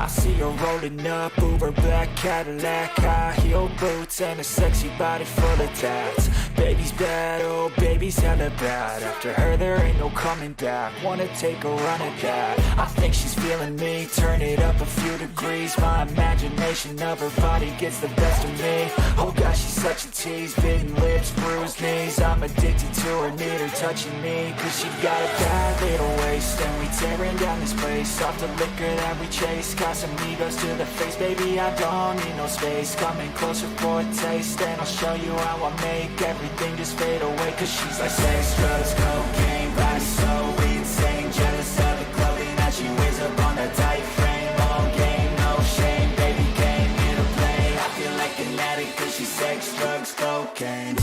I see her rolling up, Uber black Cadillac, high heel boots and a sexy body full of tats. Baby's bad, oh baby's hella bad. After her there ain't no coming back. Wanna take a run at that. I think she's feeling me, turn it up a few degrees. My imagination of her body gets the best of me. Oh gosh, she's such a tease, bitten lips, bruised knees. I'm addicted to her, need her touching me. Cause she got a bad little waist, and we tearing down this place. Off the liquor that we chase, got some egos to the face. Baby, I don't need no space, coming closer for a taste. And I'll show you how I make everything just fade away. Cause she's like sex, drugs, cocaine, body so insane. Jealous of the clothing that she wears up on that tight frame. All game, no shame, baby came here to play. I feel like an addict cause she's sex, drugs, cocaine.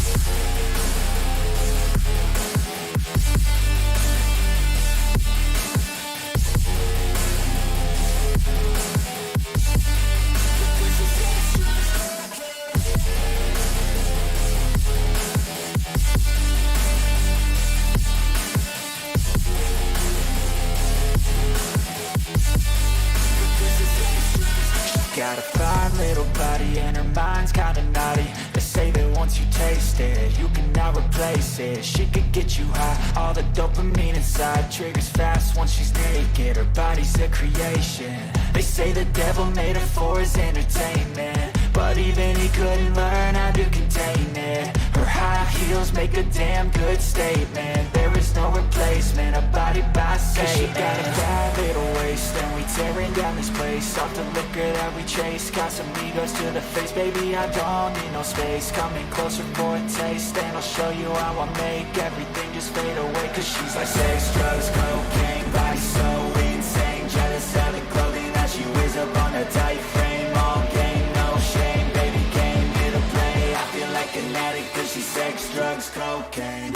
Got a fine little body and her mind's kinda naughty. They say that once you taste it, you cannot replace it. She could get you high, all the dopamine inside triggers fast once she's naked. Her body's a creation. They say the devil made her for his entertainment, but even he couldn't learn how to contain it. Her high heels make a damn good statement. There is no replacement, a body by Satan. She got a bad little waist, and we tearing down this place. Off the liquor that we chase, got some egos to the face. Baby, I don't need no space, coming closer for a taste. And I'll show you how I make everything just fade away. Cause she's like sex, drugs, cocaine, body so insane. Jealous of the clothing that she wears up on a tight frame. All game, no shame, baby came here to play. I feel like an addict cause she's sex, drugs, cocaine.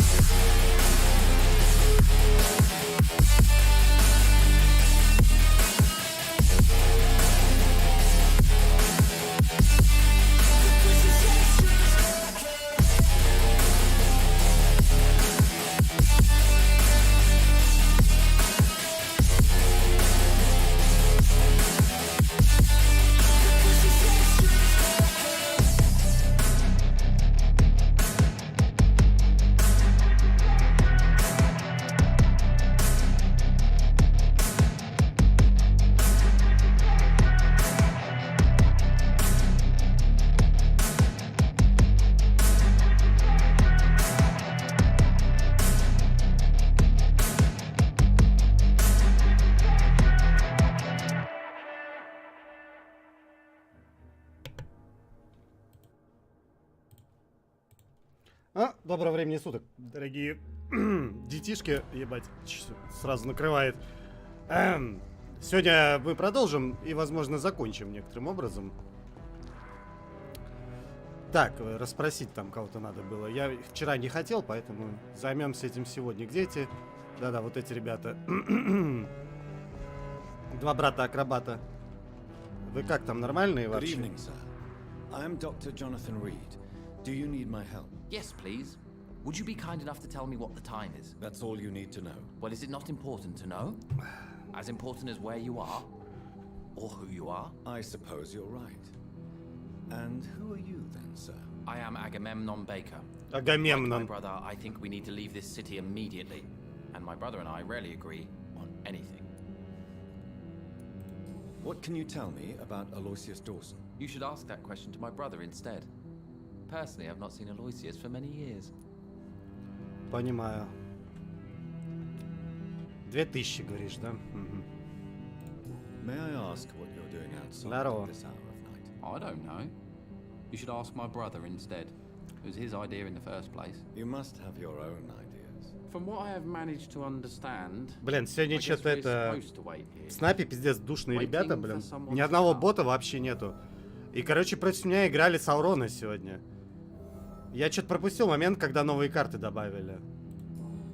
Доброго времени суток, дорогие детишки, ебать, сразу накрывает. Сегодня мы продолжим и, возможно, закончим некоторым образом. Так, расспросить там кого-то надо было. Я вчера не хотел, поэтому займемся этим сегодня. Где эти? Да-да, вот эти ребята. Два брата-акробата. Вы как там, нормальные вообще? Good evening, sir. I am Dr. Jonathan Reed. Do you need my help? Yes, please. Would you be kind enough to tell me what the time is? That's all you need to know. Well, is it not important to know? As important as where you are? Or who you are? I suppose you're right. And who are you then, sir? I am Agamemnon Baker. Agamemnon. Like my brother, I think we need to leave this city immediately. And my brother and I rarely agree on anything. What can you tell me about Aloysius Dawson? You should ask that question to my brother instead. Personally, I've not seen Aloysius for many years. Понимаю. 2000, говоришь, да? Угу. May I ask what you're doing outside Здорово. at this hour of night? I don't know. You should ask my brother instead. It was his idea in the first place. You must have your own ideas. From what I have managed to understand, Блин, сегодня I guess что-то we're это... supposed to wait here. В снайпе пиздец душные ребята, Waiting блин. for someone Ни to одного come. бота вообще нету. И, короче, против меня играли Саурона сегодня. Я что-то пропустил момент, когда новые карты добавили.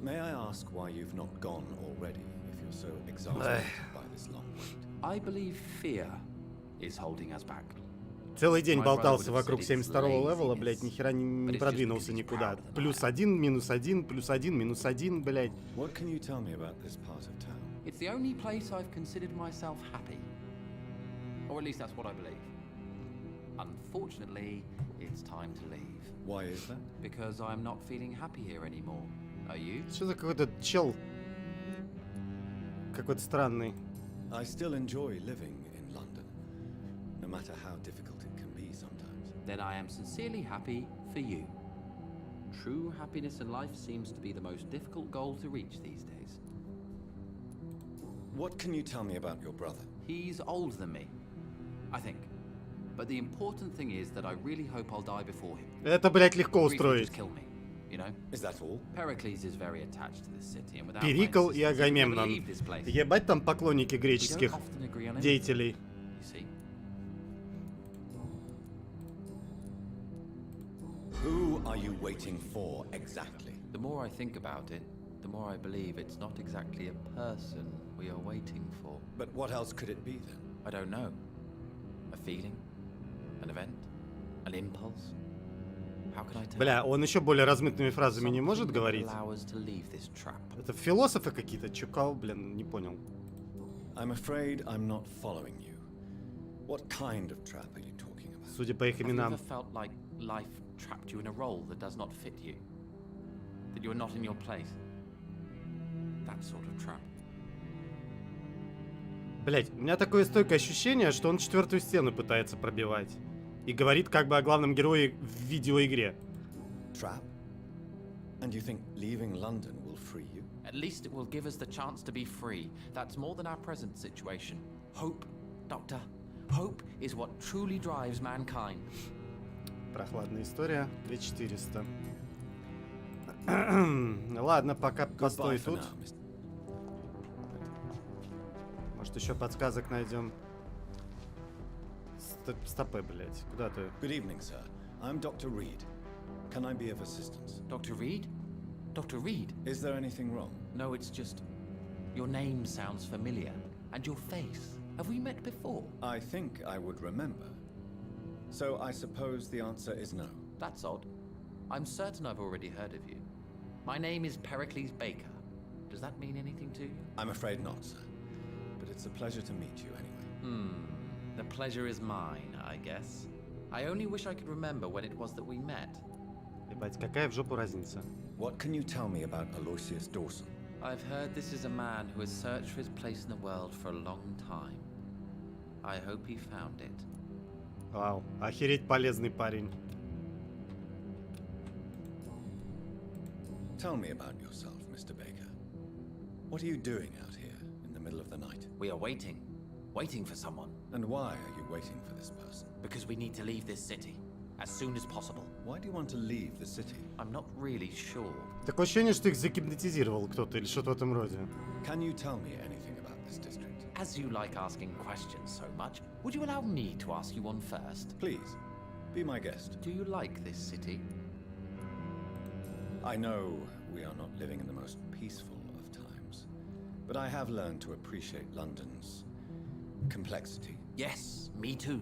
May I ask why you've not gone already, if you're so exhausted by this long wait? I believe fear is holding us back. Целый день My болтался brother would have вокруг said it's 72-го левела, laziness, блядь, нихера не but it's продвинулся just because he's никуда. proud of the Плюс man. один, минус один, плюс один, минус один, блядь. What can you tell me about this part of town? It's the only place I've considered myself happy. Or at least that's what I believe. Unfortunately, it's time to leave. Why is that? Because I'm not feeling happy here anymore. Are you? Что за какой-то чел? Какой-то странный. I still enjoy living in London, no matter how difficult it can be sometimes. Then I am sincerely happy for you. True happiness in life seems to be the most difficult goal to reach these days. What can you tell me about your brother? He's older than me, I think. But the important thing is that I really hope I'll die before him. Это, блядь, легко Briefly устроить. just kill me, you know? Is that all? Pericles is very attached to this city, and without Перикл my и assistance, he'll never Агамемнон. leave this place. Ебать там поклонники We don't греческих often agree on anything, деятелей. you see. Who are you waiting for exactly? The more I think about it, the more I believe it's not exactly a person we are waiting for. But what else could it be then? I don't know. A feeling? An event? An impulse? How can I tell? Бля, он еще более размытыми фразами не Something может that will говорить. allow us to leave this trap. Это философы какие-то, чукал, блин, не понял. I'm afraid I'm not following you. What kind of trap are you talking about? Судя по их Have you именам. ever felt like life trapped you in a role that does not fit you? That you're not in your place? That sort of trap. Блять, у меня такое стойкое ощущение, что он четвертую стену пытается пробивать. И говорит как бы о главном герое в видеоигре. Trap? And you think leaving London will free you? At least it will give us the chance to be free. That's more than our present situation. Hope, Doctor. Hope is what truly drives mankind. Прохладная история. 2400. Ладно, пока постой Goodbye for тут. now, Mr. Может, еще подсказок найдем. Стопы, блядь. Куда ты? Good evening, sir. I'm Dr. Reed. Can I be of assistance? Dr. Reed? Dr. Reed? Is there anything wrong? No, it's just... Your name sounds familiar. And your face. Have we met before? I think I would remember. So I suppose the answer is no. That's odd. I'm certain I've already heard of you. My name is Pericles Baker. Does that mean anything to you? I'm afraid not, sir. But it's a pleasure to meet you anyway. The pleasure is mine, I guess. I only wish I could remember when it was that we met. Ебать, какая в жопу разница? What can you tell me about Aloysius Dawson? I've heard this is a man who has searched for his place in the world for a long time. I hope he found it. Вау, охереть полезный парень. Tell me about yourself, Mr. Baker. What are you doing out here in the middle of the night? We are waiting. Waiting for someone. And why are you waiting for this person? Because we need to leave this city. As soon as possible. Why do you want to leave the city? I'm not really sure. Такое ощущение, что их загипнотизировал кто-то или что-то в этом роде. Can you tell me anything about this district? As you like asking questions so much, would you allow me to ask you one first? Please, be my guest. Do you like this city? I know we are not living in the most peaceful of times, but I have learned to appreciate London's complexity. Yes, me too.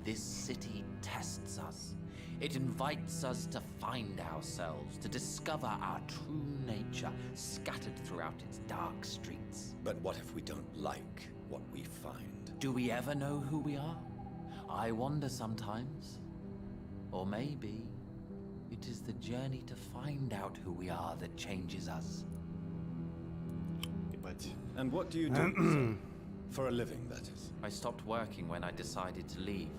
This city tests us. It invites us to find ourselves, to discover our true nature scattered throughout its dark streets. But what if we don't like what we find? Do we ever know who we are? I wonder sometimes. Or maybe it is the journey to find out who we are that changes us. Ебать. And what do you do, sir? For a living, that is. I stopped working when I decided to leave.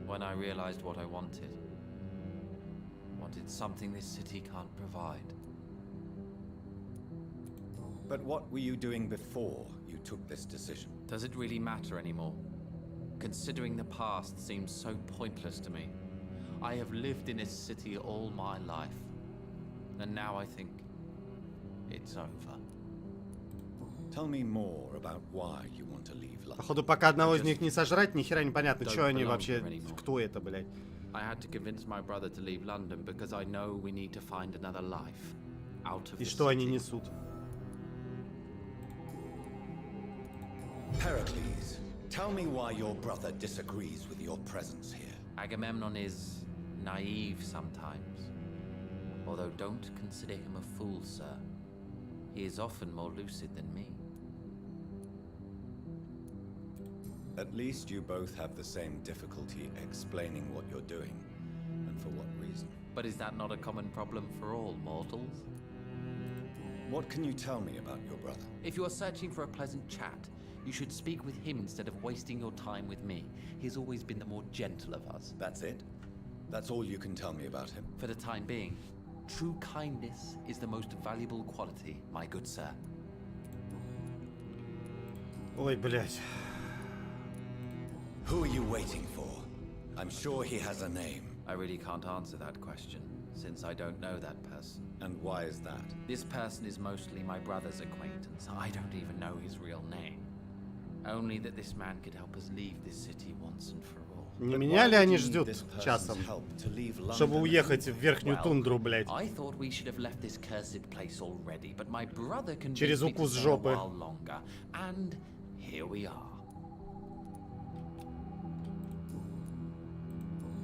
When I realized what I wanted. Wanted something this city can't provide. But what were you doing before you took this decision? Does it really matter anymore? Considering the past seems so pointless to me. I have lived in this city all my life. And now I think it's over. Tell me more about why you want to leave London. Походу, пока одного из них не сожрать, ни хера непонятно, Don't что они belong вообще... here anymore. Кто это, блядь? I had to convince my brother to leave London because I know we need to find another life out of И this что они city. несут? Pericles, tell me why your brother disagrees with your presence here. Agamemnon is naive sometimes. Although don't consider him a fool, sir. He is often more lucid than me. At least you both have the same difficulty explaining what you're doing, and for what reason. But is that not a common problem for all mortals? What can you tell me about your brother? If you are searching for a pleasant chat, you should speak with him instead of wasting your time with me. He's always been the more gentle of us. That's it? That's all you can tell me about him? For the time being, true kindness is the most valuable quality, my good sir. Ой, блядь. Who are you waiting for? I'm sure he has a name. I really can't answer that question, since I don't know that person. And why is that? This person is mostly my brother's acquaintance. I don't even know his real name. Only that this man could help us leave this city once and for all. Не меня ли они ждут часом, чтобы уехать в верхнюю тундру, блядь? I thought we should have left this cursed place already, but my brother Через convinced me to укус stay a жопы. while longer, and here we are.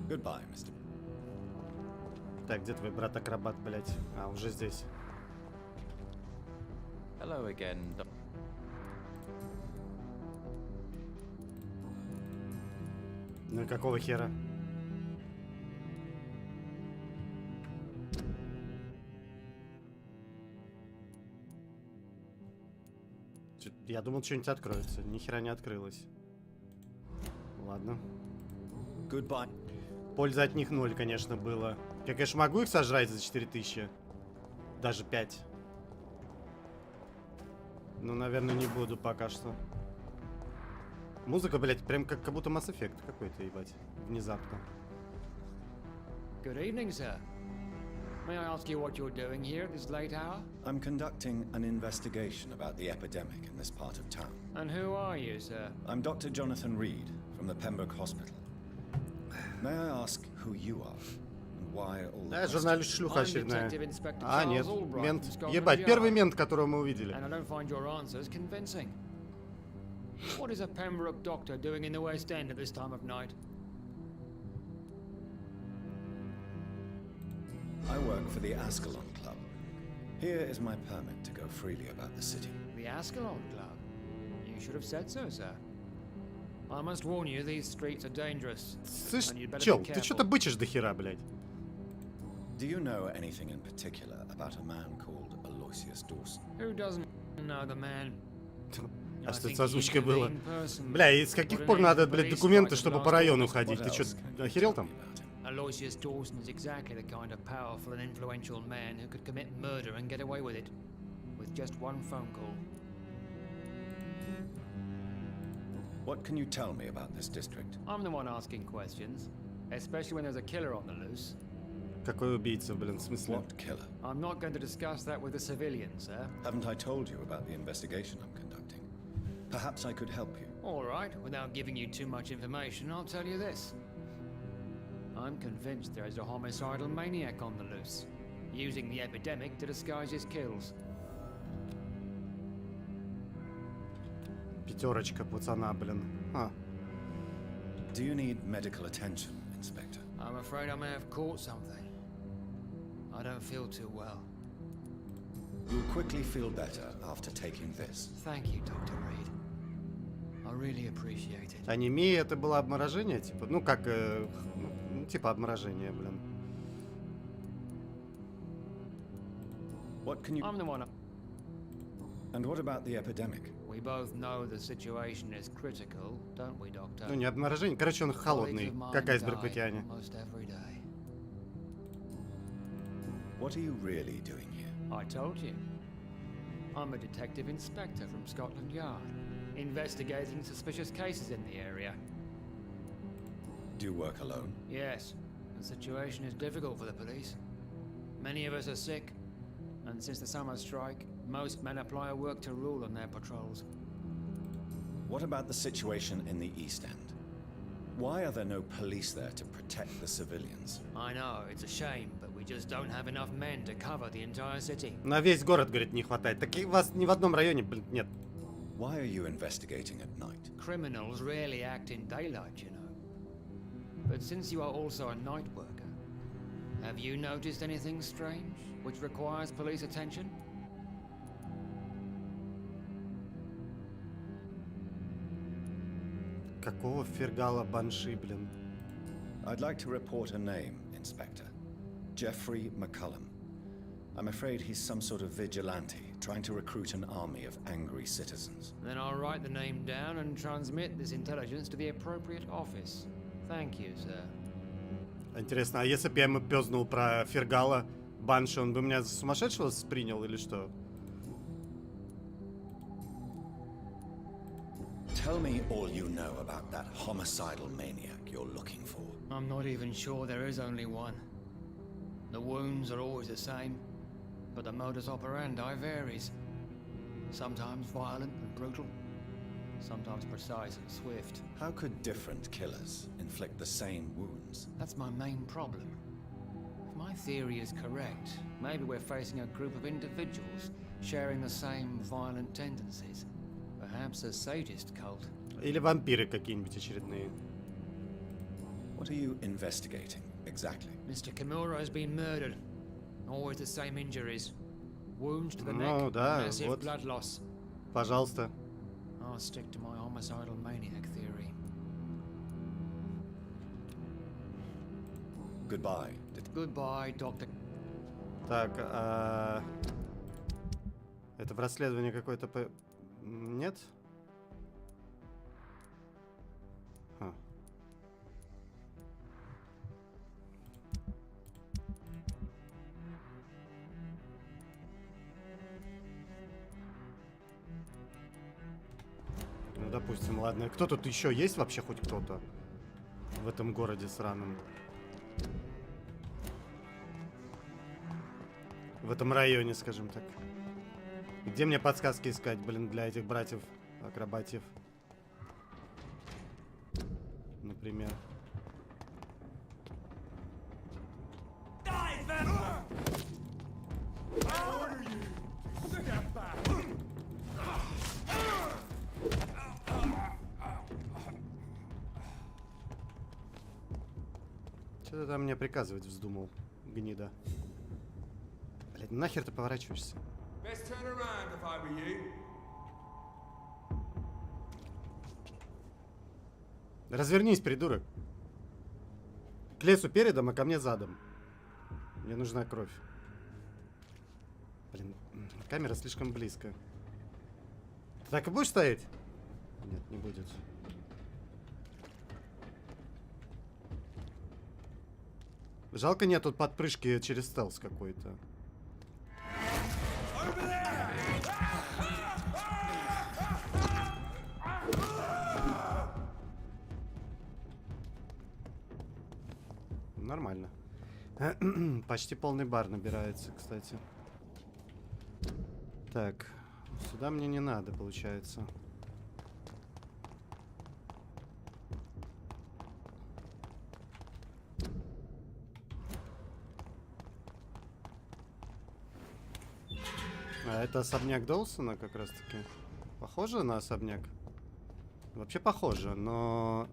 Goodbye, Mr. Так, где твой брат-акробат, блядь? А, уже здесь. Hello again. Ну и какого хера? Я думал, что-нибудь откроется. Ни хера не открылось. Ладно. Goodbye. Пользы от них 0, конечно, было. Я, конечно, могу их сожрать за 4000. Даже 5. Ну, наверное, не буду пока что. Музыка, блядь, прям как будто Mass Effect какой-то, ебать. Внезапно. Good evening, sir. May I ask you what you're doing here at this late hour? I'm conducting an investigation about the epidemic in this part of town. And who are you, sir? I'm Dr. Jonathan Reed from the Pembroke Hospital. May I ask who you are and why all the Да, questions? журналист-шлюха I'm очередная. Detective Inspector А, нет, Charles Albright мент. from Scotland Ебать, Yard. первый мент, которого мы увидели. And I don't find your answers convincing. What is a Pembroke doctor doing in the West End at this time of night? I work for the Ascalon Club. Here is my permit to go freely about the city. The Ascalon Club? You should have said so, sir. I must warn you, these streets are dangerous. Слышь, And you'd better чел, be ты careful. что-то бычишь до хера, блядь. Do you know anything in particular about a man called Aloysius Dawson? Who doesn't know the man? А I что think это с озвучкой he's a было? mean person. Бля, и с каких What пор an надо, ex блядь, police документы, fighter чтобы last по району August. ходить? What Ты else что, can you охерел tell там? me about him? Aloysius Dawson is exactly the kind of powerful and influential man who could commit murder and get away with it. With just one phone call. What can you tell me about this district? I'm the one asking questions. Especially when there's a killer on the loose. Какой убийца, блин, в смысле? What killer? I'm not going to discuss that with the civilians, sir. Haven't I told you about the investigation I'm conducting? Perhaps I could help you. All right, without giving you too much information, I'll tell you this. I'm convinced there is a homicidal maniac on the loose, using the epidemic to disguise his kills. Пятерочка пацана, блин. А, Do you need medical attention, Inspector? I'm afraid I may have caught something. I don't feel too well. You'll quickly feel better after taking this. Thank you, Dr. Reed. I really appreciate it. анемия это было обморожение, типа? Ну, как, ну, типа обморожение, блин. What can you... I'm the one. And what about the epidemic? We both know the situation is critical, don't we, Doctor? Ну, не обморожение. Короче, он холодный, Colleagues of mine как айсберг в die океане. almost every day. What are you really doing here? I told you. I'm a detective inspector from Scotland Yard, investigating suspicious cases in the area. Do you work alone? Yes, the situation is difficult for the police. Many of us are sick, and since the summer strike, most men apply a work to rule on their patrols. What about the situation in the East End? Why are there no police there to protect the civilians? I know, it's a shame, but we just don't have enough men to cover the entire city. На весь город, говорит, не хватает. Так и вас ни в одном районе, блин, нет. Why are you investigating at night? Criminals rarely act in daylight, you know. But since you are also a night worker, have you noticed anything strange which requires police attention? Какого фергала банши, блин? I'd like to report a name, Inspector. Jeffrey McCullum. I'm afraid he's some sort of vigilante, trying to recruit an army of angry citizens. Then I'll write the name down and transmit this intelligence to the appropriate office. Thank you, sir. Интересно, а если бы я ему пёзнул про фергала банши, он бы меня за сумасшедшего принял или что? Tell me all you know about that homicidal maniac you're looking for. I'm not even sure there is only one. The wounds are always the same, but the modus operandi varies. Sometimes violent and brutal, sometimes precise and swift. How could different killers inflict the same wounds? That's my main problem. If my theory is correct, maybe we're facing a group of individuals sharing the same violent tendencies. Perhaps a sadist cult. Или вампиры какие-нибудь очередные. What are you investigating exactly? Mr. Kimura has been murdered. Always the same injuries. Wounds to the Ну neck, да, massive вот. blood loss. Пожалуйста. I'll stick to my homicidal maniac theory. Goodbye. Goodbye, Doctor. Так, это в расследовании какое-то... Нет? Ха. Ну, допустим, ладно. Кто тут еще есть вообще хоть кто-то в этом городе сраном? В этом районе, скажем так. Где мне подсказки искать, блин, для этих братьев-акробатьев? Например. Что ты там мне приказывать вздумал, гнида? Блядь, нахер ты поворачиваешься? Best turn around if I were you. Развернись, придурок. К лесу передом, а ко мне задом. Мне нужна кровь. Блин, камера слишком близко. Ты так и будешь стоять? Нет, не будет. Жалко, нет тут подпрыжки через стелс какой-то. Нормально. Почти полный бар набирается, кстати. Так, сюда мне не надо, получается. А это особняк Доусона как раз таки. Похоже на особняк? Вообще похоже, но...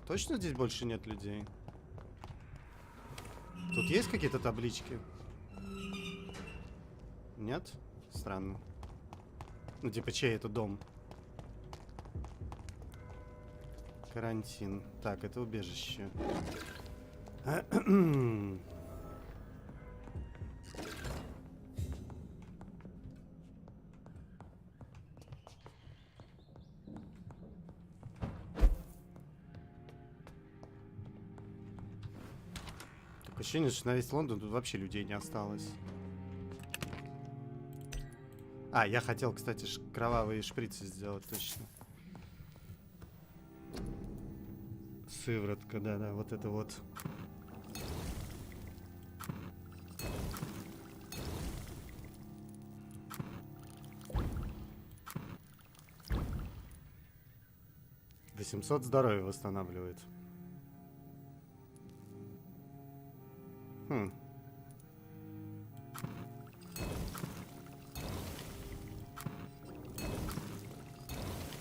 Точно здесь больше нет людей? Тут есть какие-то таблички? Нет? Странно. Ну, типа, чей это дом? Карантин. Так, это убежище. Ощущение, что на весь Лондон тут вообще людей не осталось. А, я хотел, кстати, кровавые шприцы сделать, точно. Сыворотка, да-да, вот это вот. $800 здоровья восстанавливает. Хм.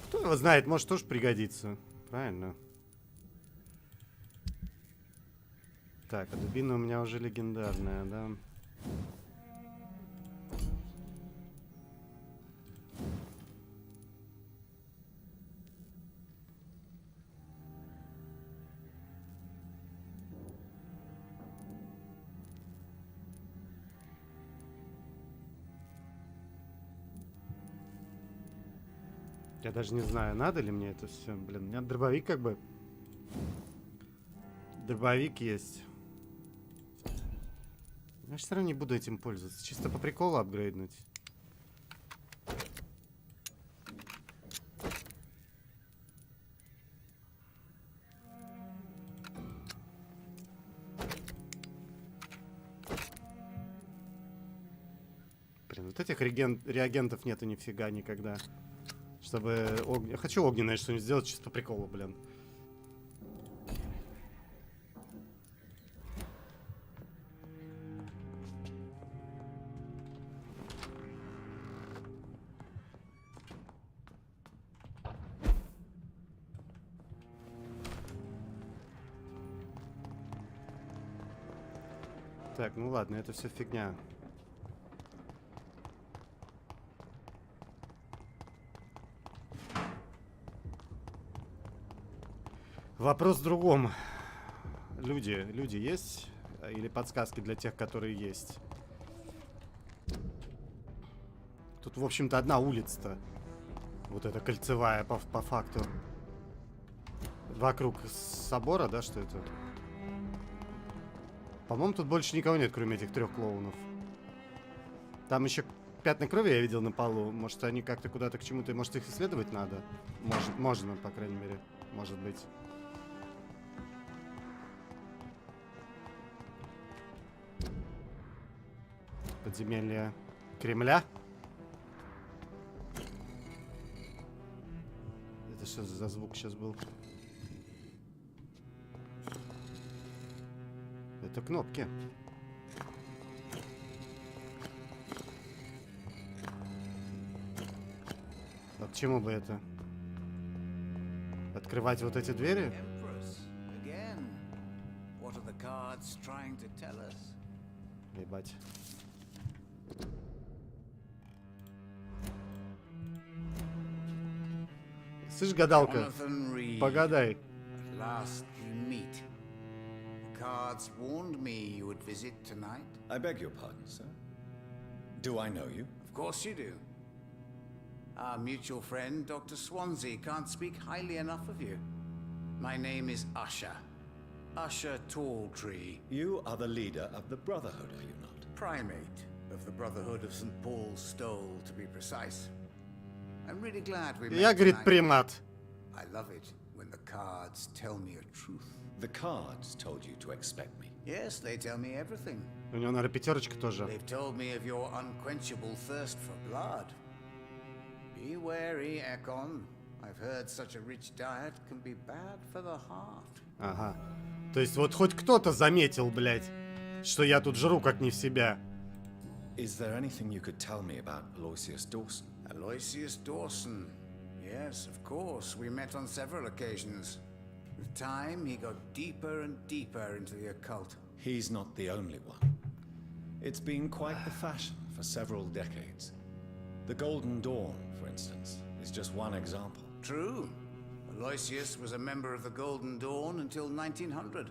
Кто его знает, может тоже пригодится. Правильно. Так, а дубина у меня уже легендарная, да? Я даже не знаю, надо ли мне это все. Блин, у меня дробовик как бы... Дробовик есть. Я все равно не буду этим пользоваться. Чисто по приколу апгрейднуть. Блин, вот этих реагентов нету нифига никогда. Чтобы... Я хочу огненное что-нибудь сделать чисто по приколу, блин. Так, ну ладно, это все фигня. Вопрос в другом. Люди есть? Или подсказки для тех, которые есть? Тут, в общем-то, одна улица-то. Вот эта кольцевая, по факту. Вокруг собора, да, что это? По-моему, тут больше никого нет, кроме этих 3 клоунов. Там еще пятна крови я видел на полу. Может, они как-то куда-то к чему-то... Может, их исследовать надо? Можно, по крайней мере. Может быть. Подземелье Кремля. Это что за звук сейчас был? Это кнопки. А к чему бы это? Открывать вот эти двери? Ебать. Слышь, гадалка, погадай. Cards warned me you would visit tonight. I beg your pardon, sir. Do I know you? Of course you do. Our mutual friend, Dr. Swansea, can't speak highly enough of you. My name is Usher. Usher Talltree. You are the leader of the Brotherhood, are you not? Primate of the Brotherhood of St. Paul's Stole, to be precise. I'm really glad we met Я, говорит, tonight. примат. I love it when the cards tell me a truth. The cards told you to expect me. Yes, they tell me everything. У него, наверное, 5 тоже. They've told me of your unquenchable thirst for blood. Be wary, Ekon. I've heard such a rich diet can be bad for the heart. Ага. То есть вот хоть кто-то заметил, блядь, что я тут жру как не в себя. Is there anything you could tell me about Aloysius Dawson? Aloysius Dawson. Yes, of course. We met on several occasions. With time, he got deeper and deeper into the occult. He's not the only one. It's been quite the fashion for several decades. The Golden Dawn, for instance, is just one example. True. Aloysius was a member of the Golden Dawn until 1900.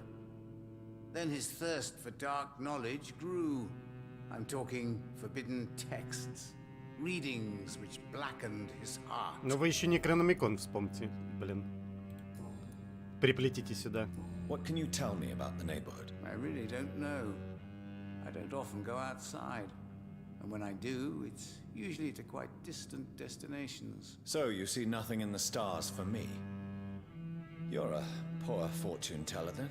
Then his thirst for dark knowledge grew. I'm talking forbidden texts, readings which blackened his heart. Но вы еще не Necronomicon вспомните, блин. Приплетите сюда. What can you tell me about the neighborhood? I really don't know. I don't often go outside. And when I do, it's usually to quite distant destinations. So you see nothing in the stars for me? You're a poor fortune teller then.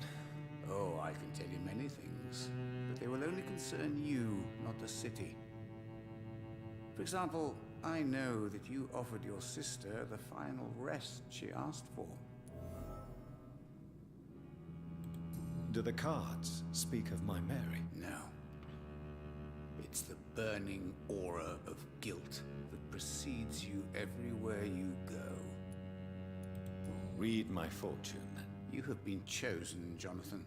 Oh, I can tell you many things, but they will only concern you, not the city. For example, I know that you offered your sister the final rest she asked for. Do the cards speak of my Mary? No. It's the burning aura of guilt that precedes you everywhere you go. Read my fortune, then. You have been chosen, Jonathan.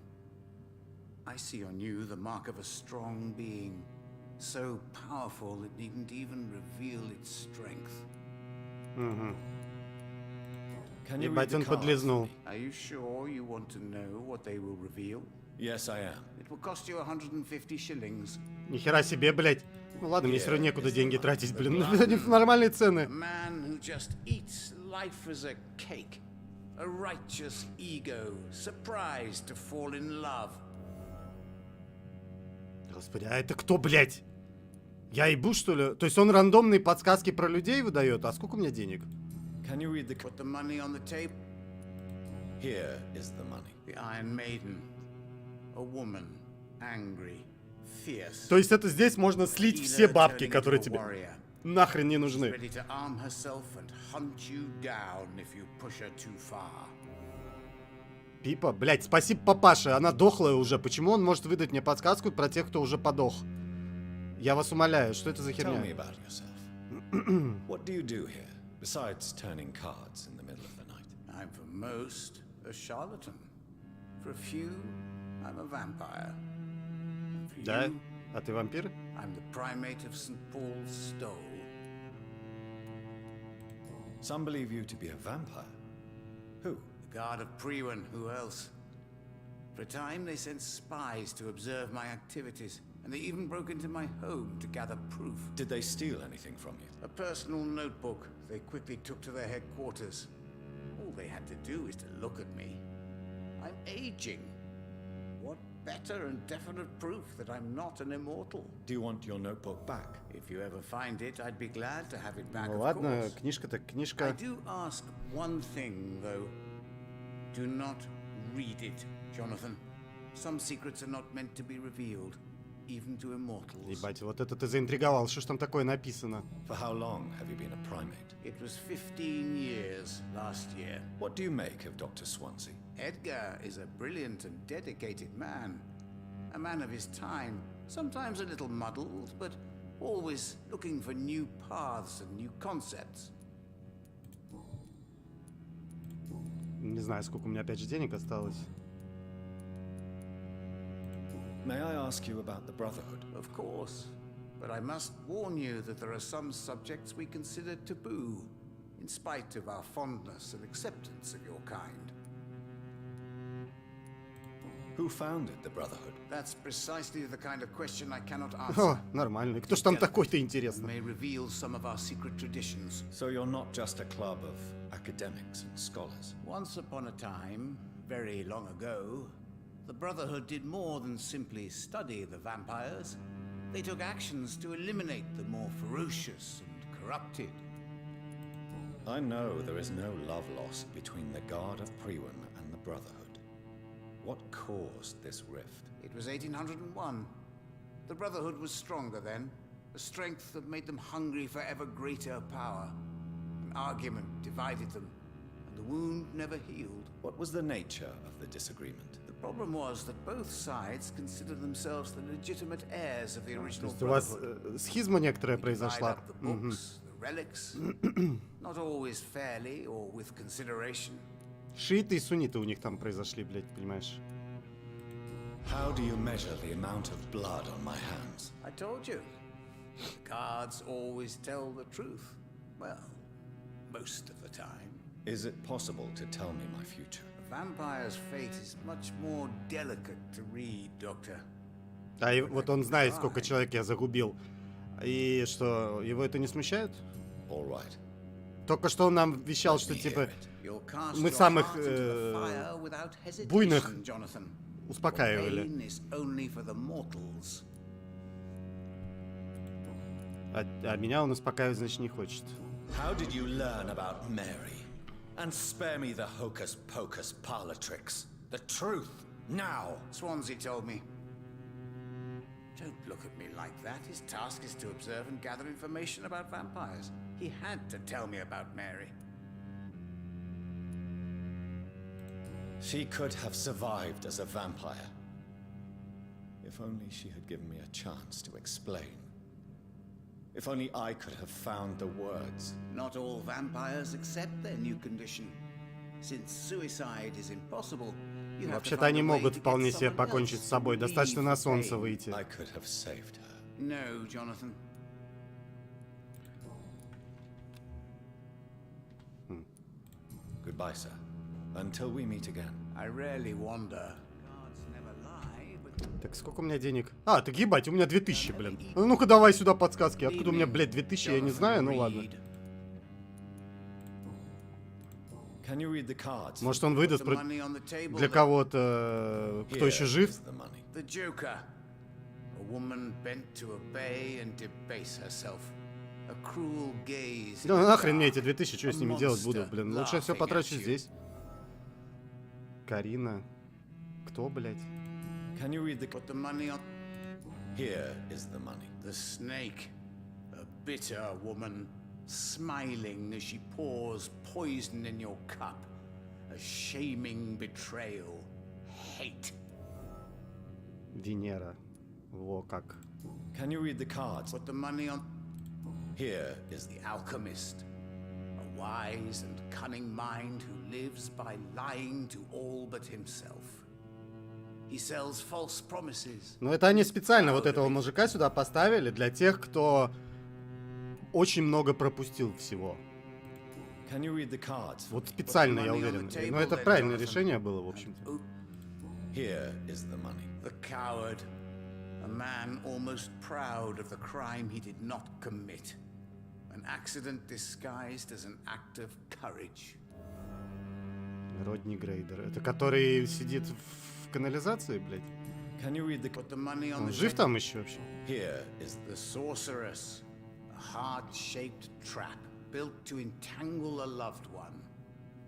I see on you the mark of a strong being, so powerful it needn't even reveal its strength. Can you read Ебать, the он cards? подлизнул. Are you sure you want to know what they will reveal? Yes, I am. It will cost you 150 shillings. Нихера себе, блядь. Ну ладно, мне все равно некуда деньги тратить, блин. Они нормальные A цены. man who just eats life as a cake. A righteous ego, surprised to fall in love. Господи, а это кто, блядь? Я ебу, что ли? То есть он рандомные подсказки про людей выдает? А сколько у меня денег? Can you read the... Put the money on the table. Here is the money. The Iron Maiden. A woman. Angry. Fierce. То есть это здесь можно слить все бабки, которые тебе нахрен не нужны. Ready to arm herself and hunt you down if you push her too far. Пипа, блядь, спасибо папаше, она дохлая уже. Почему он может выдать мне подсказку про тех, кто уже подох? Я вас умоляю, что это за Tell me херня? about yourself. What do you do here, besides turning cards in the middle of the night? I'm for most a charlatan. For a few, I'm a vampire. And for Да? you, А ты вампир? I'm the primate of St. Paul's Stole. Some believe you to be a vampire. Who? The guard of Priwen, who else? For a time, they sent spies to observe my activities, and they even broke into my home to gather proof. Did they steal anything from you? A personal notebook they quickly took to their headquarters. All they had to do is to look at me. I'm aging. What better and definite proof that I'm not an immortal? Do you want your notebook back? If you ever find it, I'd be glad to have it back, Ну of ладно, course. книжка-то I книжка. do ask one thing, though. Do not read it, Jonathan. Some secrets are not meant to be revealed, even to immortals. Ебать, вот это ты заинтриговал. Что ж там такое написано? For how long have you been a primate? It was 15 years last year. What do you make of Dr. Swansea? Edgar is a brilliant and dedicated man. A man of his time, sometimes a little muddled, but always looking for new paths and new concepts. Не знаю, сколько у меня опять же денег осталось. May I ask you about the Brotherhood? Of course, but I must warn you that there are some subjects we consider taboo, in spite of our fondness and acceptance of your kind. Who founded the Brotherhood? That's precisely the kind of question I cannot О, answer. нормально. Кто ж там такой-то, It интересно? may reveal some of our secret traditions. So you're not just a club of academics and scholars. Once upon a time, very long ago, the Brotherhood did more than simply study the vampires. They took actions to eliminate the more ferocious and corrupted. I know there is no love lost between the Guard of Priwen and the Brotherhood. What caused this rift? It was 1801. The Brotherhood was stronger then, a strength that made them hungry for ever greater power. An argument divided them, and the wound never healed. What was the nature of the disagreement? The problem was that both sides considered themselves the legitimate heirs of the То original есть у вас Brotherhood. схизма некоторая Divide произошла. up the books, the relics, not always fairly or with consideration. Шииты и сунниты у них там произошли, блядь, понимаешь? How do you measure the amount of blood on my hands? I told you. The cards always tell the truth. Well, most of the time. Is it possible to tell me my future? A vampire's fate is much more delicate to read, Doctor. А и вот он знает, сколько человек я загубил. И что, его это не смущает? All right. Только что он нам вещал, что типа You'll cast мы your самых heart into the fire without hesitation, буйных Jonathan. успокаивали. Pain is only for the mortals. А меня он успокаивать, значит, не хочет. How did you learn about Mary? And spare me the hocus-pocus parlor tricks. The truth, now! Swansea told me. Don't look at me like that. His task is to observe and gather information about vampires. He had to tell me about Mary. She could have survived as a vampire. If only she had given me a chance to explain. If only I could have found the words. Not all vampires accept their new condition. Since suicide is impossible, you have to Вообще-то find они a way могут to get вполне себе someone покончить else с собой. to Достаточно relieve на the солнце pain. выйти. I could have saved her. No, Jonathan. Goodbye, sir. Until we meet again. I rarely wander. Gods never lie, but Так, сколько у меня денег? А, так ебать, у меня 2000, блин. Ну-ка давай сюда подсказки. Откуда у меня, блядь, 2000, я не знаю, ну ладно. Can you read the cards? Может, он выдаст The money on the table для then. кого-то, кто еще жив? Here's the money. The Joker. A woman bent to obey and debase herself. A cruel gaze. Да in the нахрен мне dark. эти 2000, что я с ними A делать буду, monster блин. Лучше я все laughing потрачу at you. здесь. Карина. Кто, блядь? Can you read the Put the money on Here is the money. the snake. A bitter woman, smiling as she pours poison in your cup. A shaming betrayal. Hate. Венера. Во как. Can you read the cards? Put the money on Here is the alchemist. A wise and cunning mind who lives by lying to all but himself. He sells false promises. Но это они специально вот этого мужика сюда поставили для тех, кто очень много пропустил всего. Can you read the cards? Вот специально, я уверен. Но это правильное решение было, в общем-то. Here is the money. The coward. A man almost proud of the crime he did not commit. An accident disguised as an act of courage. Родни Грейдер. Это который сидит в канализации, блядь? Can you read the Put the money on Он the жив table. там еще вообще? Here is The sorceress. A heart-shaped trap built to entangle a loved one.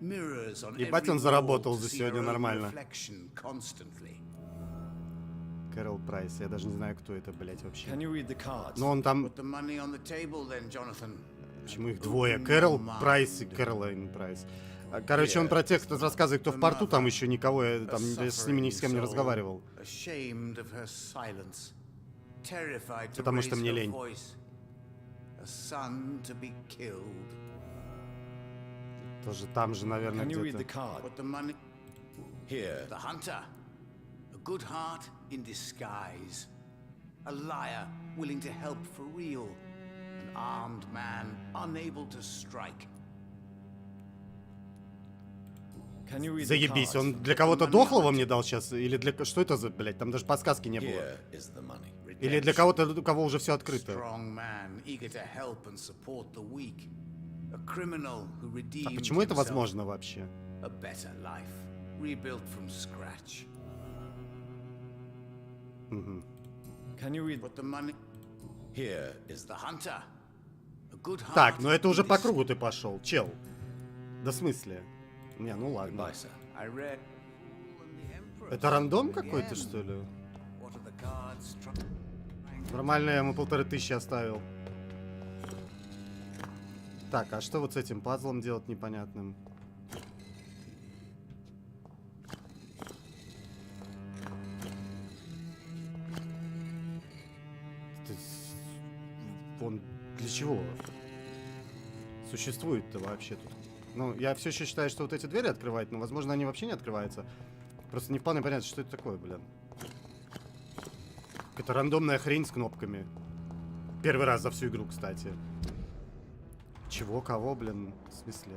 Mirrors on Ебать, every он заработал wall to за see сегодня her own нормально. reflection constantly. Кэрол Прайс. Я даже не знаю, кто это, блядь, вообще. Can you read the cards? Но он там... Put the money on the table then, Jonathan. Почему их двое? Кэрол Прайс и Кэролайн Прайс. Короче, он про тех, кто рассказывает, кто в порту, там еще никого, я там я с ними ни с кем не разговаривал. Ashamed of her silence, terrified to Потому что raise мне her лень. voice. A son to be killed. Тоже там же, наверное, Can you read the где-то. card? Put the money. Here. The hunter. A good heart in disguise. A liar willing to help for real. An armed man unable to strike. Can you read the Заебись, cards? он для кого-то дохлого мне дал сейчас? Или для... Что это за, блядь? Там даже подсказки не было. Here is the money. Или для кого-то, у кого уже все открыто. Strong man eager to help and support the weak. A criminal who redeemed А почему это himself. возможно вообще? A better life, rebuilt from scratch. Can you read Put the money. Here is The hunter. A good heart. Так, ну это уже in по dis- кругу ты пошел, чел. Да в смысле? Не, ну ладно. Goodbye, sir. I read. Это рандом какой-то, что ли? What are the cards? Нормально, я ему 1500 оставил. Так, а что вот с этим пазлом делать непонятным? Он для чего существует-то вообще тут? Ну, я все еще считаю, что вот эти двери открывать, но, возможно, они вообще не открываются. Просто не вполне понятно, что это такое, блин. Какая-то рандомная хрень с кнопками. Первый раз за всю игру, кстати. Чего, кого, блин, в смысле?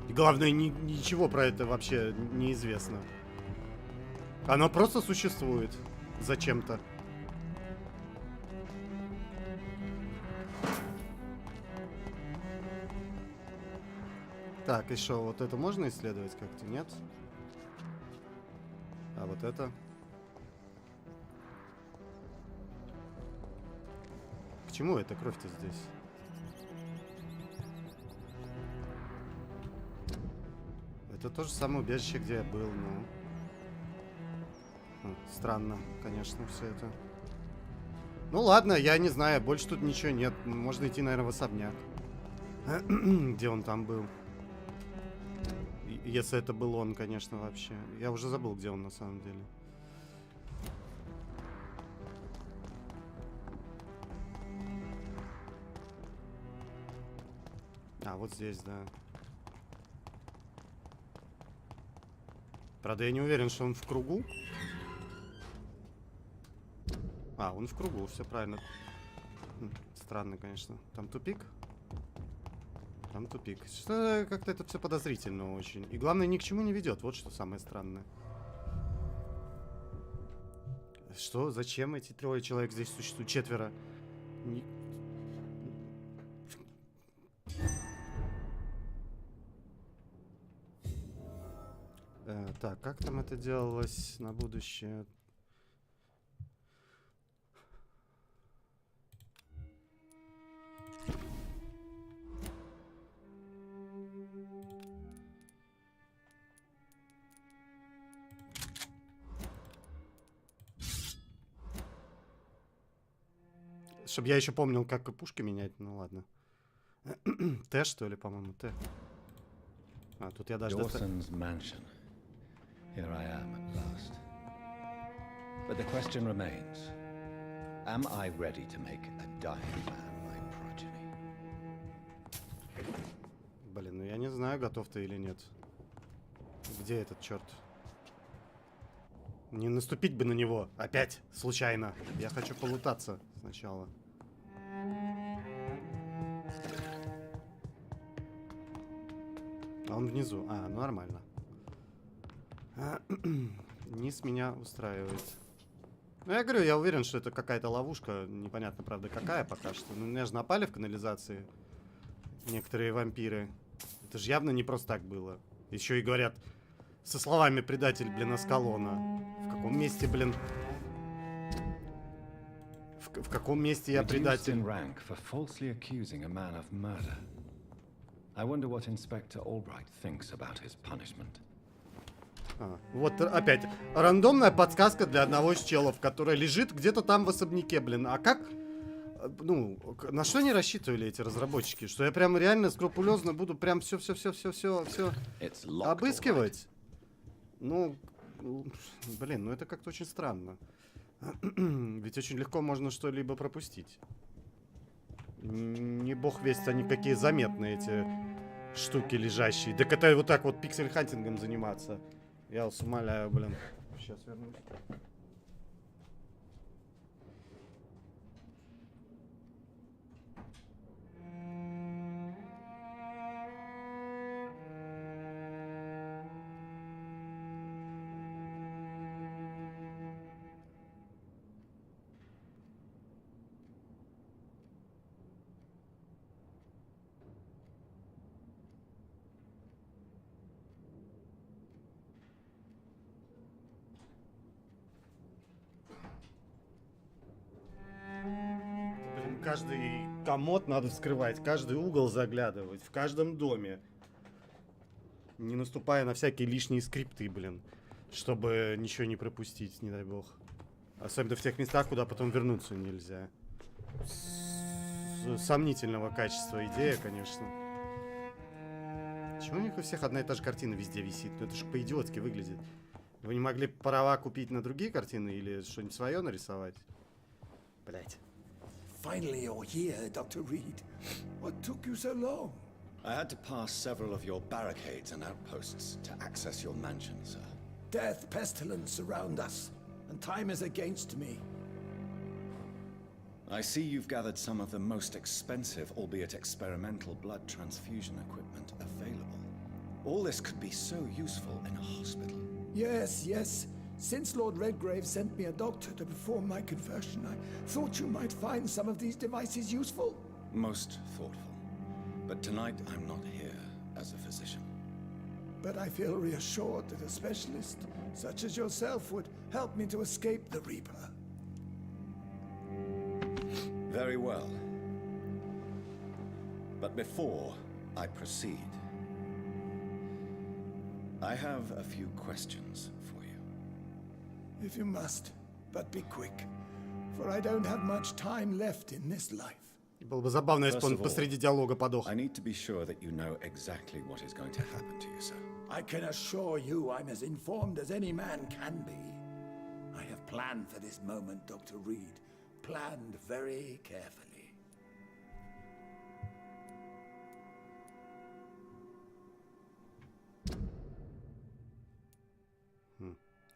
И главное, ничего про это вообще неизвестно. Оно просто существует. Зачем-то. Так, и что, вот это можно исследовать как-то, нет? А вот это? К чему эта кровь-то здесь? Это то же самое убежище, где я был, ну... Странно, конечно, все это. Ну ладно, я не знаю, больше тут ничего нет. Можно идти, наверное, в особняк. Где он там был? Если это был он, конечно, вообще. Я уже забыл, где он на самом деле. А, вот здесь, да. Правда, я не уверен, что он в кругу. А, он в кругу, все правильно. Странно, конечно. Там тупик? Там тупик. Что как-то это все подозрительно очень. И главное, ни к чему не ведет. Вот что самое странное. Что? Зачем эти 3 человек здесь существуют? 4. Так, как там это делалось на будущее? Чтобы я еще помнил, как пушки менять. Ну ладно. Т, что ли, по-моему, Т. А, тут я даже... Dawson's mansion. Here I am at last. But the question remains. Am I ready to make a dying man my progeny? Блин, ну я не знаю, готов ты или нет. Где этот черт? Не наступить бы на него. Опять, случайно. Я хочу полутаться сначала. А он внизу. А, ну нормально. Низ меня устраивает. Ну, я говорю, я уверен, что это какая-то ловушка. Непонятно, правда, какая пока что. Ну, меня же напали в канализации. Некоторые вампиры. Это же явно не просто так было. Еще и говорят со словами «предатель, блин, Аскалона». В каком месте, блин... В каком месте я предатель? Вот опять рандомная подсказка для одного из челов, которая лежит где-то там в особняке, блин. А как... Ну, на что они рассчитывали, эти разработчики? Что я прям реально скрупулезно буду прям все обыскивать? Ну, блин, ну это как-то очень странно. Ведь очень легко можно что-либо пропустить. Не бог весть, они какие заметные эти штуки лежащие. Так это вот так вот пиксель-хантингом заниматься. Я вас умоляю, блин. Сейчас вернусь. Каждый комод надо вскрывать, каждый угол заглядывать, в каждом доме. Не наступая на всякие лишние скрипты, блин. Чтобы ничего не пропустить, не дай бог. Особенно в тех местах, куда потом вернуться нельзя. Сомнительного качества идея, конечно. Чего у них у всех одна и та же картина везде висит? Ну это же по-идиотски выглядит. Вы не могли права купить на другие картины или что-нибудь свое нарисовать? Блять. Finally, you're here, Dr. Reed. What took you so long? I had to pass several of your barricades and outposts to access your mansion, sir. Death, pestilence surround us, and time is against me. I see you've gathered some of the most expensive, albeit experimental, blood transfusion equipment available. All this could be so useful in a hospital. Yes, yes. Since Lord Redgrave sent me a doctor to perform my conversion, I thought you might find some of these devices useful. Most thoughtful. But tonight I'm not here as a physician. But I feel reassured that a specialist such as yourself would help me to escape the Reaper. Very well. But before I proceed, I have a few questions for you. If you must, but be quick, for I don't have much time left in this life. Было бы забавно, если бы он посреди диалога подох. I need to be sure that you know exactly what is going to happen to you, sir. I can assure you I'm as informed as any man can be. I have planned for this moment, Dr. Reed. Planned very carefully.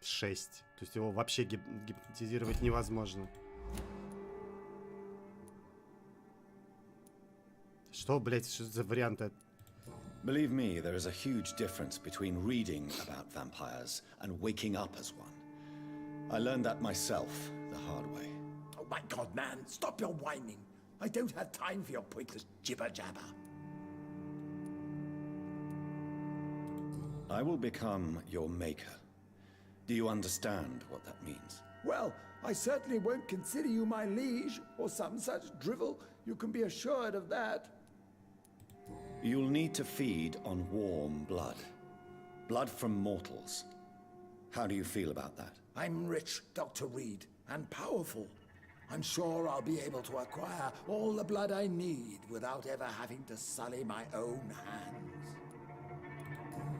6. То есть его вообще гипнотизировать невозможно. Что, блять, что за варианты? Believe me, there is a huge difference between reading about vampires and waking up as one. I learned that myself the hard way. Oh my god, man, stop your whining. I don't have time for your pointless jibber-jabber. I will become your maker. Do you understand what that means? Well, I certainly won't consider you my liege, or some such drivel. You can be assured of that. You'll need to feed on warm blood. Blood from mortals. How do you feel about that? I'm rich, Dr. Reed, and powerful. I'm sure I'll be able to acquire all the blood I need without ever having to sully my own hands.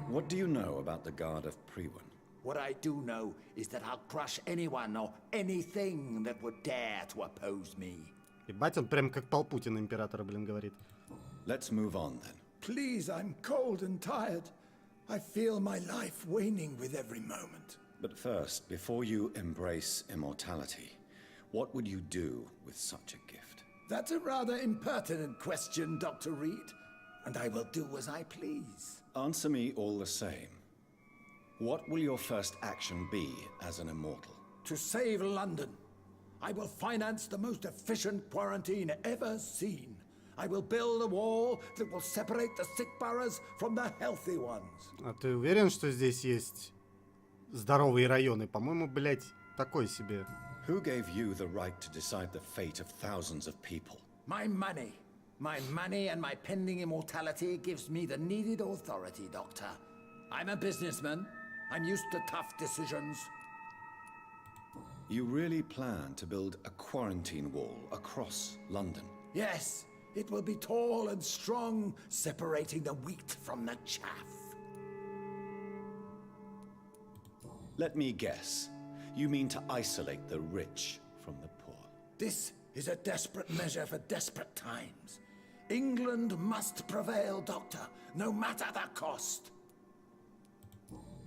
What do you know about the Guard of Priwen? What I do know is that I'll crush anyone or anything that would dare to oppose me. Ебать, он прям как Пал Путин императора, блин, говорит. Let's move on then. Please, I'm cold and tired. I feel my life waning with every moment. But first, before you embrace immortality, what would you do with such a gift? That's a rather impertinent question, Dr. Reed. And I will do as I please. Answer me all the same. What will your first action be as an immortal? To save London, I will finance the most efficient quarantine ever seen. I will build a wall that will separate the sick boroughs from the healthy ones. А ты уверен, что здесь есть здоровые районы? По-моему, блядь, такой себе. Who gave you the right to decide the fate of thousands of people? My money. My money and my pending immortality gives me the needed authority, Doctor. I'm a businessman. I'm used to tough decisions. You really plan to build a quarantine wall across London? Yes, it will be tall and strong, separating the wheat from the chaff. Let me guess. You mean to isolate the rich from the poor? This is a desperate measure for desperate times. England must prevail, Doctor, no matter the cost.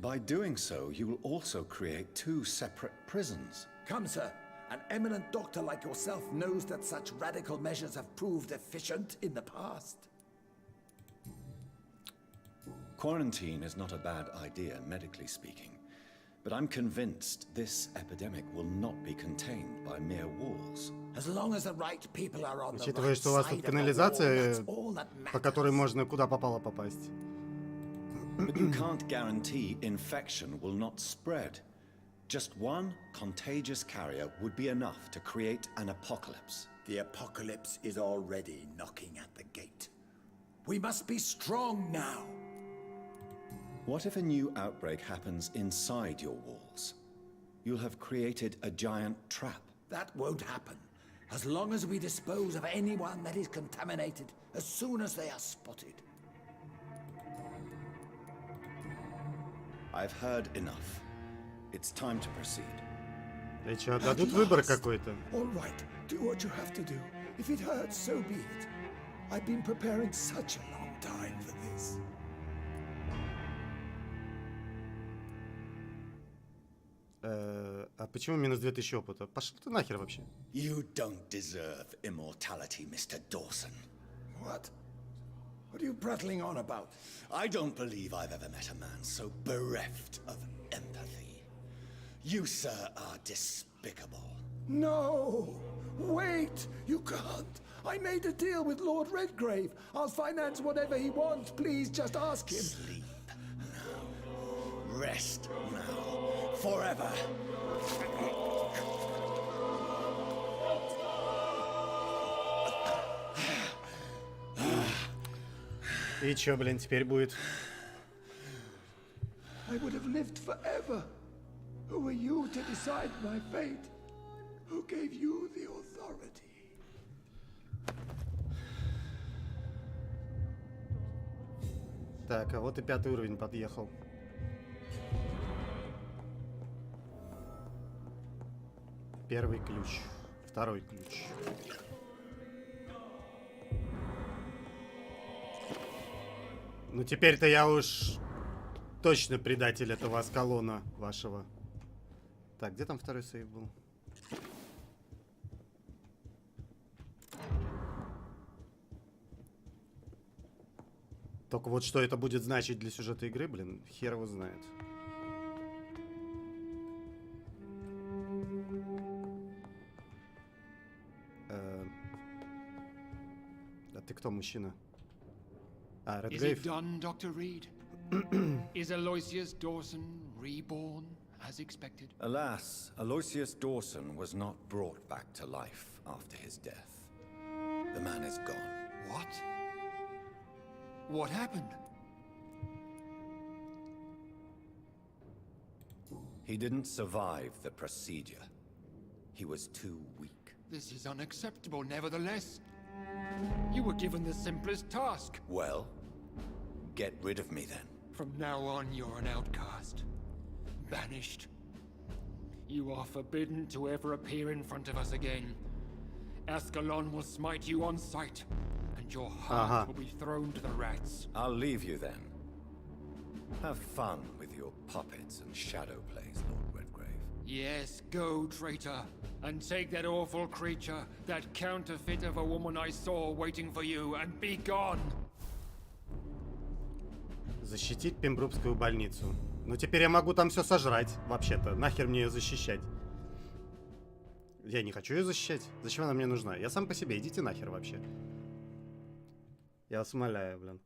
By doing so, you will also create two separate prisons. Come, sir. An eminent doctor like yourself knows that such radical measures have proved efficient in the past. Quarantine is not a bad idea, medically speaking. But I'm convinced this epidemic will not be contained by mere walls. As long as the right people are on the Учитывая, right что у вас side тут of the wall, канализация, that's all that по которой matters. можно куда попало попасть. But you can't guarantee infection will not spread. Just one contagious carrier would be enough to create an apocalypse. The apocalypse is already knocking at the gate. We must be strong now. What if a new outbreak happens inside your walls? You'll have created a giant trap. That won't happen. As long as we dispose of anyone that is contaminated as soon as they are spotted. I've heard enough. It's time to proceed. И что, дадут выбор какой-то? All right, do what you have to do. If it hurts, so be it. I've been preparing such a long time for this. А почему минус 2000 опыта? Пошел ты нахер вообще. You don't deserve immortality, Mr. Dawson. What? What are you prattling on about? I don't believe I've ever met a man so bereft of empathy. You, sir, are despicable. No! Wait! You can't! I made a deal with Lord Redgrave. I'll finance whatever he wants. Please, just ask him. Sleep now. Rest now. Forever. И чё, блин, теперь будет? I would have lived forever. Who are you to decide my fate? Who gave you the authority? Так, а вот и 5-й уровень подъехал. Первый ключ. Второй ключ. Ну теперь-то я уж точно предатель этого Аскалона вашего. Так, где там второй сейв был? Только вот что это будет значить для сюжета игры, блин, хер его знает. кто мужчина? А, Is it Редгрейв. done, Dr. Reed? Is Aloysius Dawson reborn as expected? Alas, Aloysius Dawson was not brought back to life after his death. The man is gone. What? What happened? He didn't survive the procedure. He was too weak. This is unacceptable, nevertheless. You were given the simplest task. Well, get rid of me then. From now on, you're an outcast. Banished. You are forbidden to ever appear in front of us again. Ascalon will smite you on sight, and your heart will be thrown to the rats. I'll leave you then. Have fun with your puppets and shadow plays, Lord Redgrave. Yes, go, traitor, and take that awful creature, that counterfeit of a woman I saw waiting for you, and be gone! Защитить Пембрукскую больницу. Ну теперь я могу там все сожрать, вообще-то. Нахер мне ее защищать? Я не хочу ее защищать. Зачем она мне нужна? Я сам по себе. Идите нахер вообще. Я вас умоляю, блин.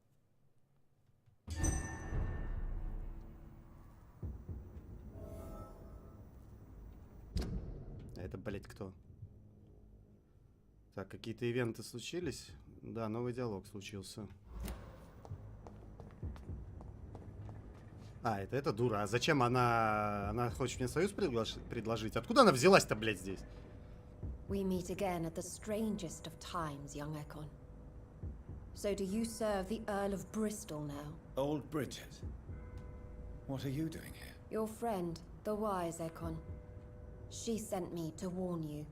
А это, блять, кто? Так, какие-то ивенты случились? Да, новый диалог случился. А, это эта дура. А зачем она... Она хочет мне союз предложить? Откуда она взялась-то, блядь, здесь? We meet again at the strangest of times, young Ekon. So do you serve the Earl of Bristol now? Old Bridget. What are you doing here? Your friend, the wise Ekon. She sent me to warn you.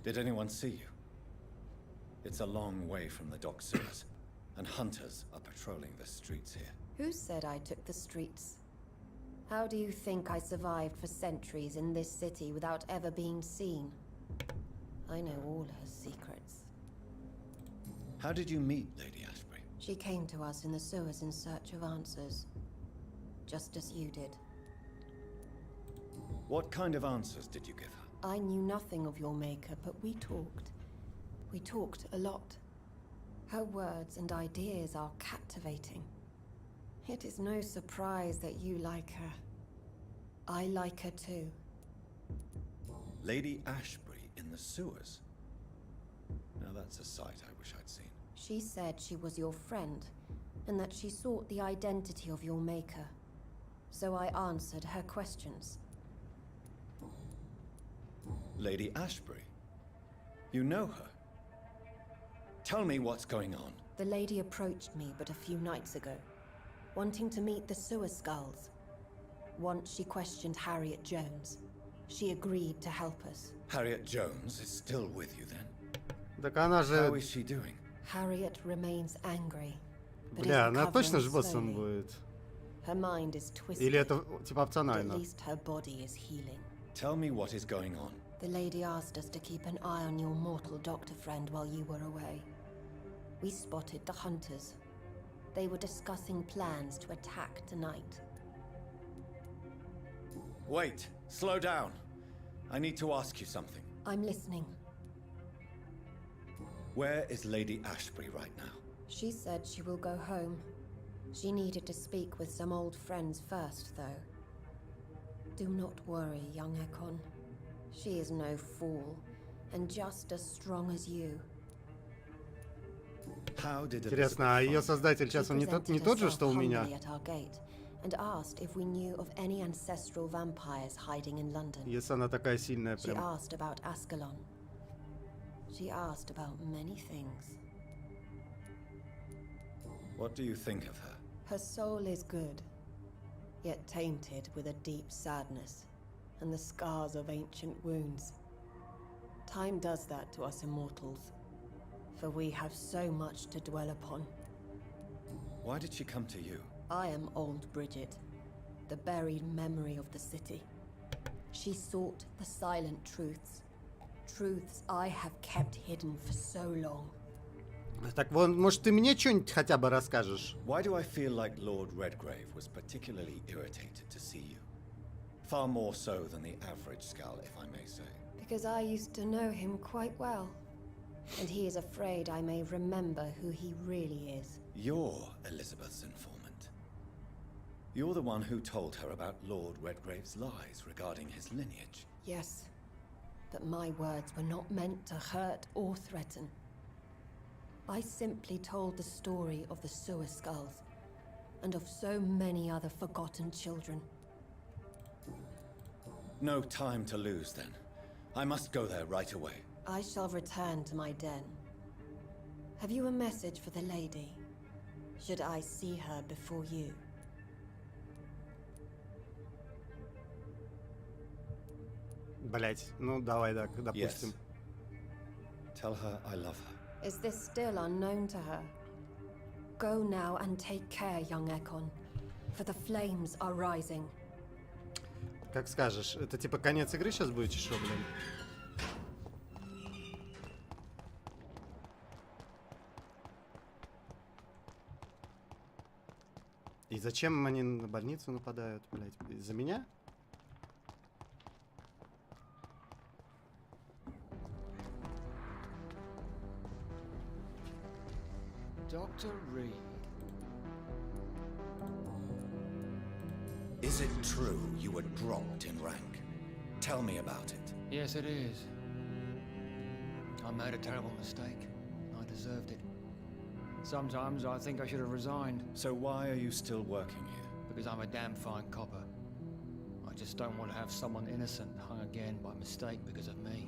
Did anyone see you? It's a long way from the dock sewers, and hunters are patrolling the streets here. Who said I took the streets? How do you think I survived for centuries in this city without ever being seen? I know all her secrets. How did you meet Lady Ashbury? She came to us in the sewers in search of answers. Just as you did. What kind of answers did you give her? I knew nothing of your maker, but we talked. We talked a lot. Her words and ideas are captivating. It is no surprise that you like her. I like her too. Lady Ashbury in the sewers? Now that's a sight I wish I'd seen. She said she was your friend, and that she sought the identity of your maker. So I answered her questions. Lady Ashbury? You know her? Tell me what's going on. The lady approached me but a few nights ago, wanting to meet the sewer skulls. Once she questioned Harriet Jones. She agreed to help us. Harriet Jones is still with you then? Так она же... How is she doing? Harriet remains angry, but Бля, is она точно ж recovering боссом slowly. будет? Her mind is twisted, Или это типа but at опционально? least her body is healing. Tell me what is going on. The lady asked us to keep an eye on your mortal doctor friend while you were away. We spotted the hunters. They were discussing plans to attack tonight. Wait, slow down. I need to ask you something. I'm listening. Where is Lady Ashbury right now? She said she will go home. She needed to speak with some old friends first, though. Do not worry, young Ekon. She is no fool, and just as strong as you. How did Интересно, а ее создатель She часом не тот presented же, что у herself меня? humbly at our gate and asked if we knew of any ancestral vampires hiding in London. Если она такая сильная, She прям... asked about Ascalon. She asked about many things. What do you think of her? Her soul is good, yet tainted with a deep sadness and the scars of ancient wounds. Time does that to us immortals, for we have so much to dwell upon. Why did she come to you? I am old Bridget, the buried memory of the city. She sought the silent truths, truths I have kept hidden for so long. Так вот, может, ты мне что-нибудь хотя бы расскажешь? Why do I feel like Lord Redgrave was particularly irritated to see you? Far more so than the average skull, if I may say. Because I used to know him quite well. And he is afraid I may remember who he really is. You're Elizabeth's informant. You're the one who told her about Lord Redgrave's lies regarding his lineage. Yes, but my words were not meant to hurt or threaten. I simply told the story of the sewer skulls, and of so many other forgotten children. No time to lose, then. I must go there right away. I shall return to my den. Have you a message for the lady? Should I see her before you? Блять, ну давай, да, допустим. Yes. Tell her I love her. Is this still unknown to her? Go now and take care, young Ekon, for the flames are rising. Как скажешь. Это типа конец игры сейчас будет, что, блин? И зачем они на больницу нападают, блять? Из-за меня? Dr. Reed. Is it true you were dropped in rank? Tell me about it. Yes, it is. I made a terrible mistake. I deserved it. Sometimes I think I should have resigned. So why are you still working here? Because I'm a damn fine copper. I just don't want to have someone innocent hung again by mistake because of me.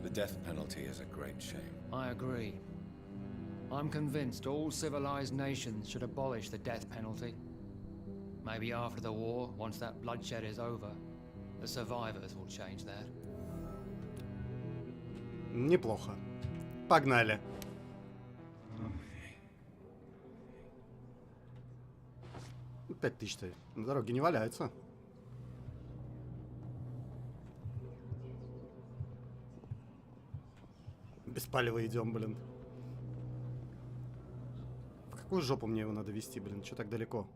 The death penalty is a great shame. I agree. I'm convinced all civilized nations should abolish the death penalty. Maybe after the war, once that bloodshed is over, the survivors will change that. Неплохо. Погнали. Пять тысяч-то на дороге не валяются. Без палева идем, блин. В какую жопу мне его надо вести, блин? Че так далеко?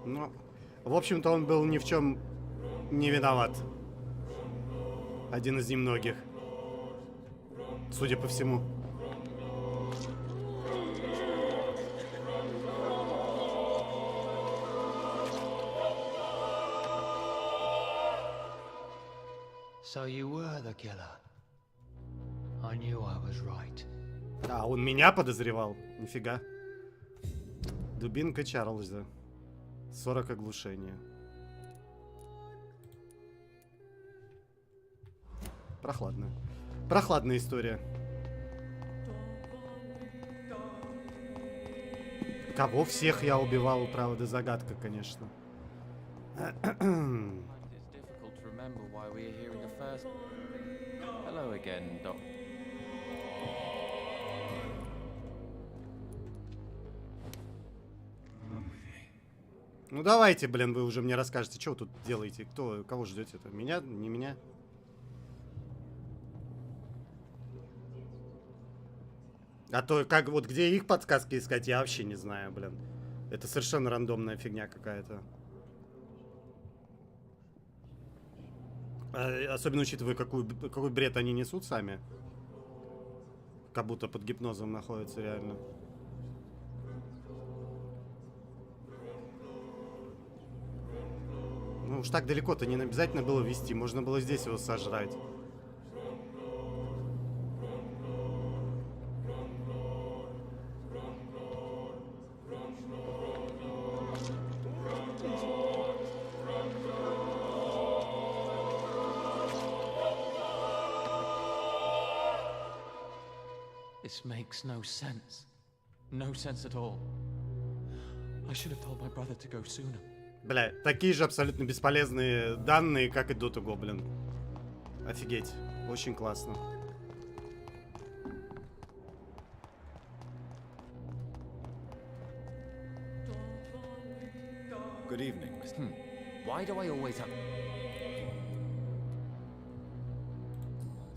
Ну, в общем-то, он был ни в чем не виноват. Один из немногих. Судя по всему. So you were the killer. I knew I was right. А, он меня подозревал? Нифига. Дубинка Чарльза. 40 оглушения. Прохладно. Прохладная история. Кого всех я убивал, правда, загадка, конечно. Ну давайте, блин, вы уже мне расскажете, что вы тут делаете, кого ждете-то? Меня? Не меня? А то, как вот где их подсказки искать, я вообще не знаю, блин. Это совершенно рандомная фигня какая-то. Особенно учитывая, какой бред они несут сами. Как будто под гипнозом находятся реально. Ну уж так далеко-то не обязательно было вести. Можно было здесь его сожрать. This makes no sense. No sense at all. I should have told my brother to go sooner. Бля, такие же абсолютно бесполезные данные, как и до того, блин. Офигеть. Очень классно. Good evening, Mr. Why do I always have...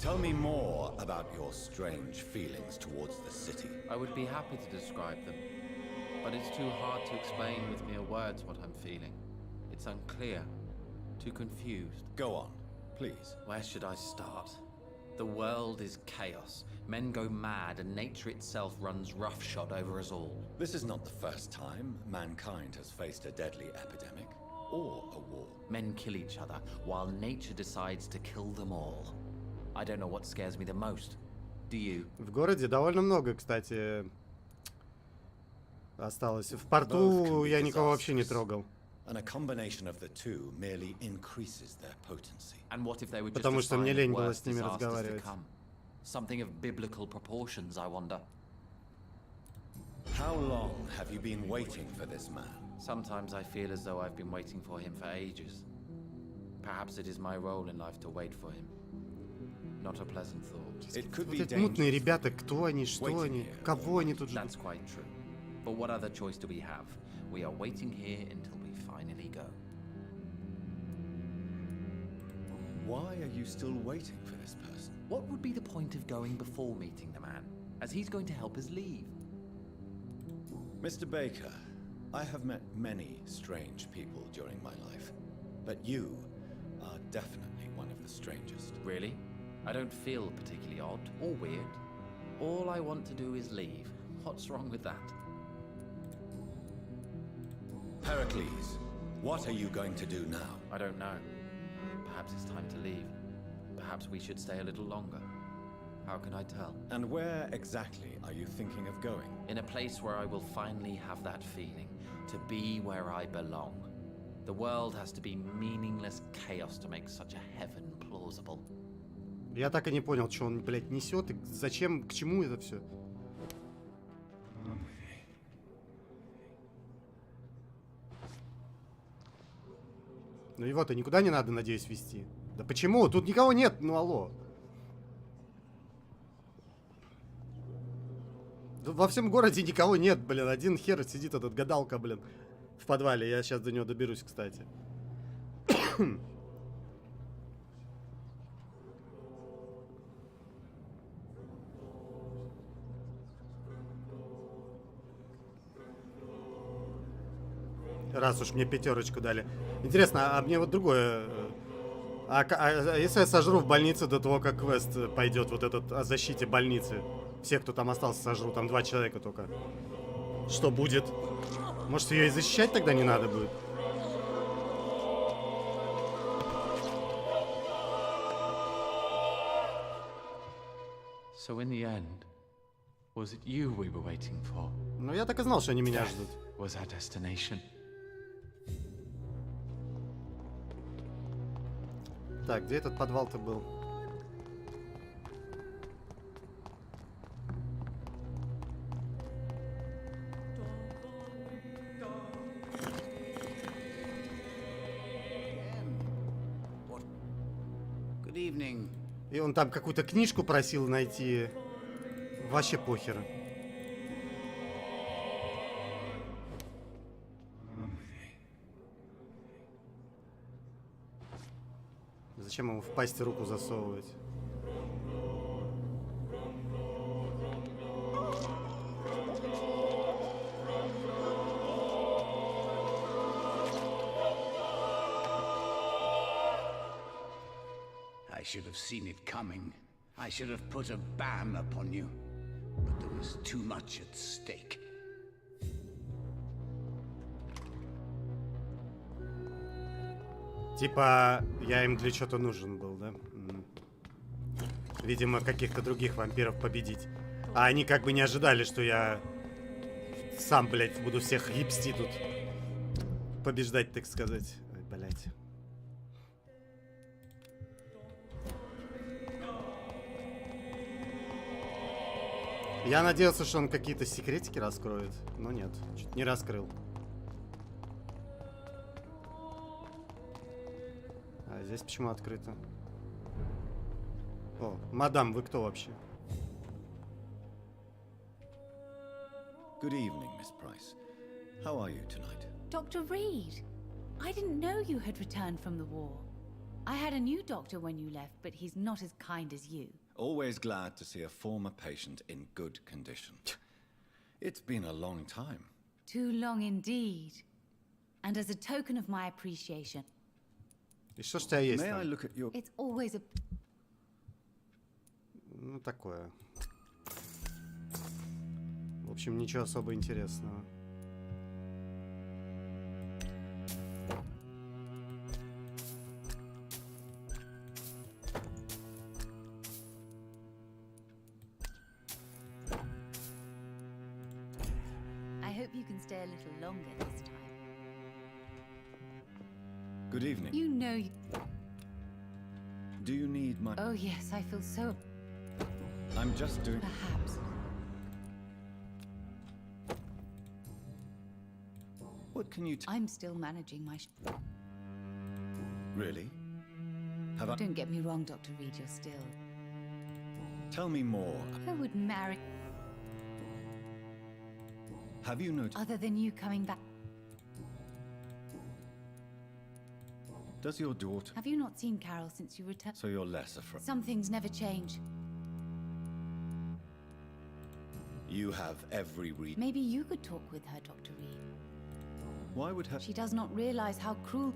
Tell me more about your strange feelings towards the city. I would be happy to describe them, but it's too hard to explain with mere words what I'm feeling. It's unclear, too confused. Go on, please. Where should I start? The world is chaos. Men go mad, and nature itself runs roughshod over us all. This is not the first time mankind has faced a deadly epidemic or a war. Men kill each other, while nature decides to kill them all. I don't know what scares me the most. Do you? В городе довольно много, кстати, осталось. В порту я никого вообще не трогал. And a combination of the two merely increases their potency. And what if they were just Потому a что sign мне of лень было worse с ними disasters to разговаривать. come? Something of biblical proportions, I wonder. How long have you been waiting for this man? Sometimes I feel as though I've been waiting for him for ages. Perhaps it is my role in life to wait for him. Not a pleasant thought. It could Вот be эти мутные dangerous. ребята, кто они, что они, кого они тут ждут? That's quite true. But what other choice do we have? We are waiting here until we finally go. Why are you still waiting for this person? What would be the point of going before meeting the man, as he's going to help us leave? Mr. Baker, I have met many strange people during my life, but you are definitely one of the strangest. Really? I don't feel particularly odd or weird. All I want to do is leave. What's wrong with that? Pericles, what are you going to do now? I don't know. Perhaps it's time to leave. Perhaps we should stay a little longer. How can I tell? And where exactly are you thinking of going? In a place where I will finally have that feeling, to be where I belong. The world has to be meaningless chaos to make such a heaven plausible. Я так и не понял, что он, блядь, несет и зачем, к чему это все. Ну его-то никуда не надо, надеюсь, вести. Да почему? Тут никого нет, ну алло. Во всем городе никого нет, блин. Один хер сидит этот гадалка, блин, в подвале. Я сейчас до него доберусь, кстати. Раз уж мне пятерочку дали. Интересно, а мне вот другое... А если я сожру в больнице до того, как квест пойдет, вот этот о защите больницы? Всех, кто там остался, сожру. Там 2 человека только. Что будет? Может, ее и защищать тогда не надо будет? So in the end, was it you we were waiting for? Ну, я так и знал, что они меня ждут. Was our destination? Так, где этот подвал-то был? Good evening. И он там какую-то книжку просил найти. Вообще похер. Зачем ему в пасть руку засовывать? I should have seen it coming. I should have put a ban upon you. But there was too much at stake. Типа, я им для чего-то нужен был, да? Видимо, каких-то других вампиров победить. А они как бы не ожидали, что я сам, блядь, буду всех ебсти тут побеждать, так сказать. Ой, блядь. Я надеялся, что он какие-то секретики раскроет, но нет, чуть не раскрыл. А здесь почему открыто? О, мадам, вы кто вообще? Good evening, Miss Price. How are you tonight? Dr. Reed, I didn't know you had returned from the war. I had a new doctor when you left, but he's not as kind as you. Always glad to see a former patient in good condition. It's been a long time. Too long indeed. And as a token of my appreciation, И что ж у тебя есть May I там? look at your... it's always a... Ну, такое. В общем, ничего особо интересного. I hope you can stay a little longer this time. Good evening. You know you... Do you need my... Oh yes, I feel so... I'm just doing... Perhaps. What can you... I'm still managing my... Really? Have I... Don't get me wrong, Dr. Reed, you're still... Tell me more. I would marry... Have you noticed... Other than you coming back... Does your daughter... Have you not seen Carol since you returned? So you're less afraid. Some things never change. You have every reason. Maybe you could talk with her, Dr. Reed. Why would her... She does not realize how cruel...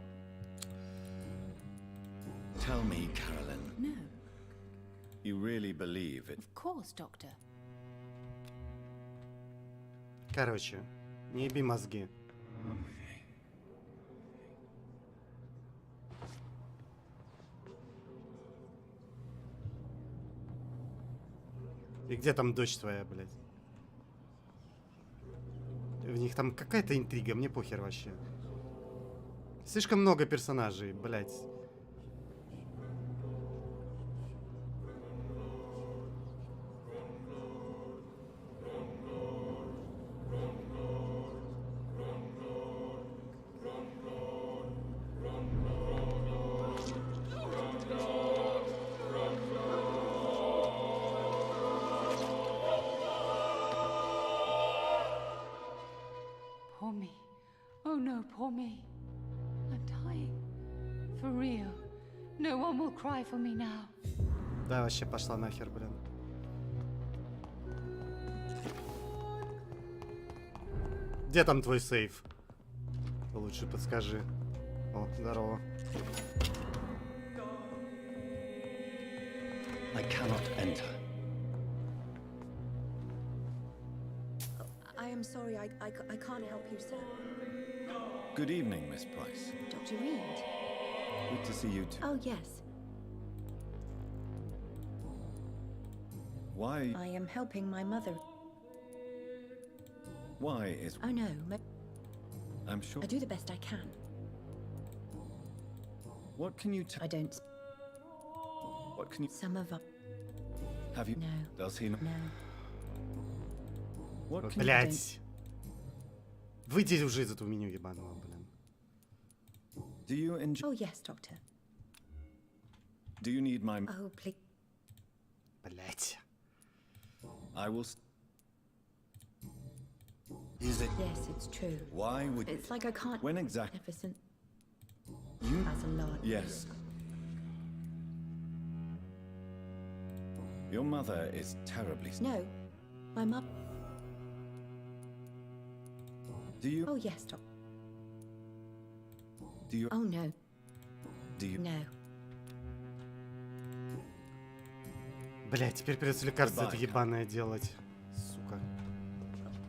Tell me, Carolyn. No, You really believe it? of course, Doctor. Короче, не еби мозги. И где там дочь твоя, блядь? В них там какая-то интрига, мне похер вообще. Слишком много персонажей, блядь. Poor me. Oh no, poor me. I'm dying. For real. No one will cry for me now. Да, вообще пошла нахер, блин. Где там твой сейф? Лучше подскажи. О, здорово. I cannot enter. I am sorry, I can't help you, sir. Good evening, Miss Price. Dr. Reed? Good to see you too. Oh, yes. Why... I am helping my mother. Why is... Oh, no. I'm sure... I do the best I can. What can you tell... I don't... What can you... Some of us... Have you... No. Does he not... No. What can you... Блять. Выйди уже из этого меню ебаного, блин. Do you enjoy... Oh, yes, Doctor. Do you need my... Oh, please. Блять. I will... Is it... Yes, it's true. Why would... It's like I can't... When exactly... Magnificent. You... That's a lot. Yes. Your mother is terribly... No. My mum... Do you... Oh, yes, Doctor. Do you... Oh, no. Do you... No. Блять, теперь придется лекарство это Goodbye, ебаное делать. Сука.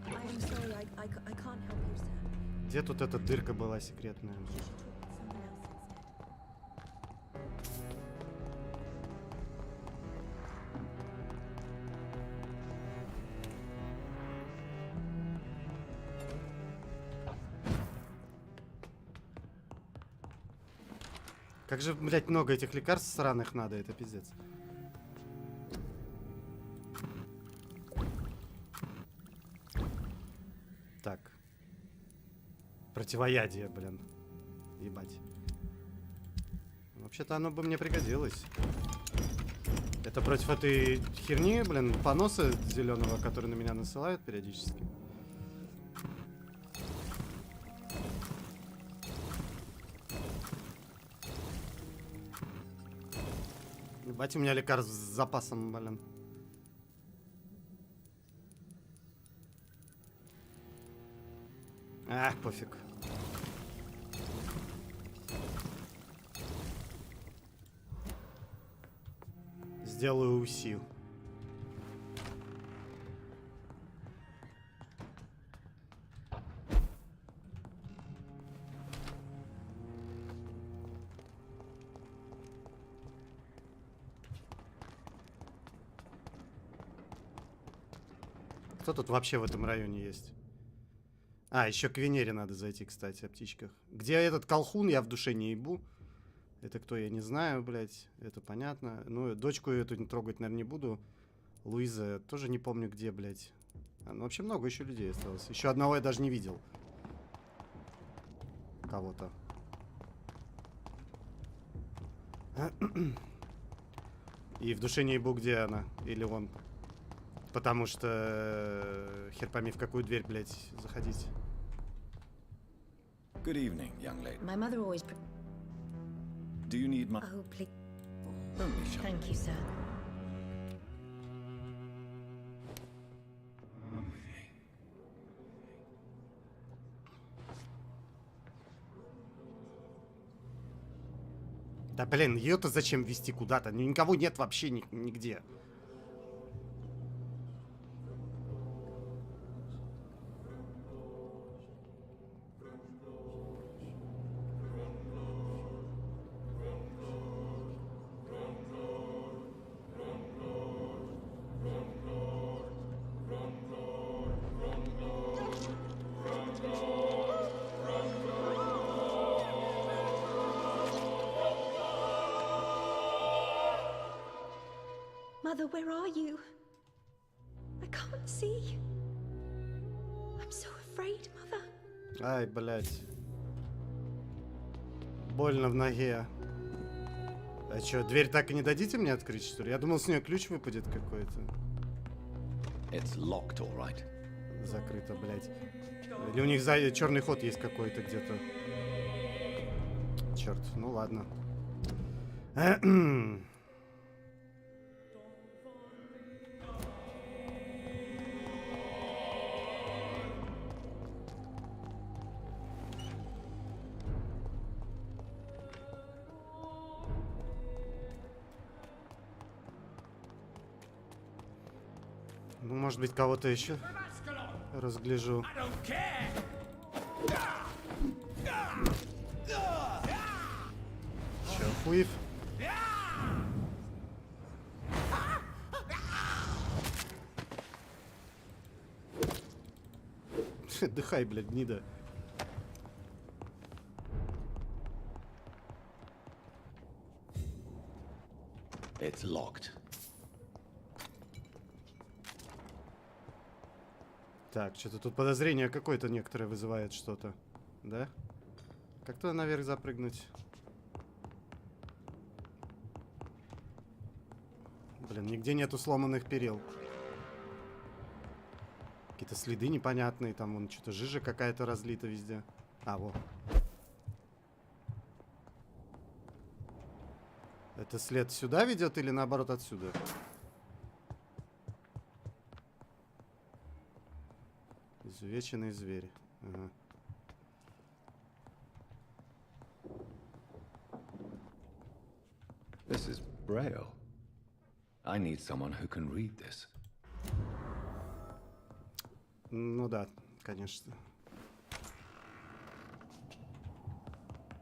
I am sorry, I can't help you, sir. Где тут эта дырка была секретная? You should talk to someone else instead. Как же, блять, много этих лекарств сраных надо, это пиздец. Так. Противоядие, блин. Ебать. Вообще-то оно бы мне пригодилось. Это против этой херни, блин, поноса зеленого, который на меня насылают периодически. Ебать, у меня лекарств с запасом, блин. Ах, пофиг. Сделаю УСИ. Кто тут вообще в этом районе есть? А, еще к Венере надо зайти, кстати, о птичках. Где этот колхун, я в душе не ебу. Это кто, я не знаю, блядь. Это понятно. Ну, дочку эту не трогать, наверное, не буду. Луиза тоже не помню где, блядь. Ну, вообще много еще людей осталось. Еще одного я даже не видел. Кого-то. И в душе не ебу, где она. Или он. Потому что... Хер пойми, в какую дверь, блядь, заходить. Good evening, young lady. My mother always. Do you need my... Oh, please. Don't be shy. Thank you, sir. Да, блин, ее-то зачем вести куда-то? Никого нет вообще нигде. Mother, where are you? I can't see. I'm so afraid, Mother. Ай, блядь. Больно в ноге. А чё, дверь так и не дадите мне открыть, что ли? Я думал, с нее ключ выпадет какой-то. It's locked, all right. Закрыто, блядь. Или у них черный ход есть какой-то где-то. Черт, ну ладно. Ну, может быть, кого-то еще разгляжу. Че, хуев? Дыхай, блядь, гнида. It's locked. Так, что-то тут подозрение какое-то некоторое вызывает что-то. Да? Как-то наверх запрыгнуть. Блин, нигде нету сломанных перил. Какие-то следы непонятные. Там вон что-то жижа какая-то разлита везде. А, вот. Это след сюда ведет или наоборот отсюда? Изувеченный зверь. Ага. This is Braille. I need someone who can read this. Ну да, конечно.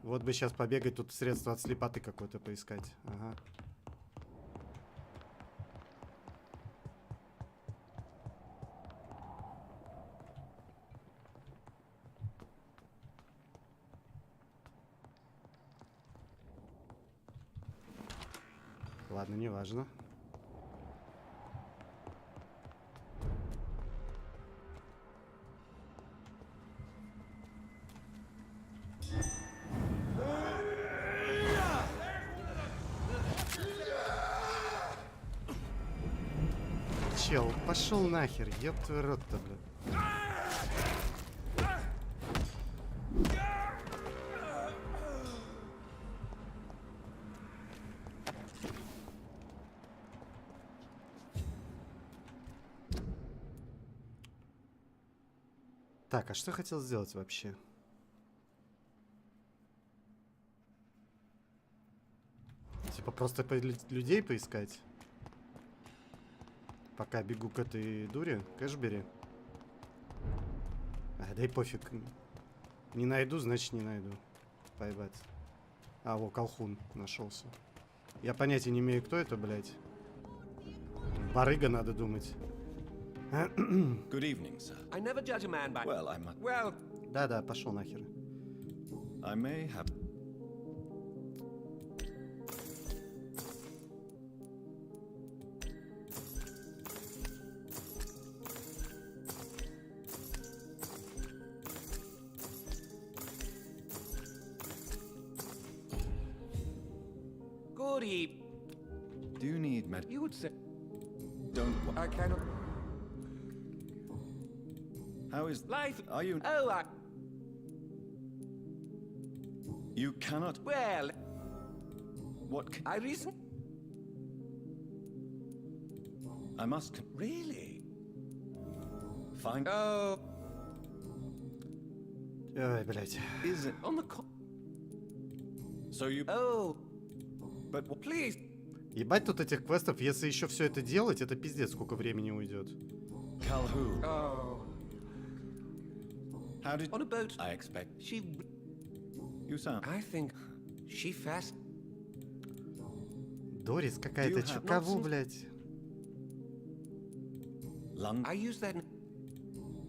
Вот бы сейчас побегать, тут средство от слепоты какое-то поискать. Ага. Ладно, не важно. Чел, пошел нахер, ёб твой рот-то, блядь. Так, а что я хотел сделать вообще? Типа просто людей поискать? Пока бегу к этой дуре, Кэшбери. Да и пофиг. Не найду, значит не найду. Поебать. А, во, колхун нашелся. Я понятия не имею, кто это, блядь. Барыга, надо думать. Good evening, sir. I never judge a man by... Well, I'm... Well, Да-да, пошел нахер. I may have... good eve... Do you need med... You would say... Don't... I cannot... How is... Life... Are you... Oh, I... You cannot... Well... What... I reason... I must... Really? Find... Oh... Ой, блядь. Is it... On the So you... Oh... But... what... Please... Ебать тут этих квестов, если еще все это делать, это пиздец, сколько времени уйдет. Calhoun. Oh... How did... On a boat... I expect... She... You sound... I think... She fast... Дорис какая-то, Do you чё, have кого, nonsense? блядь? London... I use that...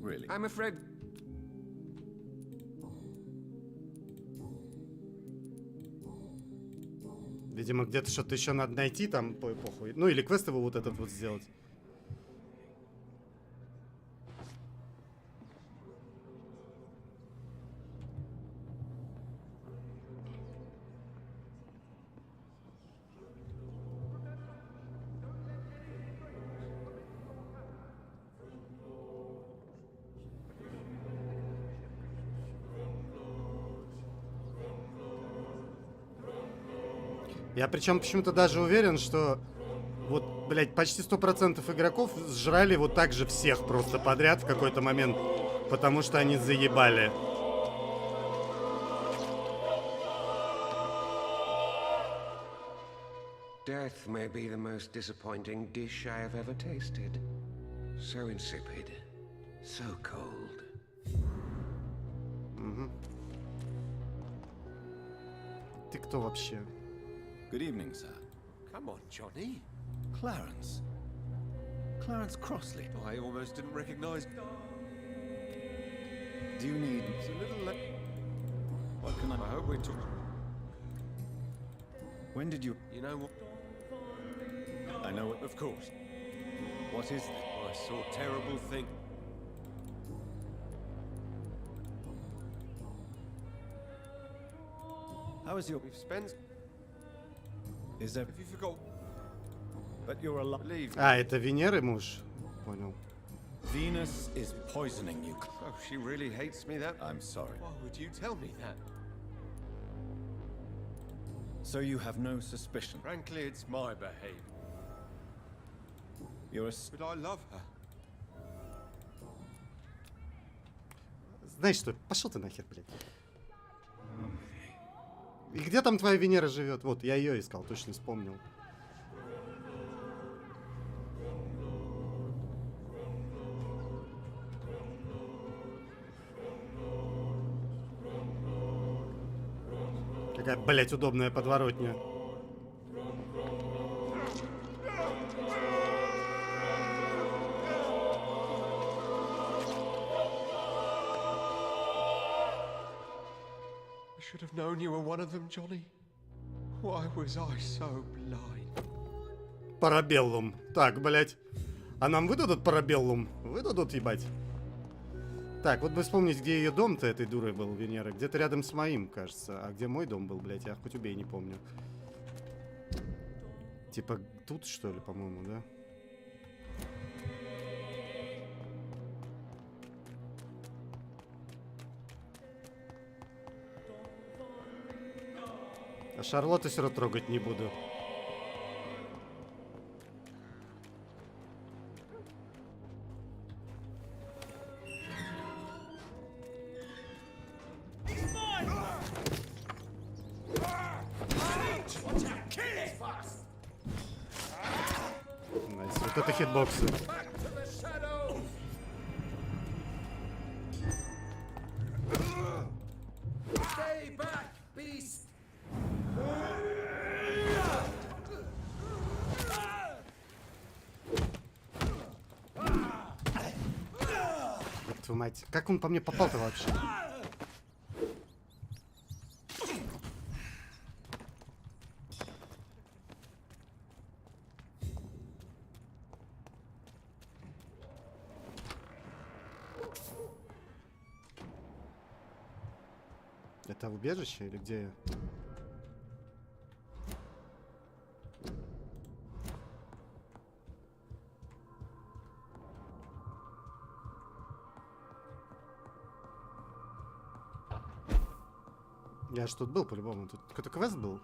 Really? I'm afraid... Видимо, где-то что-то еще надо найти там по эпоху. Ну или квест его вот этот вот сделать. Я причем почему-то даже уверен, что вот, блядь, почти 100% игроков сжрали вот так же всех просто подряд в какой-то момент, потому что они заебали. Death may be the most disappointing dish I have ever tasted. So insipid. So cold. Ты кто вообще? Good evening, sir. Come on, Johnny. Clarence. Clarence Crossley. I almost didn't recognize... Do you need... It's a little late. What can I hope we're talking... When did you... You know what? I know it... Of course. What is this? I saw a terrible thing. How is your... We've spent... Is there... Have you forgot? But you're alive. Believe me. А, это Венеры муж? Понял. Venus is poisoning you. Oh, she really hates me that... I'm sorry. Why would you tell me that? So you have no suspicion. Frankly, it's my behavior. You're a... But I love her. Знаешь что, пошел ты нахер, блядь. И где там твоя Венера живет? Вот, я ее искал, точно вспомнил. Какая, блядь, удобная подворотня. I should have known you were one of them, Johnny. Why was I so blind? Парабеллум. Так, блядь. А нам выдадут парабеллум? Выдадут, ебать. Так, вот бы вспомнить, где ее дом-то этой дурой был, Венера. Где-то рядом с моим, кажется. А где мой дом был, блядь, я хоть убей, не помню. Типа тут, что ли, по-моему, да? А Шарлотту все равно трогать не буду. это хитбоксы. Ёб твою мать. Как он по мне попал-то вообще? Это убежище или где я? Я ж тут был по-любому. Тут какой-то квест был.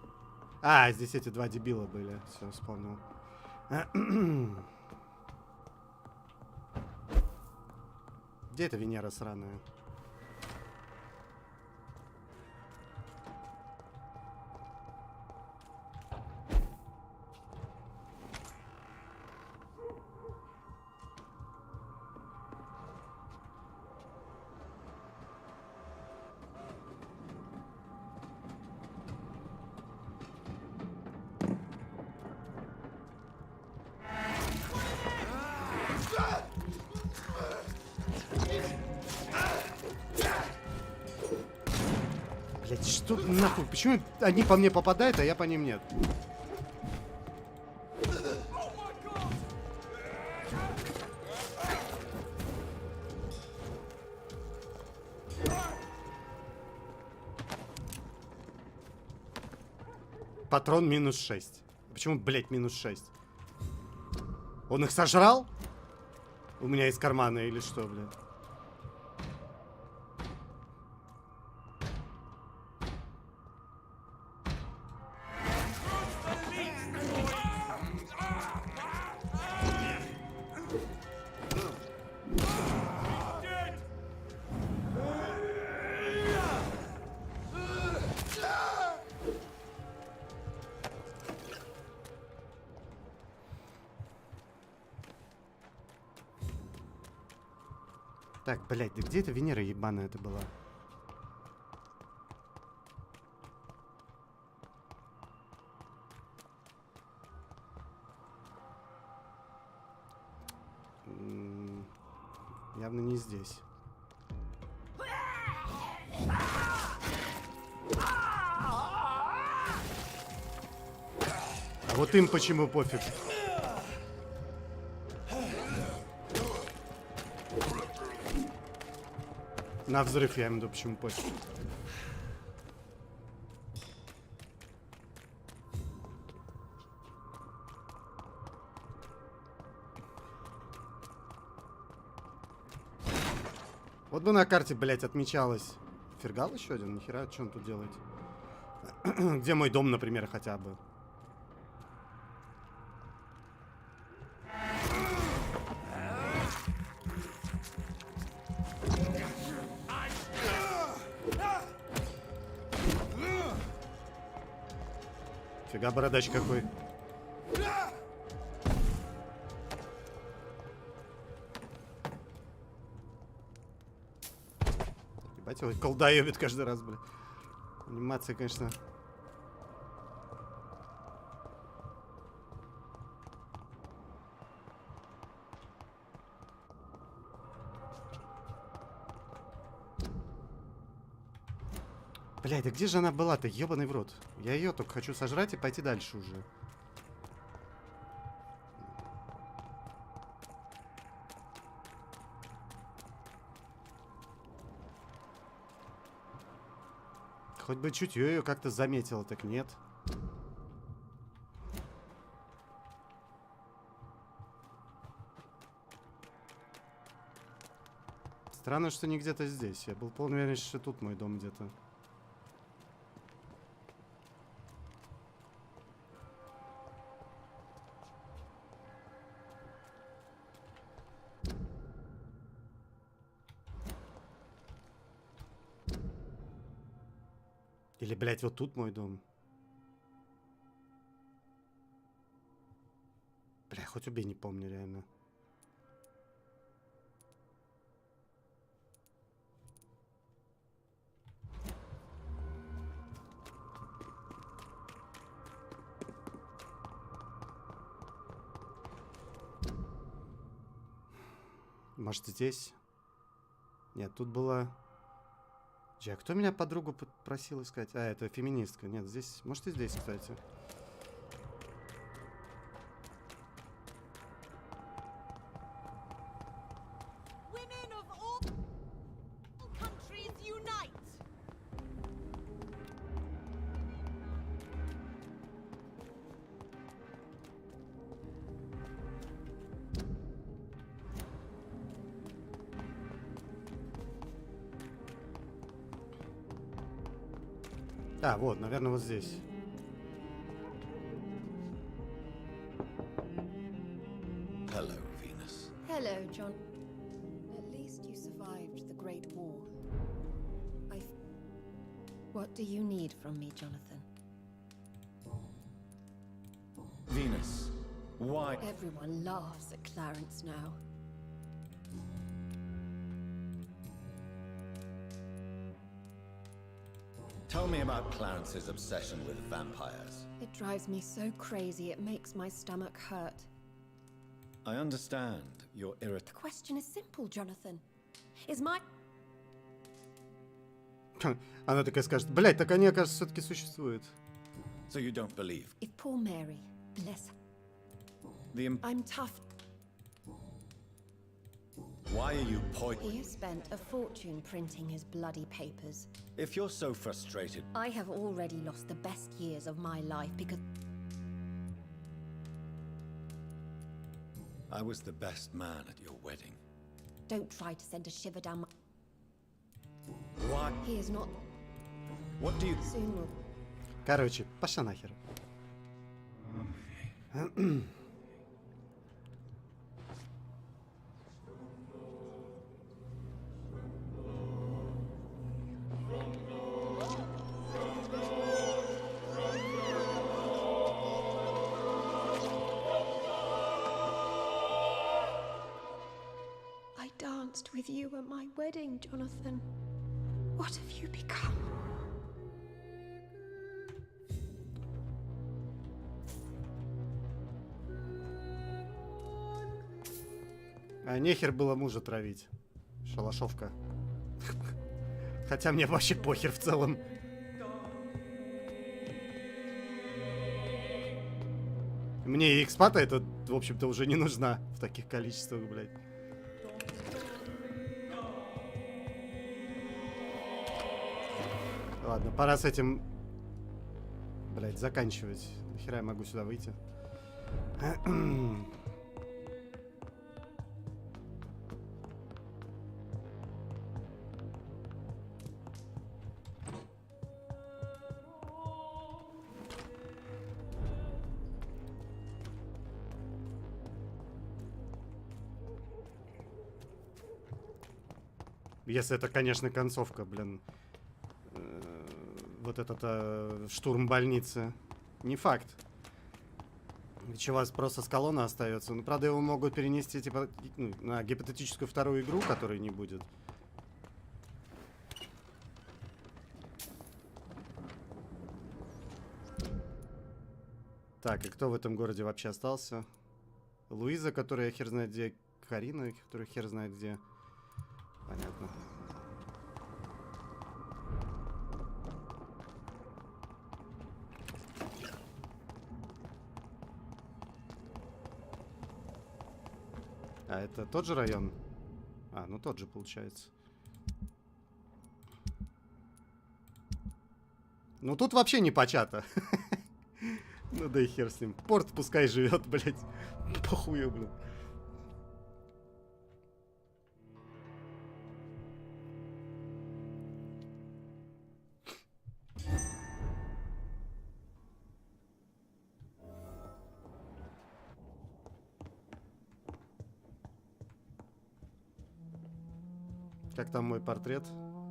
А, здесь эти два дебила были. Все, вспомнил. Где эта Венера сраная? Блять, что нахуй? Почему они по мне попадают, а я по ним нет? Патрон минус 6. Почему, блять, минус 6? Он их сожрал? У меня из кармана или что, блядь? Так, блядь, да где эта Венера ебаная это была? Явно не здесь. А вот им почему пофиг? На взрыв я имею в виду, почему пофиг. Вот бы на карте, блять, отмечалось. Фергал еще один? Нихера, что он тут делает? Где мой дом, например, хотя бы? Фига бородач какой. Ебать, его колдаёбит каждый раз, бля. Анимация, конечно. Блядь, да где же она была-то, ебаный в рот? Я ее только хочу сожрать и пойти дальше уже. Хоть бы чутье ее как-то заметила, так нет. Странно, что не где-то здесь. Я был полный уверен, что тут мой дом где-то. Или, блядь, вот тут мой дом. Бля, хоть убей, не помню реально. Может, здесь? Нет, тут было... А кто меня подругу просил искать? А, это феминистка. Нет, здесь... Может, и здесь, кстати. А, вот, наверное, вот здесь. Hello, Venus. Hello, John. At least you survived the Great War. What do you need from me, Jonathan? Venus, why? Everyone laughs at Clarence now. Tell me about Clarence's obsession with vampires. It drives me so crazy it makes my stomach hurt. I understand your The question is simple, Jonathan. Is my... Она такая скажет, блять, так они, оказывается, все-таки существуют. So you don't believe? If poor Mary, bless The I'm tough. Why are you He has spent a fortune printing his bloody papers. If you're so frustrated, I have already lost the best years of my life because... I was the best man at your wedding. Don't try to send a shiver down my... Why? He is not... What do you... Soon will... Короче, пошла нахер. I danced with you at my wedding, Jonathan. What have you become? А нехер было мужа травить. Шалашовка. Хотя мне вообще похер в целом. Мне и экспата это, в общем-то, уже не нужна в таких количествах, блядь. Ладно, пора с этим, блядь, заканчивать. Нахера я могу сюда выйти? Если это, конечно, концовка, блин. Вот этот штурм больницы. Не факт. Ведь у вас просто с колонны остается. Ну, правда, его могут перенести, типа, на гипотетическую вторую игру, которой не будет. Так, и кто в этом городе вообще остался? Луиза, которая хер знает где. Карина, которая хер знает где. Понятно. А это тот же район? А, ну тот же получается. Ну тут вообще не почато. Ну да и хер с ним. Порт пускай живет, блядь. Похую, блин. Как там мой портрет?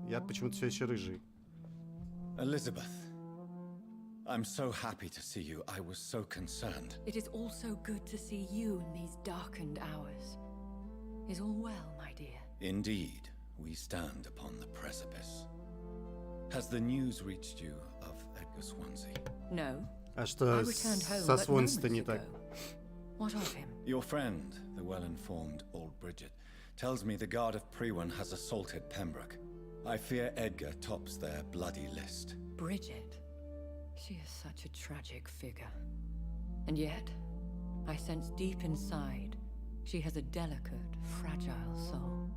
Я почему-то все еще рыжий. Elizabeth, I'm so happy to see you. I was so concerned. It is also good to see you in these darkened hours. Is all well, my dear? Indeed, we stand upon the precipice. Has the news reached you of Edgar Swansea? No. А I что returned home со but Свонси-то moments не ago. так? What of him? Your friend, the well-informed old Bridget, tells me the Guard of Priwen has assaulted Pembroke. I fear Edgar tops their bloody list. Bridget. She is such a tragic figure. And yet, I sense deep inside, she has a delicate, fragile soul.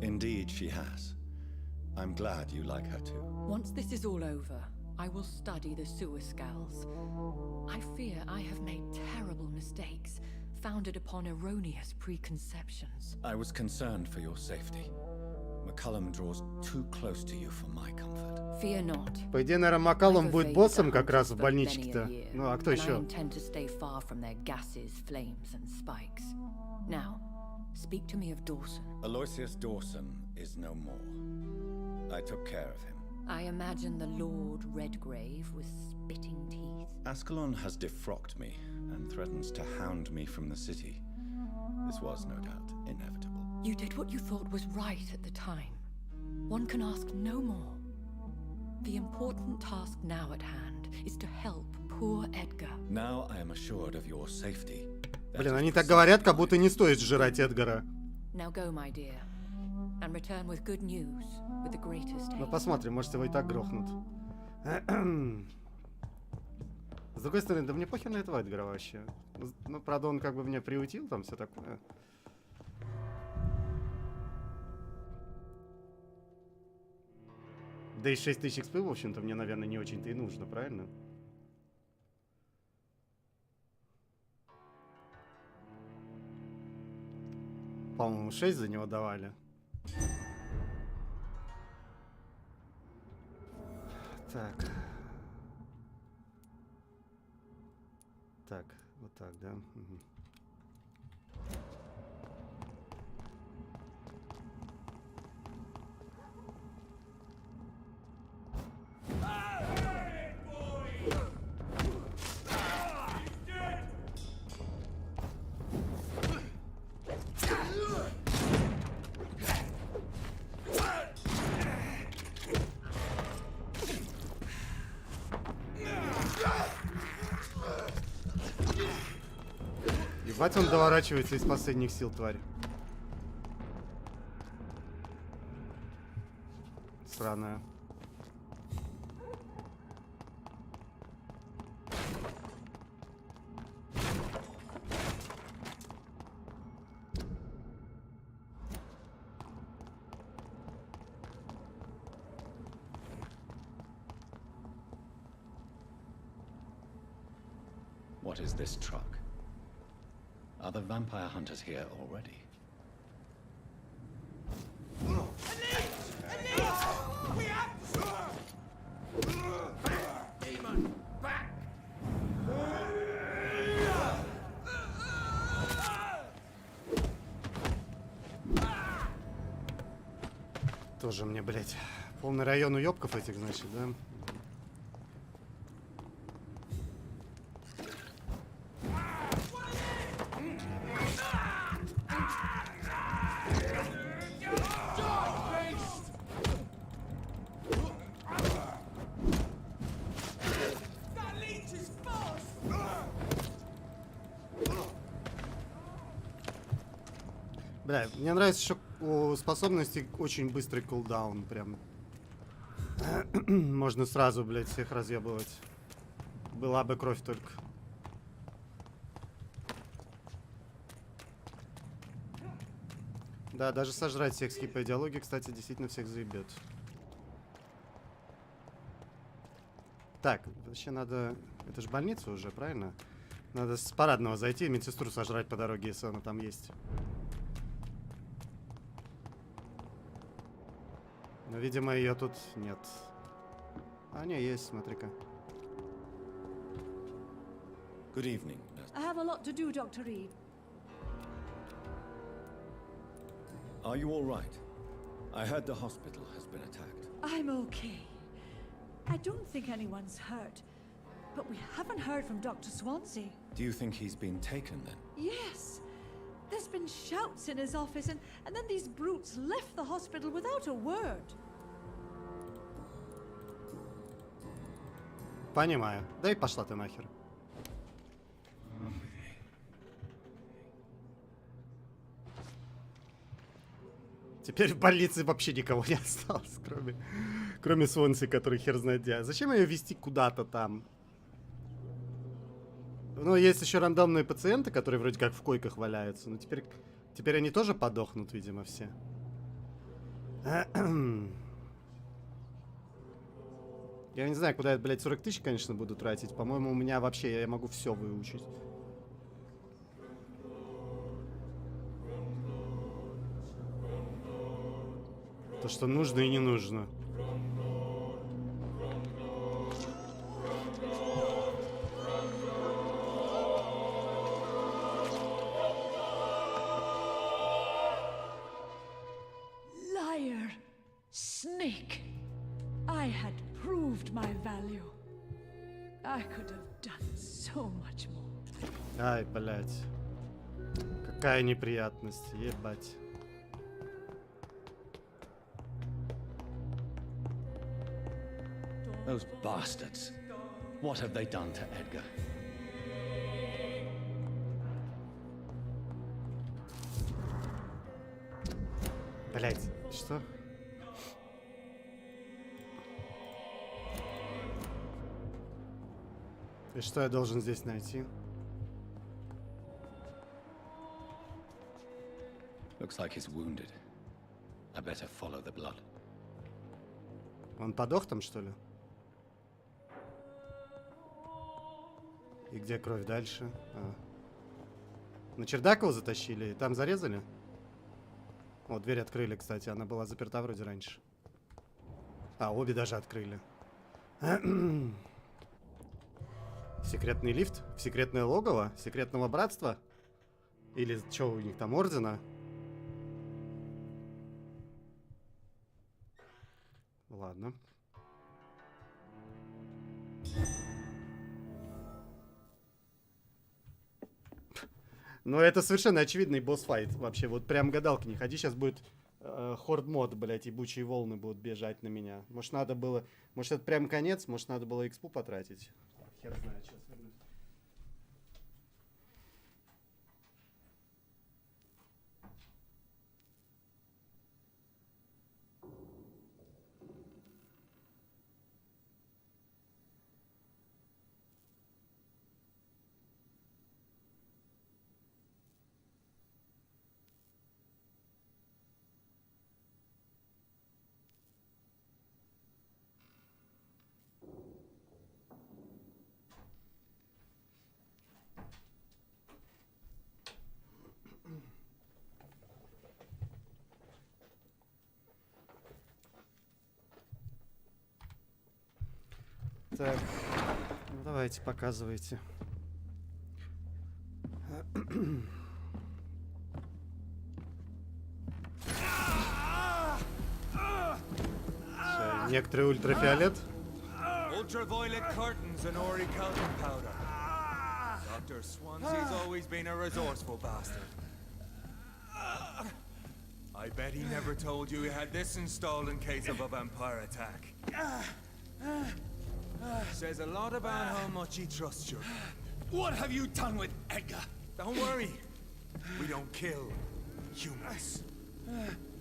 Indeed, she has. I'm glad you like her too. Once this is all over, I will study the sewer skulls. I fear I have made terrible mistakes, founded upon erroneous preconceptions. I was concerned for your safety. McCullum draws too close to you for my comfort. Fear not. По идее, наверное, Маккалум будет боссом как раз в больничке-то. Ну, а кто I еще? intend to stay far from their gases, flames, and spikes. Now, speak to me of Dawson. Aloysius Dawson is no more. I took care of him. I imagine the Lord Redgrave with spitting teeth. Ascalon has defrocked me and threatens to hound me from the city. This was, no doubt, inevitable. You did what you thought was right at the time. One can ask no more. The important task now at hand is to help poor Edgar. Now I am assured of your safety. Блин, они так говорят, как будто не стоит сжирать Эдгара. Now go, my dear, and return with good news, with the greatest Ну, haste. посмотрим, может, его и так грохнут. С другой стороны, да мне похер на этого Эдгара вообще. Ну, правда, он как бы меня приутил, там все такое. Да и 6000 XP, в общем-то, мне, наверное, не очень-то и нужно, правильно? По-моему, 6 за него давали. Так. Так, вот так, да? Угу. Ебать, он доворачивается из последних сил, тварь. Сраная. What is this truck? Are the vampire hunters here already? Demon, back! Тоже мне, блядь, полный район уёбков этих, значит, да? Бля, мне нравится еще у способности очень быстрый кулдаун, прям. Можно сразу, блядь, всех разъебывать. Была бы кровь только. Да, даже сожрать всех с хипа идеологии, кстати, действительно всех заебет. Так, вообще надо... Это же больница уже, правильно? Надо с парадного зайти и медсестру сожрать по дороге, если она там есть. Но, видимо, ее тут нет. А, не, есть, смотри-ка. Good evening, nurse. I have a lot to do, Dr. Reed. Are you all right? I heard the hospital has been attacked. I'm okay. I don't think anyone's hurt. But we haven't heard from Dr. Swansea. Do you think he's been taken then? Yes. There's been shouts in his office, and then these brutes left the hospital without a word. Понимаю. Да и пошла ты нахер. Теперь в больнице вообще никого не осталось, кроме Свонси, который хер знает где. Зачем ее вести куда-то там? Ну, есть еще рандомные пациенты, которые вроде как в койках валяются. Но теперь они тоже подохнут, видимо, все. Я не знаю, куда я, блядь, 40 тысяч, конечно, буду тратить. По-моему, у меня вообще, я могу все выучить. То, что нужно и не нужно. Liar! Snake! I had proved my value. I could have done so much more. Ай, блядь. Какая неприятность, ебать. Those bastards. What have they done to Edgar? Блядь, что? И что я должен здесь найти? Looks like he's wounded. I better follow the blood. Он подох там, что ли? И где кровь дальше? А. На чердак его затащили и там зарезали? О, дверь открыли, кстати. Она была заперта вроде раньше. А, обе даже открыли. Секретный лифт? В секретное логово? Секретного братства? Или что у них там, ордена? Ладно. Но это совершенно очевидный босс-файт. Вообще, вот прям гадалки не ходи. Сейчас будет хорд-мод, блять, ебучие волны будут бежать на меня. Может, надо было... Может, это прям конец? Может, надо было экспу потратить? Хер знает, сейчас вернусь. Так, ну давайте, показывайте. Некоторый ультрафиолет. Ultraviolet curtains and Ori Calvin powder. Dr. Swansea's always been a resourceful bastard. I bet he never told you he had this installed in case of a vampire attack. Says a lot about how much he trusts you. What have you done with Edgar? Don't worry. We don't kill humans.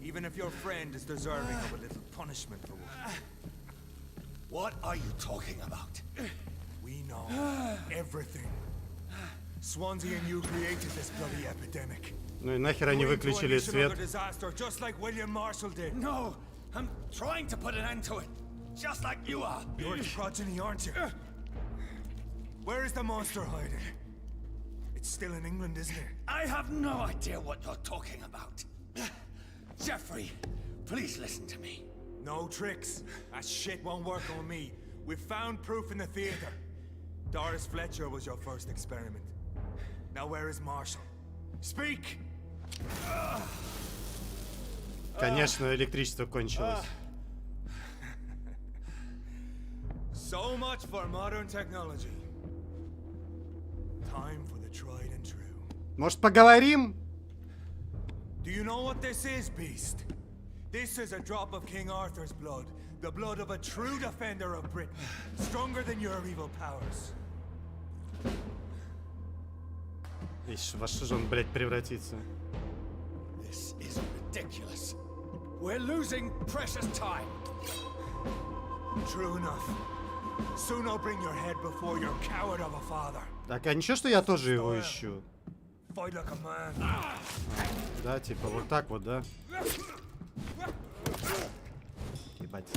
Even if your friend is deserving of a little punishment for one. What are you talking about? We know everything. Swansea and you created this bloody epidemic. Ну и нахер они выключили свет? Disaster, just like William Marshall did. No, I'm trying to put an end to it. Just like you are. You're its progeny, aren't you? Where is the monster hiding? It's still in England, isn't it? I have no idea what you're talking about. Jeffrey, please listen to me. No tricks. That shit won't work on me. We've found proof in the theater. Doris Fletcher was your first experiment. Now where is Marshall? Speak! Конечно, электричество кончилось. So much for modern technology. Time for the tried and true. Может, поговорим? Do you know what this is, Beast? This is a drop of King Arthur's blood. The blood of a true defender of Britain. Stronger than your evil powers. Ишь, во что же он, блядь, превратится? This is ridiculous. We're losing precious time. True enough. Soon I'll bring your head before your coward of a father. Так, а ничего, что я тоже его ищу? Fight like a man. Да, типа вот так вот, да? Ебать.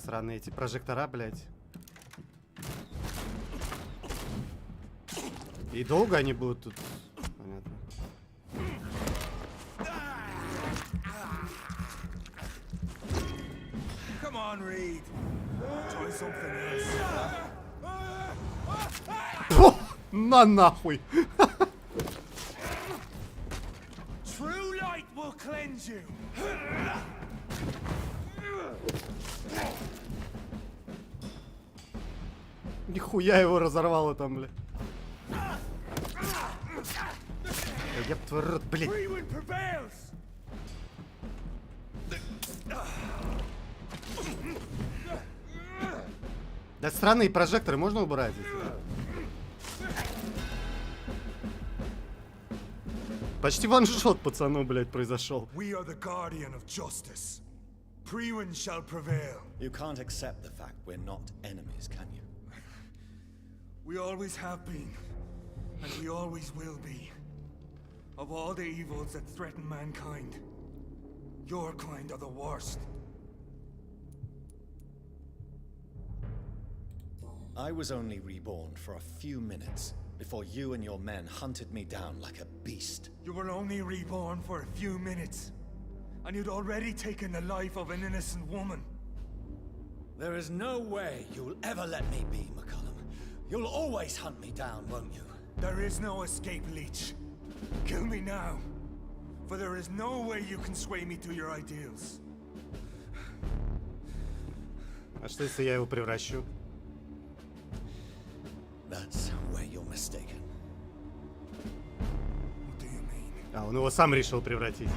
Сраные эти прожектора, блядь. И долго они будут тут? Понятно. Come on, Reed. Try something else. О, на нахуй! True light will cleanse you. Нихуя его разорвало там, бля. Еб твой рот, блядь. Freewind prevails. Да странные прожекторы можно убрать? Почти ваншот пацану, блядь, произошел. We are the guardian of justice. Freewind shall prevail. You can't accept the fact we're not enemies, can you? We always have been, and we always will be. Of all the evils that threaten mankind, your kind are the worst. I was only reborn for a few minutes before you and your men hunted me down like a beast. You were only reborn for a few minutes, and you'd already taken the life of an innocent woman. There is no way you'll ever let me be, McCullum. You'll always hunt me down, won't you? There is no escape, Leech. Kill me now, for there is no way you can sway me to your ideals. А что если я его превращу? That's where you're mistaken. What do you mean? А, он его сам решил превратить.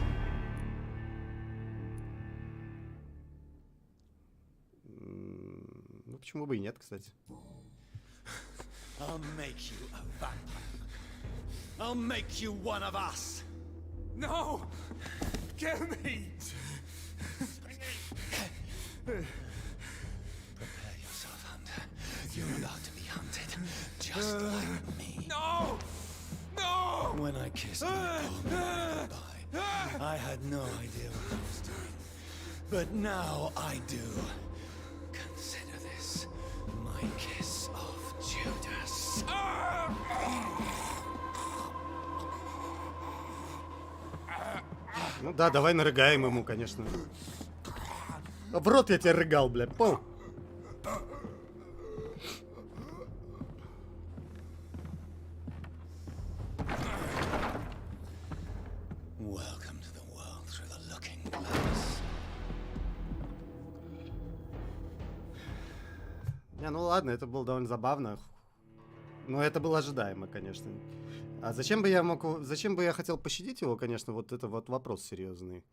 Ну, почему бы и нет, кстати. I'll make you a vampire. I'll make you one of us. No! Kill me! Prepare yourself, Hunter. You're about to be hunted, just like me. No! No! When I kissed my poor man goodbye, I had no idea what I was doing. But now I do. Consider this my kiss of Judas. Ну да, давай нарыгаем ему, конечно. В рот я тебя рыгал, бля, понял? Welcome to the world through the looking glass. Не, ну ладно, это было довольно забавно. Но это было ожидаемо, конечно. А зачем бы я хотел пощадить его, конечно, вот это вот вопрос серьезный.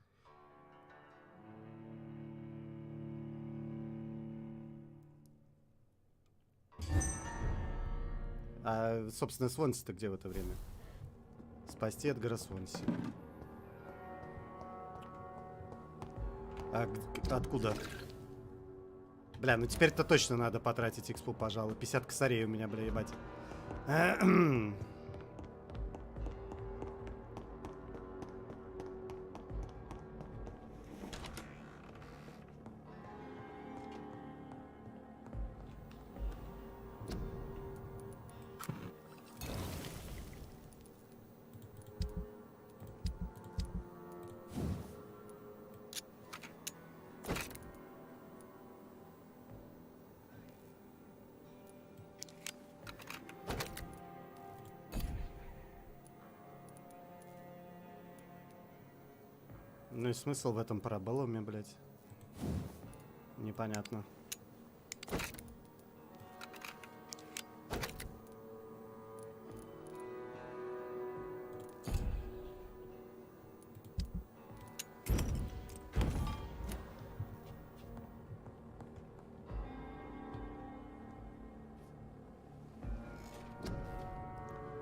А, собственно, Свонси-то где в это время? Спасти Эдгара Свонси. А откуда? Бля, ну теперь-то точно надо потратить экспу, пожалуй. 50 косарей у меня, бля, ебать. Ну и смысл в этом параболуме, блядь? Непонятно.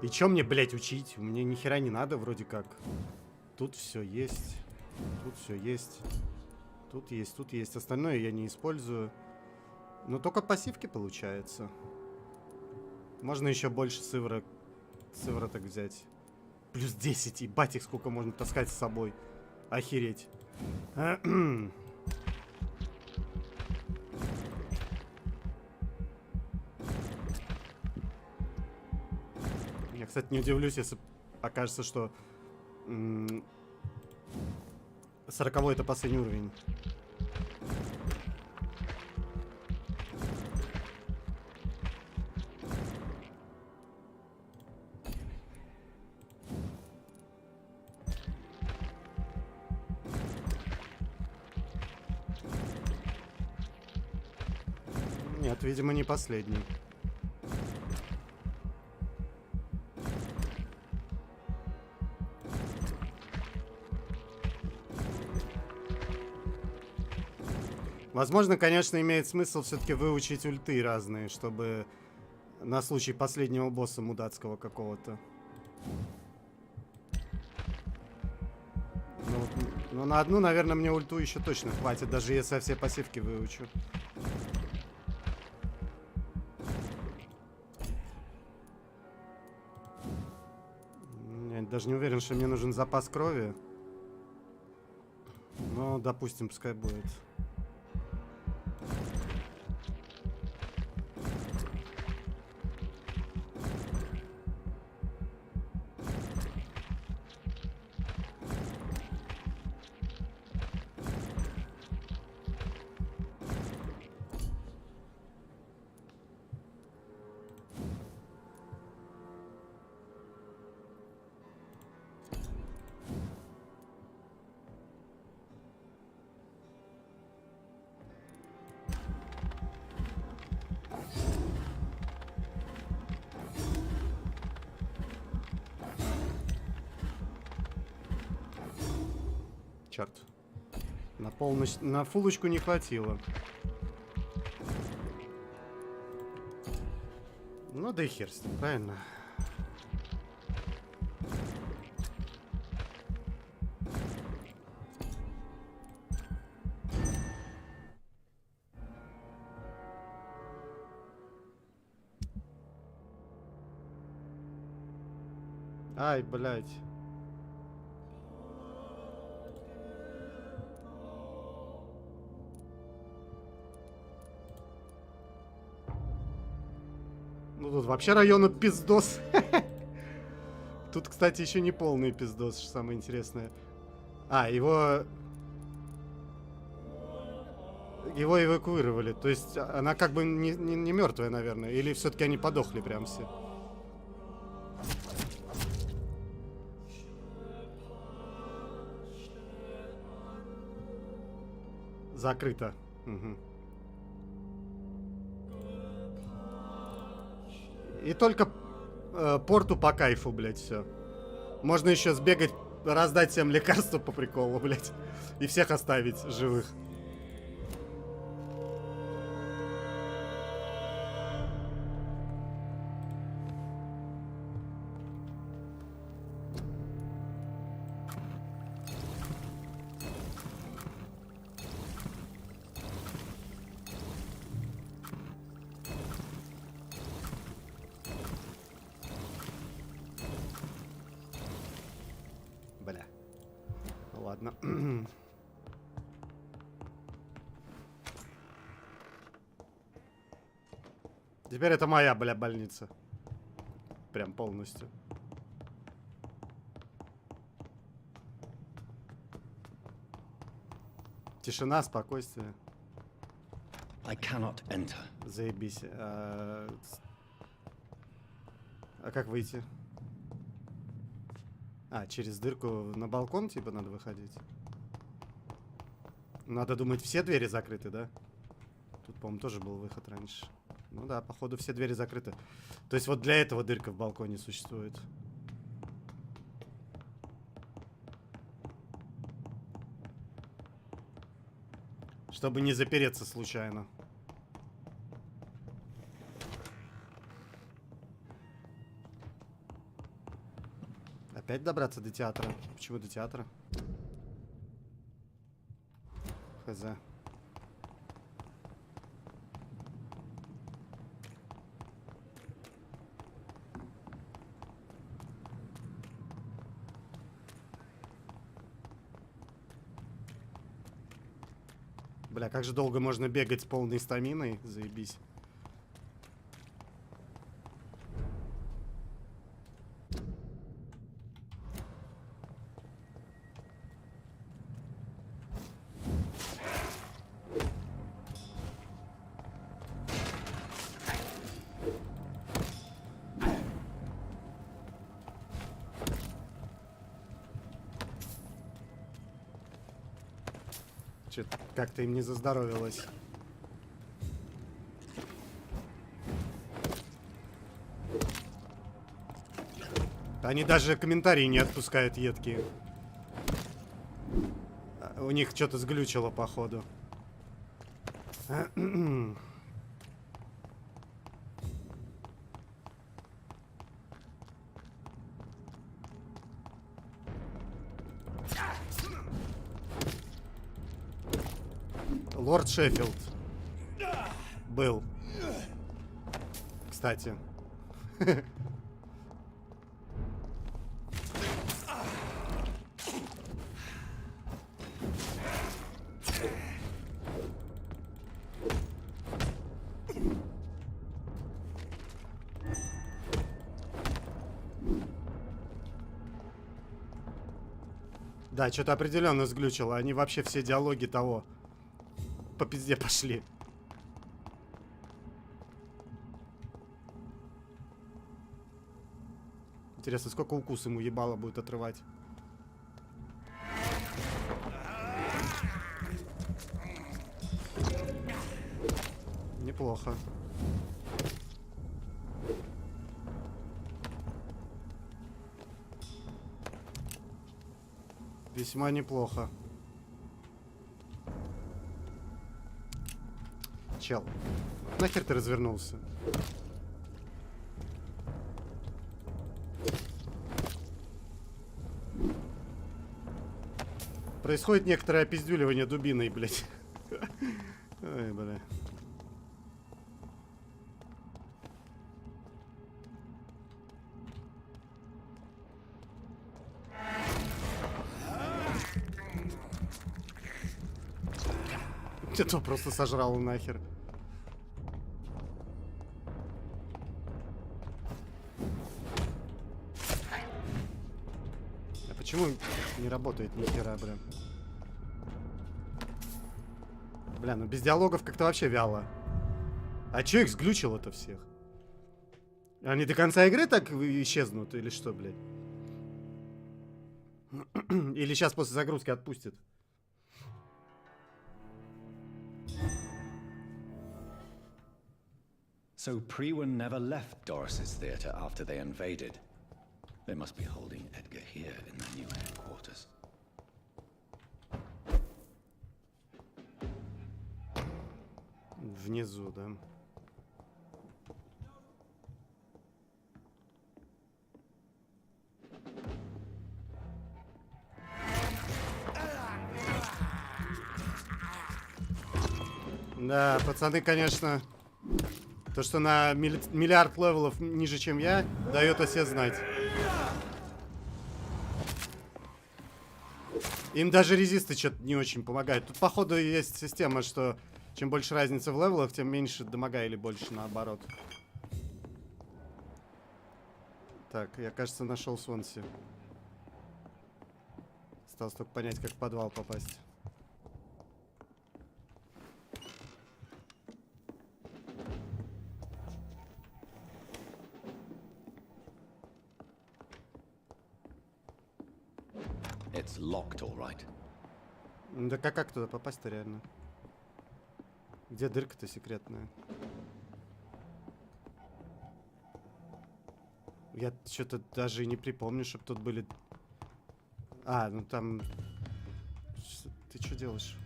И чё мне, блядь, учить? Мне ни хера не надо, вроде как. Тут все есть. Тут все есть. Тут есть, тут есть. Остальное я не использую. Но только пассивки получается. Можно еще больше сывороток взять. Плюс 10. Ебать их сколько можно таскать с собой. Охереть. Я, кстати, не удивлюсь, если окажется, что 40-й это последний уровень. Нет, видимо, не последний. Возможно, конечно, имеет смысл все-таки выучить ульты разные, чтобы на случай последнего босса мудацкого какого-то. Ну, на одну, наверное, мне ульту еще точно хватит, даже если я все пассивки выучу. Я даже не уверен, что мне нужен запас крови. Ну, допустим, пускай будет. Черт. На фулочку не хватило. Ну да и хер с ним, правильно? Ай, блядь. Ну тут вообще району пиздос. Тут, кстати, еще не полный пиздос, что самое интересное. А, его эвакуировали. То есть она как бы не мертвая, наверное. Или все-таки они подохли прям все. Закрыто. Угу. И только порту по кайфу, блядь, все. Можно еще сбегать, раздать всем лекарства по приколу, блядь. И всех оставить живых. Бля. Ну ладно. Теперь это моя, бля, больница. Прям полностью. Тишина, спокойствие. I cannot enter. Заебись. А как выйти? А, через дырку на балкон, типа, надо выходить? Надо думать, все двери закрыты, да? Тут, по-моему, тоже был выход раньше. Ну да, походу все двери закрыты. То есть вот для этого дырка в балконе существует. Чтобы не запереться случайно. Опять добраться до театра? Почему до театра? Хз. Бля, как же долго можно бегать с полной стаминой? Заебись. Чё-то как-то им не заздоровилось. Они даже комментарии не отпускают едкие. У них что-то сглючило, походу. Лорд Шеффилд был. Кстати. Да, что-то определенно сглючило. Они вообще все диалоги того по пизде пошли. Интересно, сколько укус ему ебало будет отрывать? Неплохо. Весьма неплохо. Чел, нахер ты развернулся? Происходит некоторое опиздюливание дубиной, блядь. Ой, бля. Это просто сожрал нахер. А почему не работает ни хера, бля? Бля, ну без диалогов как-то вообще вяло. А чё их сглючило-то всех? Они до конца игры так исчезнут или что, блядь? Или сейчас после загрузки отпустит? So Priwen never left Doris's theatre after they invaded. They must be holding Edgar here in their new headquarters. Внизу, да. Да, пацаны, конечно, то, что на миллиард левелов ниже, чем я, дает о себе знать. Им даже резисты что-то не очень помогают. Тут, походу, есть система, что чем больше разница в левелах, тем меньше дамага или больше, наоборот. Так, я, кажется, нашел Свонси. Осталось только понять, как в подвал попасть. It's locked, all right. Да как туда попасть-то реально? Где дырка-то секретная? Я что-то даже и не припомню, чтобы тут были... А, ну там... Ты что делаешь?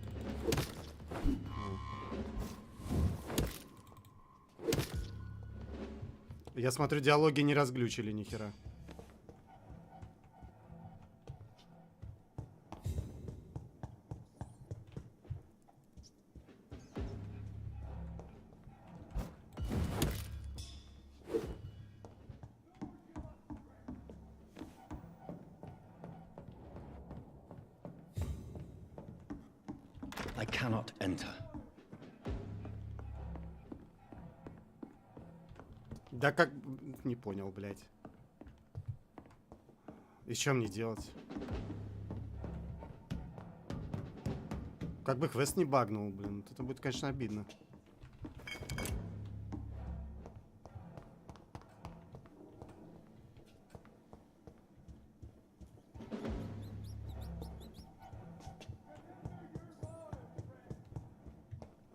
Я смотрю, диалоги не разглючили ни хера. I cannot enter. Да как... Не понял, блядь. И что мне делать? Как бы квест не багнул, блин. Это будет, конечно, обидно.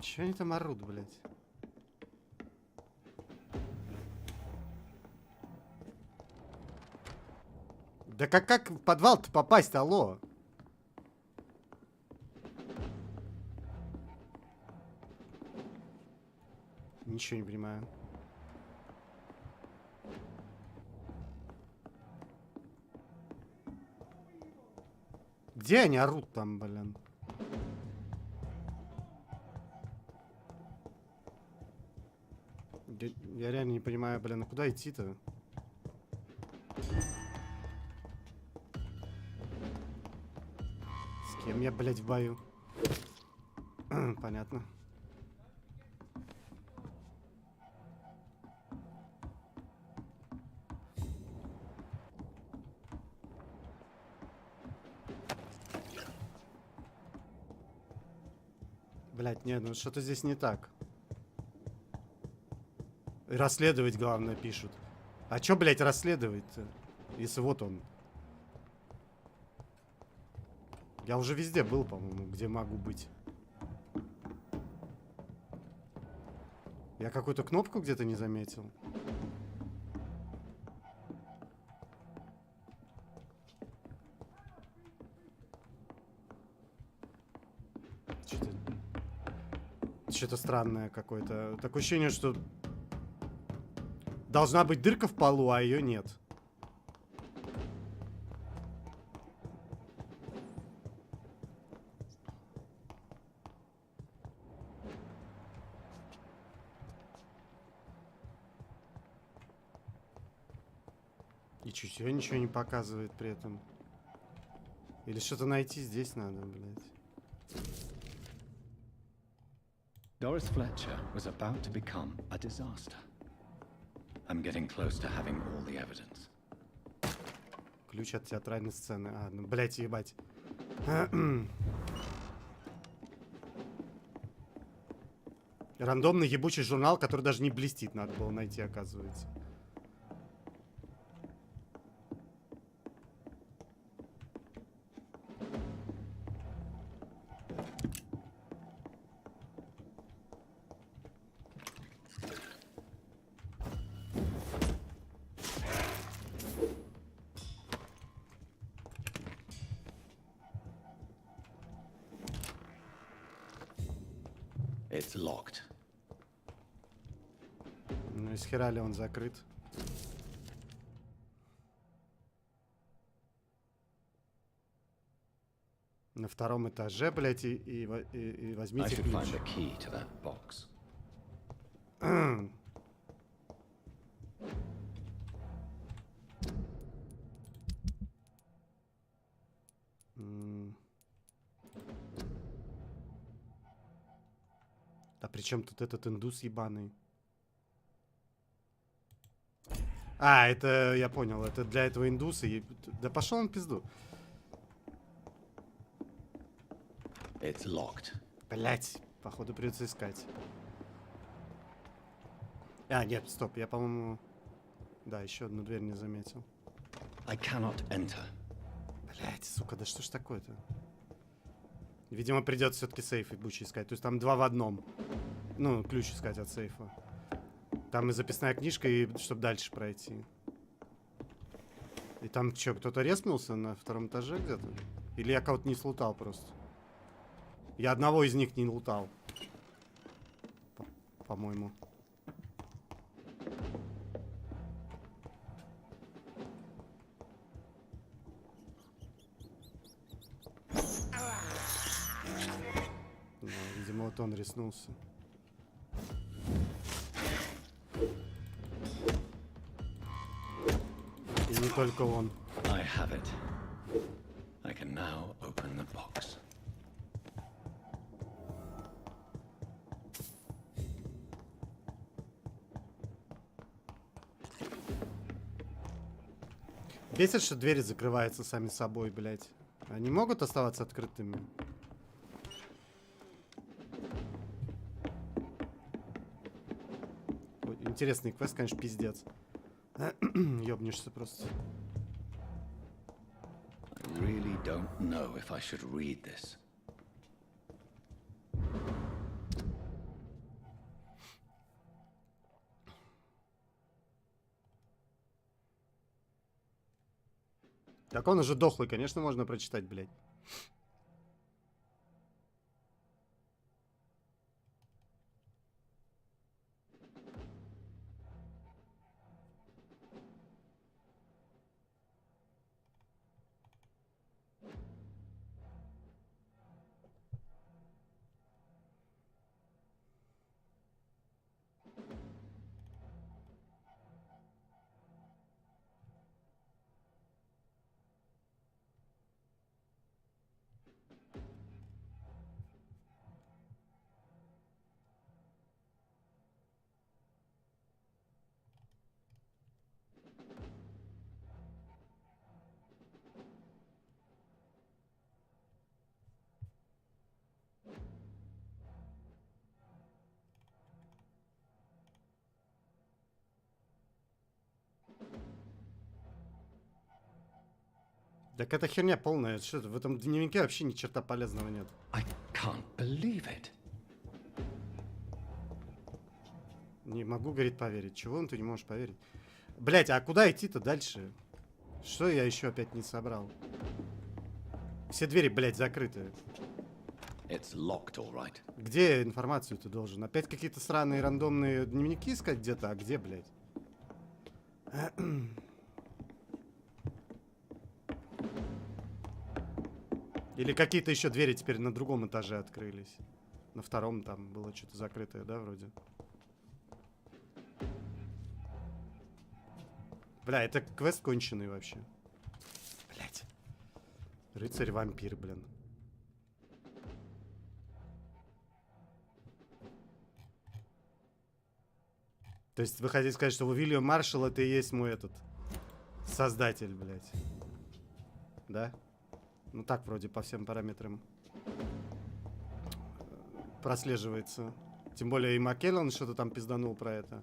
Че они там орут, блядь? Да как в подвал-то попасть, алло? Ничего не понимаю. Где они орут там, блин? Я реально не понимаю, блин, а куда идти-то? С кем я, блядь, в бою? Понятно. Блядь, нет, ну что-то здесь не так. Расследовать, главное, пишут. А чё, блядь, расследовать-то? Если вот он. Я уже везде был, по-моему, где могу быть. Я какую-то кнопку где-то не заметил. Что-то странное какое-то. Такое ощущение, что должна быть дырка в полу, а ее нет. И чуть-чуть ничего не показывает при этом. Или что-то найти здесь надо, блядь. Doris Fletcher was about to become a disaster. I'm getting close to having all the evidence. Ключ от театральной сцены. А, ну, блядь, ебать. Рандомный ебучий журнал, который даже не блестит, надо было найти, оказывается. It's locked. Ну, из хера ли он закрыт? На втором этаже, блядь, и возьмите ключ. А при чем тут этот индус ебаный? А, это, я понял, это для этого индуса. Да пошел он в пизду. It's locked. Блять, походу придется искать. А, нет, стоп, я, по-моему... Да, еще одну дверь не заметил. I cannot enter. Блять, сука, да что ж такое-то? Видимо, придется все-таки сейф ебучий искать. То есть там 2 в одном. Ну, ключ искать от сейфа. Там и записная книжка, и чтобы дальше пройти. И там что, кто-то резнулся на 2-м этаже где-то? Или я кого-то не слутал просто? Я одного из них не лутал. По-моему. Ну, видимо, вот он реснулся. И не только он. I have it. I can now open the box. Бесит, что двери закрываются сами собой, блядь. Они могут оставаться открытыми? Ой, интересный квест, конечно, пиздец. Ёбнешься просто. I really don't know if I should read this. Так он уже дохлый, конечно, можно прочитать, блядь. Так это херня полная. Что это? В этом дневнике вообще ни черта полезного нет. I can't believe it. Не могу, говорит, поверить. Чего ты не можешь поверить? Блять, а куда идти-то дальше? Что я еще опять не собрал? Все двери, блядь, закрыты. It's locked, all right. Где информацию ты должен? Опять какие-то сраные рандомные дневники искать где-то? А где, блядь? Или какие-то еще двери теперь на другом этаже открылись? На 2-м там было что-то закрытое, да, вроде? Бля, это квест конченый вообще. Блять. Рыцарь-вампир, блин. То есть вы хотите сказать, что Уильям Маршалл это и есть мой этот создатель, блядь? Да? Ну так вроде по всем параметрам прослеживается. Тем более и Маккеллан что-то там пизданул про это.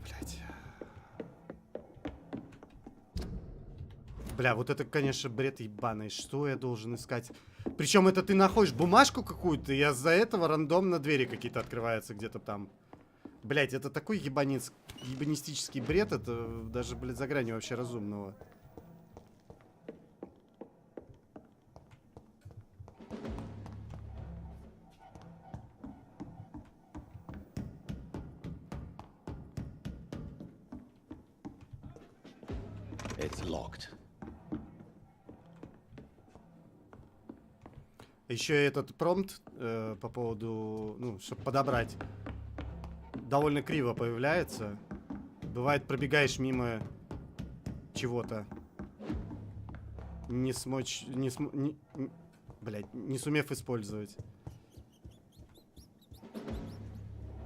Блядь. Бля, вот это, конечно, бред ебаный. Что я должен искать? Причем это ты находишь бумажку какую-то, и из-за этого рандомно двери какие-то открываются где-то там. Блять, это такой ебанистический бред, это даже, блядь, за гранью вообще разумного. It's locked. Еще этот промпт по поводу, ну, чтобы подобрать, довольно криво появляется. Бывает, пробегаешь мимо чего-то, не сумев использовать.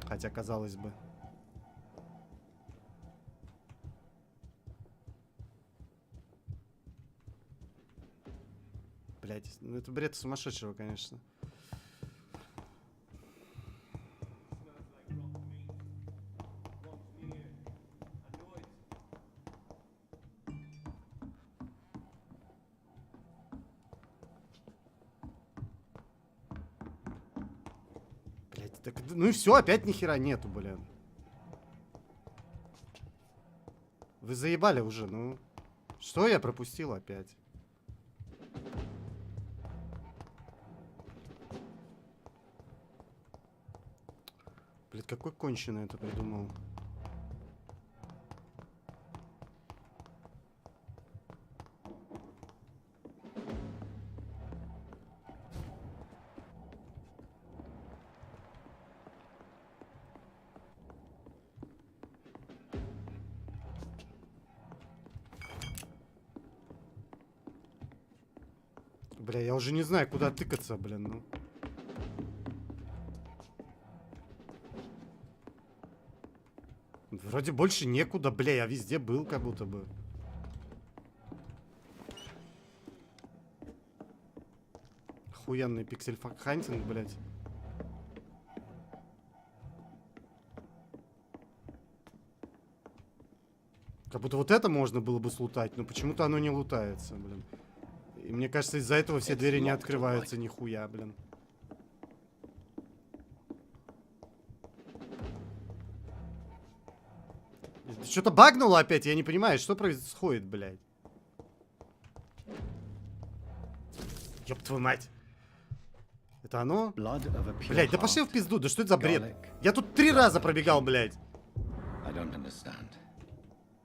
Хотя, казалось бы. Блять, ну это бред сумасшедшего, конечно. Так, ну и все, опять ни хера нету, блин. Вы заебали уже, ну. Что я пропустил опять? Блин, какой конченый это придумал. Бля, я уже не знаю, куда тыкаться, блин, ну. Вроде больше некуда, бля, я везде был, как будто бы. Охуенный пиксель-хантинг, блядь. Как будто вот это можно было бы слутать, но почему-то оно не лутается, блин. И мне кажется, из-за этого все двери не открываются нихуя, блин. Что-то багнуло опять, я не понимаю, что происходит, блядь. Ёб твою мать. Это оно? Блядь, да пошли в пизду, да что это за бред? Я тут 3 раза пробегал, блядь.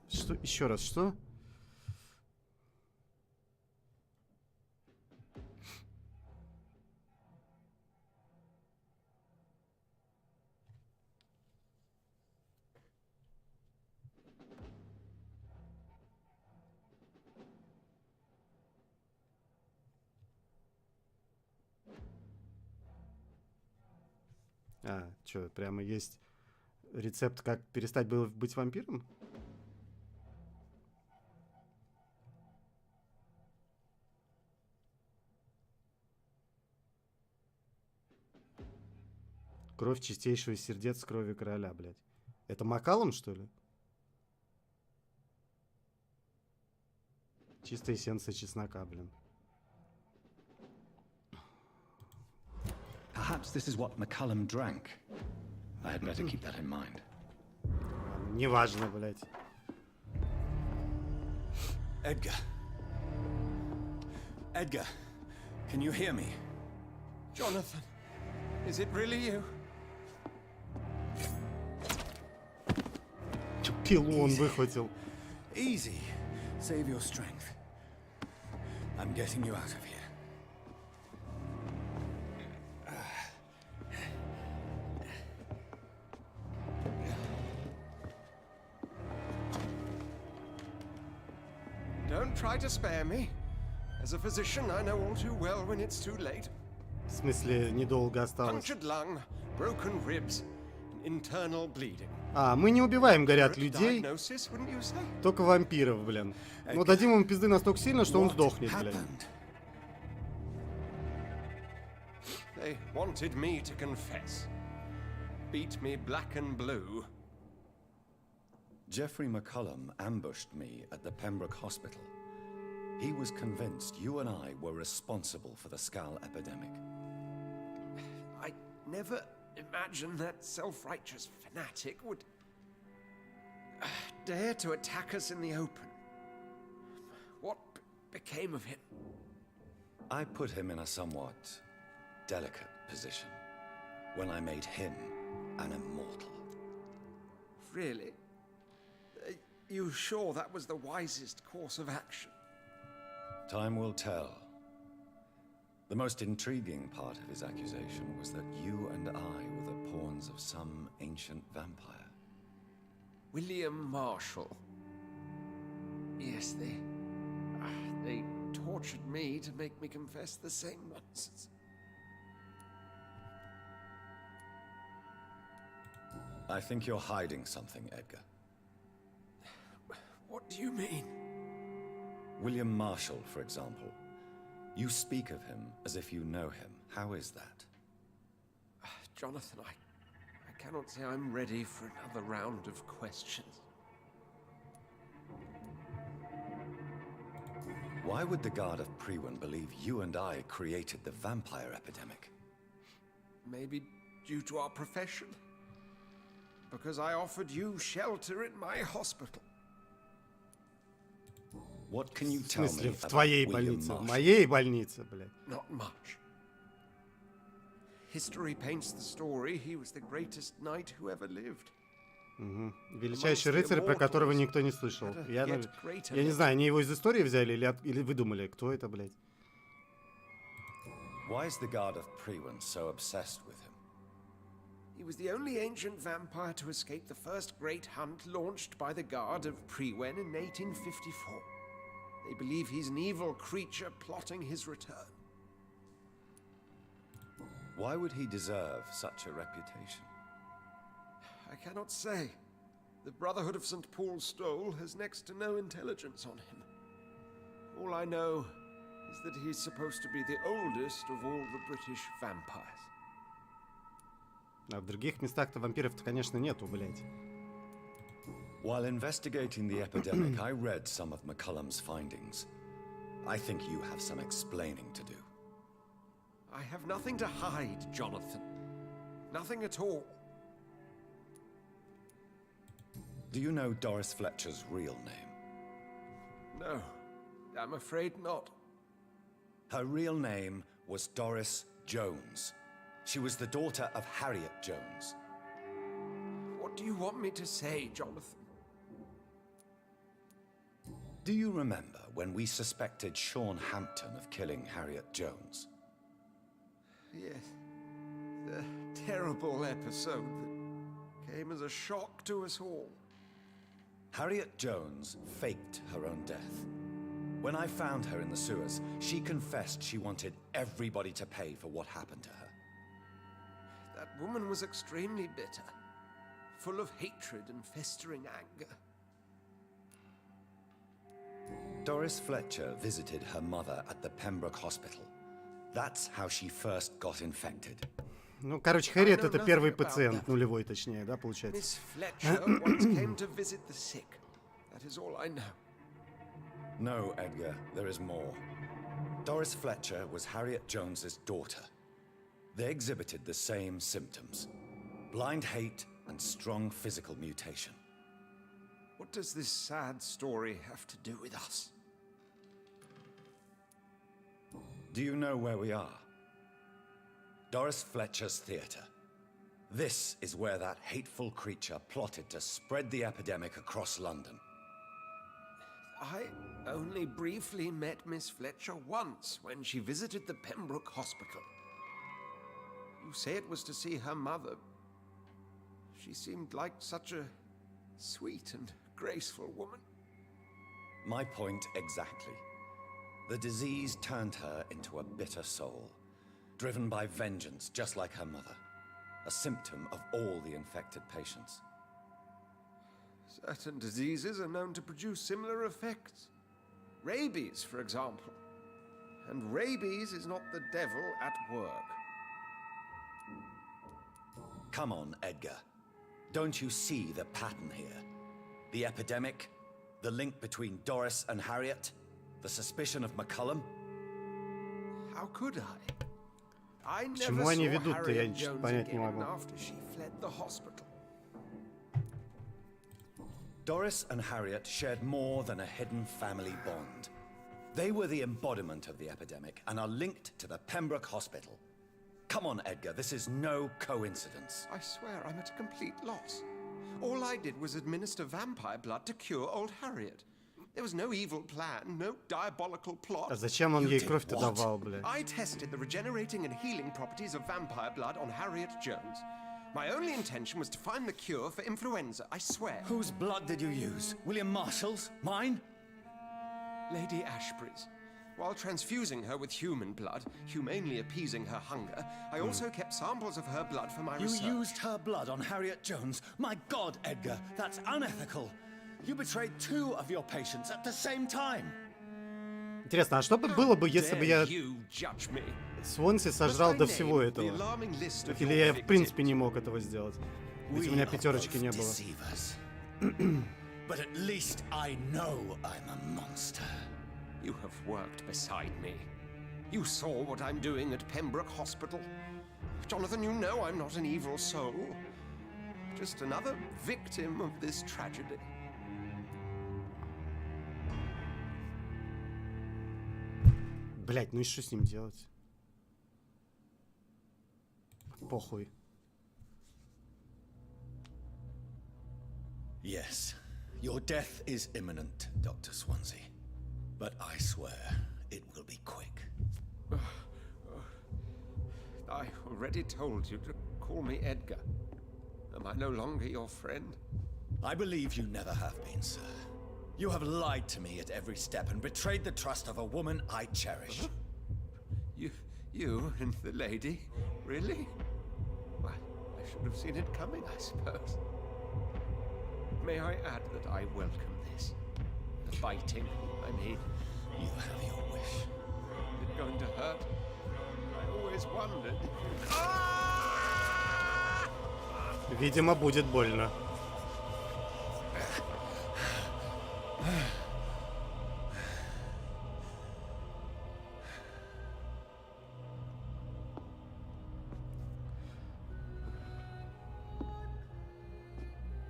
Что? Еще раз, что? А, что, прямо есть рецепт, как перестать быть вампиром? Кровь чистейшего из сердец крови короля, блядь. Это Макалом, что ли? Чистая эссенция чеснока, блин. Perhaps this is what McCullum drank. I had better keep that in mind. Неважно, блядь. Edgar. Edgar, can you hear me? Jonathan, is it really you? Пилу он выхватил. Easy. Save your strength. I'm getting you out of here. Don't try to spare me. As a physician, I know all too well when it's too late. В смысле, недолго осталось. Punctured lung, broken ribs, and internal bleeding. А, мы не убиваем, говорят, людей, только вампиров, блин. Но дадим ему пизды настолько сильно, что он сдохнет, блин. They wanted me to confess. Beat me black and blue. Jeffrey McCullum ambushed me at the Pembroke Hospital. He was convinced you and I were responsible for the Skal epidemic. I never imagined that self-righteous fanatic would dare to attack us in the open. What became of him? I put him in a somewhat delicate position when I made him an immortal. Really? You sure that was the wisest course of action? Time will tell. The most intriguing part of his accusation was that you and I were the pawns of some ancient vampire. William Marshall. Yes, they tortured me to make me confess the same nonsense. I think you're hiding something, Edgar. What do you mean? William Marshall, for example. You speak of him as if you know him. How is that? Jonathan, I cannot say I'm ready for another round of questions. Why would the Guard of Priwen believe you and I created the vampire epidemic? Maybe due to our profession. Because I offered you shelter in my hospital. What can you В tell смысле, me в about твоей William больнице? В Marshall? моей больнице, блядь. Not much. History paints the story he was the greatest knight who ever lived. Угу. Величайший рыцарь, про которого никто не слышал. Я не знаю, они его из истории взяли или выдумали? Кто это, блядь? Why is the Guard of Priwen so obsessed with him? He was the only ancient vampire to escape the first great hunt launched by the Guard of Priwen in 1854. They believe he's an evil creature plotting his return. Why would he deserve such a reputation? I cannot say. The Brotherhood of St. Paul's Stole has next to no intelligence on him. All I know is that he's supposed to be the oldest of all the British vampires. А в других местах-то вампиров-то, конечно, нету, блядь. While investigating the epidemic, I read some of McCullum's findings. I think you have some explaining to do. I have nothing to hide, Jonathan. Nothing at all. Do you know Doris Fletcher's real name? No, I'm afraid not. Her real name was Doris Jones. She was the daughter of Harriet Jones. What do you want me to say, Jonathan? Do you remember when we suspected Sean Hampton of killing Harriet Jones? Yes. The terrible episode that came as a shock to us all. Harriet Jones faked her own death. When I found her in the sewers, she confessed she wanted everybody to pay for what happened to her. That woman was extremely bitter, full of hatred and festering anger. Doris Fletcher visited her mother at the Pembroke Hospital. That's how she first got infected. Ну, короче, Харриет — это первый пациент, нулевой, точнее, да, получается? Miss Fletcher once came to visit the sick. That is all I know. No, Edgar, there is more. Doris Fletcher was Harriet Jones's daughter. They exhibited the same symptoms: blind hate and strong physical mutation. What does this sad story have to do with us? Do you know where we are? Doris Fletcher's theatre. This is where that hateful creature plotted to spread the epidemic across London. I only briefly met Miss Fletcher once when she visited the Pembroke Hospital. You say it was to see her mother. She seemed like such a sweet and graceful woman. My point exactly. The disease turned her into a bitter soul, driven by vengeance just like her mother, a symptom of all the infected patients. Certain diseases are known to produce similar effects. Rabies, for example. And rabies is not the devil at work. Come on, Edgar. Don't you see the pattern here? The epidemic, the link between Doris and Harriet, the suspicion of McCullum? How could I? I К never чему они saw ведут-то, я Harriet Jones понять не again могу. after she fled the hospital. Doris and Harriet shared more than a hidden family bond. They were the embodiment of the epidemic and are linked to the Pembroke Hospital. Come on, Edgar, this is no coincidence. I swear I'm at a complete loss. All I did was administer vampire blood to cure old Harriet. There was no evil plan, no diabolical plot. А зачем он ей кровь-то давал, блядь? I tested the regenerating and healing properties of vampire blood on Harriet Jones. My only intention was to find the cure for influenza, I swear. Whose blood did you use? William Marshall's? Mine? Lady Ashbury's. While transfusing her with human blood, humanely appeasing her hunger, I also kept samples of her blood for my research. You used her blood on Harriet Jones? My God, Edgar, that's unethical. You betrayed two of your patients at the same time. Интересно, а что бы было бы, если бы я Свонси сожрал до всего этого? Или я в принципе не мог этого сделать? Ведь у меня пятерочки не было. But at least I know I'm a monster. You have worked beside me. You saw what I'm doing at Pembroke Hospital. Jonathan, you know I'm not an evil soul. Just another victim of this tragedy. Блять, ну и что с ним делать? Похуй. Yes, your death is imminent, Dr. Swansea. But I swear it will be quick. I already told you to call me Edgar. Am I no longer your friend? I believe you never have been, sir. You have lied to me at every step and betrayed the trust of a woman I cherish. You and the lady? Really? Well, I should have seen it coming, I suppose. May I add that I welcome this? The biting, I mean. You have your wish. Is it going to hurt? I always wondered. Видимо, будет больно.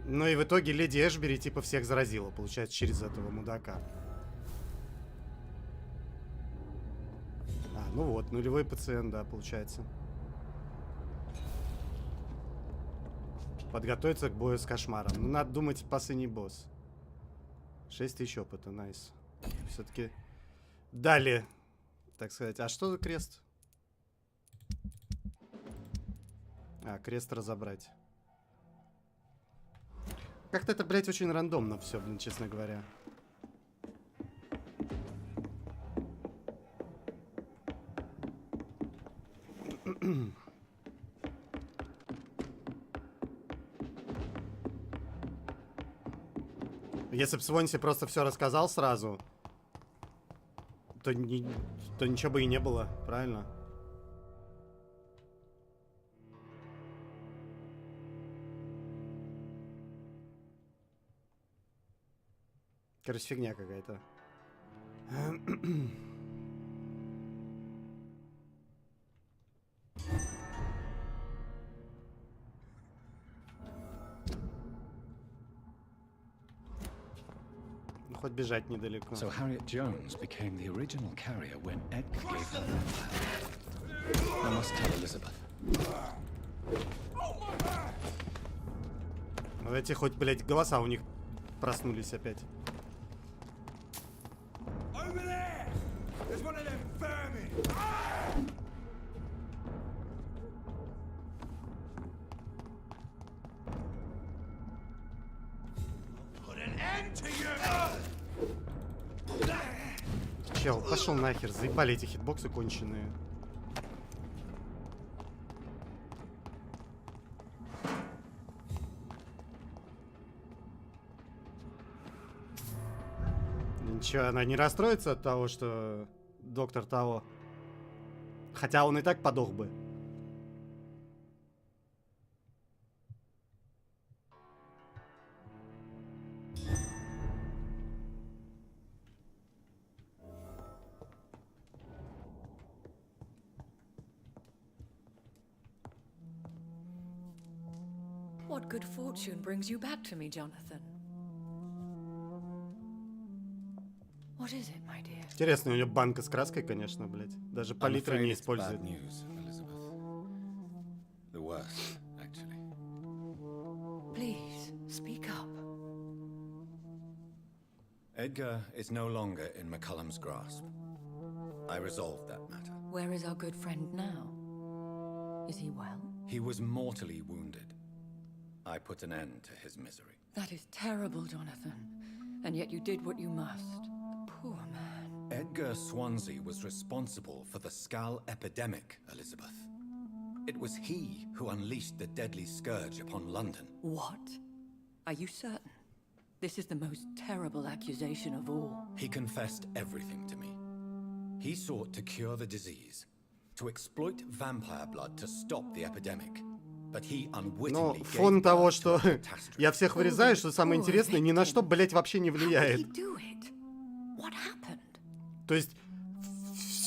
Ну и в итоге леди Эшбери типа всех заразила, получается, через этого мудака. А, ну вот, нулевой пациент, да, получается. Подготовиться к бою с кошмаром. Ну, надо думать, последний босс. 6000 опыта, найс. Все-таки дали, так сказать. А что за крест? А, крест разобрать. Как-то это, блядь, очень рандомно все, блин, честно говоря. Если бы Свонси просто все рассказал сразу, то ничего бы и не было, правильно? Короче, фигня какая-то. Хоть бежать недалеко. So Harriet Jones became the original carrier when Edgar gave her that. I must tell Elizabeth. Вот эти хоть, блядь, голоса у них проснулись опять. Чел, пошел нахер, заебали эти хитбоксы конченые. Ничего, она не расстроится от того, что доктор того. Хотя он и так подох бы. What good fortune brings you back to me, Jonathan? What is it, my dear? Интересно, у нее банка с краской, конечно, блядь. Даже палитры не использует. The worst, actually. Please, speak up. Edgar is no longer in McCullum's grasp. I resolved that matter. Where is our good friend now? Is he well? He was mortally wounded. I put an end to his misery. That is terrible, Jonathan. And yet you did what you must. The poor man. Edgar Swansea was responsible for the Skal epidemic, Elizabeth. It was he who unleashed the deadly scourge upon London. What? Are you certain? This is the most terrible accusation of all. He confessed everything to me. He sought to cure the disease, to exploit vampire blood to stop the epidemic. But he unwittingly Но фон того, что я всех вырезаю, что самое интересное, ни на что, блять, вообще не влияет. То есть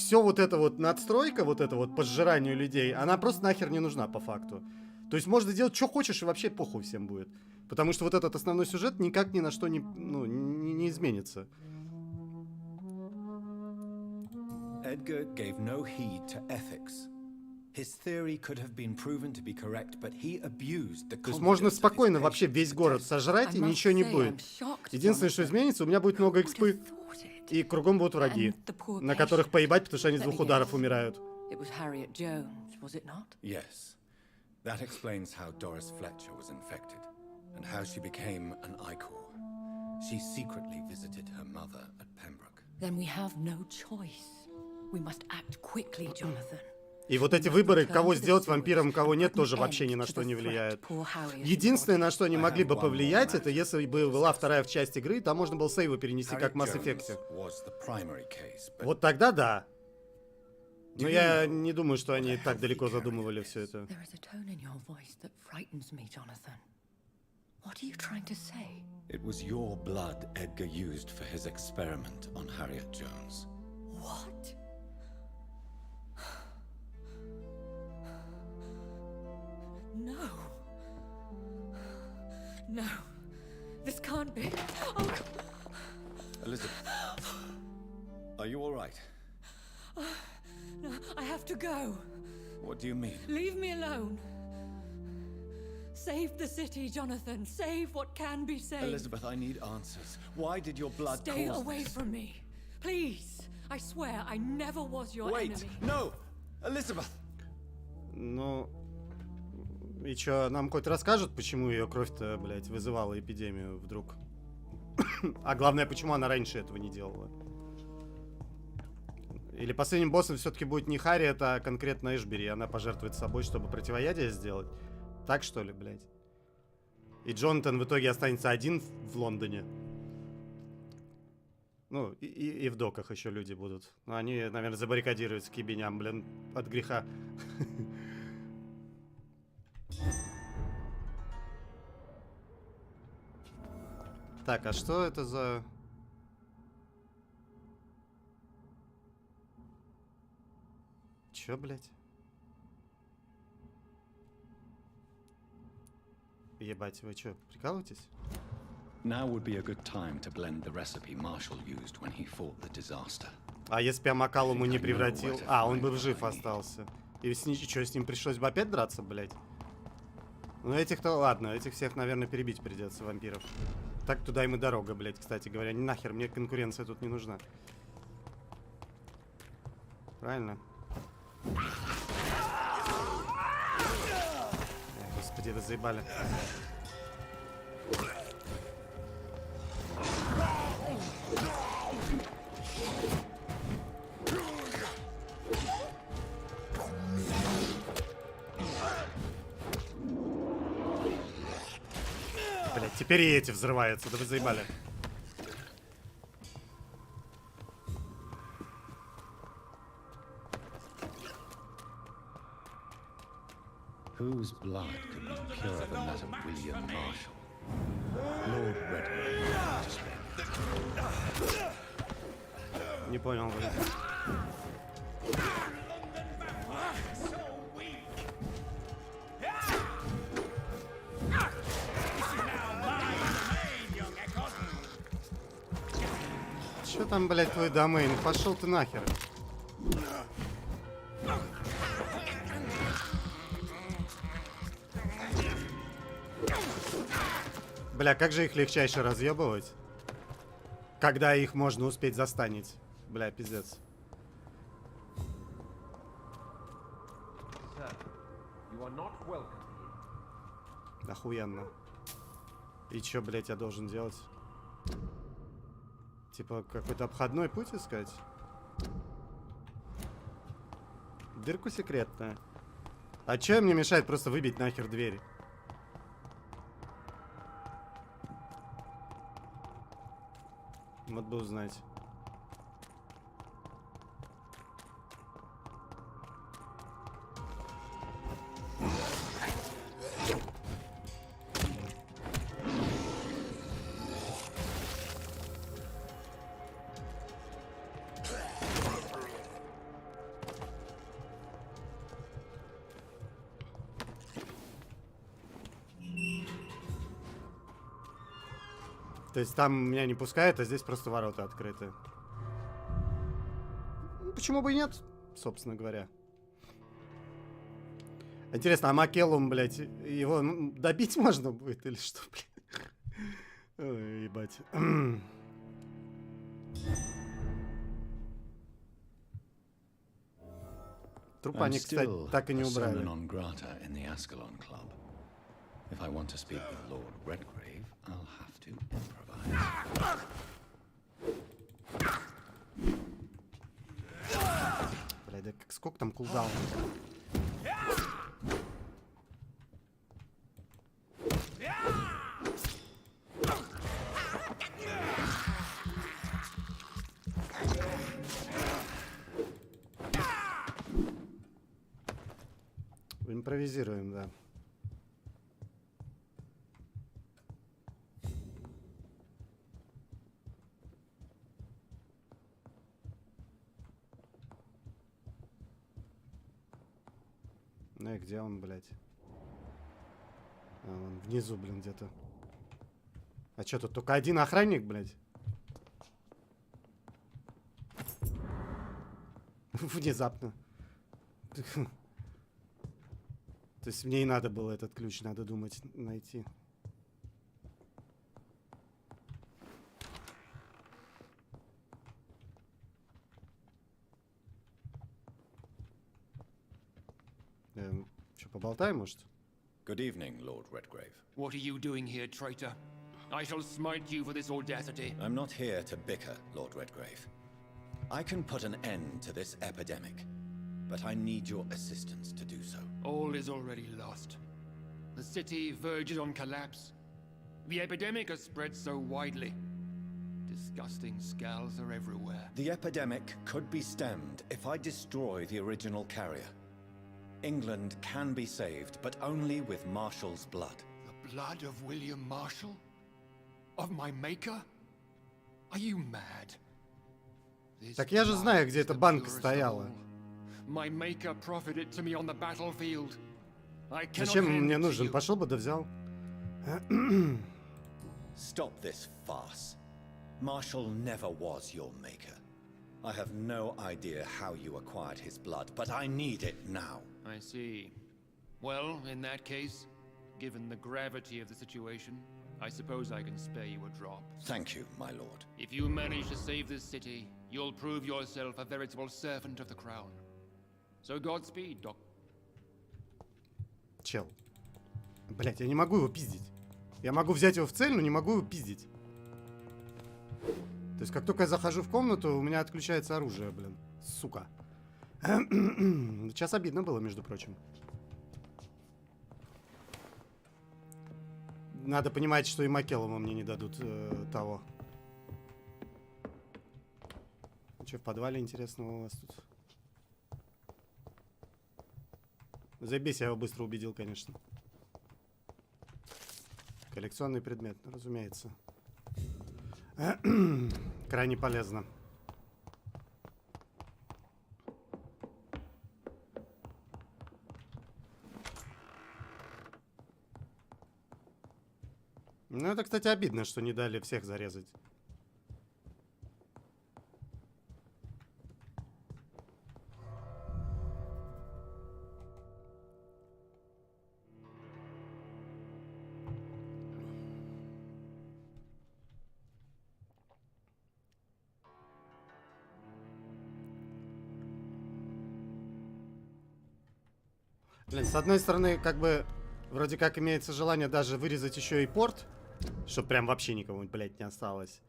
все вот это вот надстройка, вот это вот по сжиранию людей, она просто нахер не нужна по факту. То есть можно делать, что хочешь, и вообще похуй всем будет. Потому что вот этот основной сюжет никак ни на что не изменится. Edgar gave no heed to ethics. His theory could have been proven to be correct, but he abused the. То есть можно спокойно вообще весь город сожрать, и ничего не будет. Единственное, что изменится, у меня будет много экспы, и кругом будут враги, на которых поебать, потому что они с 2 ударов умирают. Yes. That explains how Doris Fletcher was infected, and how she became an Icor. She secretly visited her mother at Pembroke. Then we have no choice. We must act quickly, Jonathan. И вот эти выборы, кого сделать вампиром, кого нет, тоже вообще ни на что не влияют. Единственное, на что они могли бы повлиять, это если бы была вторая часть игры, там можно было сейвы перенести, как в Mass Effect. Вот тогда да. Но я не думаю, что они так далеко задумывали все это. It was your blood Edgar used for his experiment on Harriet Jones. What? No. No. This can't be. Oh. Elizabeth. Are you all right? No, I have to go. What do you mean? Leave me alone. Save the city, Jonathan. Save what can be saved. Elizabeth, I need answers. Why did your blood Stay cause away this? from me. Please. I swear I never was your Wait. enemy. No! Elizabeth! Ну... И чё, нам хоть расскажут, почему ее кровь-то, блядь, вызывала эпидемию вдруг? А главное, почему она раньше этого не делала? Или последним боссом все-таки будет не Харриет, а конкретно Эшбери, и она пожертвует собой, чтобы противоядие сделать? Так что ли, блядь? И Джонатан в итоге останется один в Лондоне. Ну, и в доках еще люди будут. Но они, наверное, забаррикадируются к ебеням, блин, от греха. Так, а что это за... Чё, блядь? Ебать, вы чё, прикалываетесь? Now would be a good time to blend the recipe Marshall used when he fought the disaster. А если бы я Макалуму не превратил... А, он бы жив остался. И что, с ним пришлось бы опять драться, блядь? Ну этих-то, ладно, этих всех, наверное, перебить придется, вампиров. Так туда им и дорога, блядь, кстати говоря. Нахер, мне конкуренция тут не нужна. Правильно? Господи, вы заебали. Блядь, теперь и эти взрываются, да вы заебали. Whose blood could be purer than that of William Marshall? Lord Redmond. Не понял, блядь. Чё там, блядь, твой домейн? Пошел ты нахер. Бля, как же их легчайше разъебывать, когда их можно успеть застанить. Бля, пиздец. Охуенно. И чё, блядь, я должен делать? Типа, какой-то обходной путь искать? Дырку секретная. А чё мне мешает просто выбить нахер дверь? Вот бы узнать. То есть там меня не пускают, а здесь просто ворота открыты. Почему бы и нет, собственно говоря. Интересно, а Макелум, блядь, его добить можно будет или что, блядь? Ой, ебать. Трупа они, кстати, так и не убрали. If I want to speak with Lord Redgrave, I'll have to improvise. Блядь, да сколько там кулдаун? Импровизируем, да. Ну и где он, блядь? А, он внизу, блин, где-то. А чё, тут только один охранник, блядь? Внезапно. То есть мне и надо было этот ключ, надо думать, найти. Что, поболтаем, может? Good evening, Lord Redgrave. What are you doing here, traitor? I shall smite you for this audacity. I'm not here to bicker, Lord Redgrave. I can put an end to this epidemic, but I need your assistance to do so. All is already lost. The city verges on collapse. The epidemic has spread so widely. Disgusting scals are everywhere. The epidemic could be stemmed if I destroy the original carrier. England can be saved, but only with Marshall's blood. The blood of William Marshall? Of my maker? Are you mad? Так я же знаю, где эта банка стояла. My maker profited to me on the battlefield. I cannot Зачем hand мне it to нужен? you. Пошел бы да взял. Stop this farce. Marshall never was your maker. I have no idea how you acquired his blood, but I need it now. I see. Well, in that case, given the gravity of the situation, I suppose I can spare you a drop. Thank you, my lord. If you manage to save this city, you'll prove yourself a veritable servant of the crown. So Godspeed, Doc. Чел. Блять, я не могу его пиздить. Я могу взять его в цель, но не могу его пиздить. То есть, как только я захожу в комнату, у меня отключается оружие, блин. Сука. Сейчас обидно было, между прочим. Надо понимать, что и Макелума мне не дадут того. Что в подвале интересного у вас тут? Заебись, я его быстро убедил, конечно. Коллекционный предмет, ну, разумеется. Крайне полезно. Ну, это, кстати, обидно, что не дали всех зарезать. Блин, с одной стороны, как бы, вроде как имеется желание даже вырезать еще и порт, чтобы прям вообще никому, блядь, не осталось.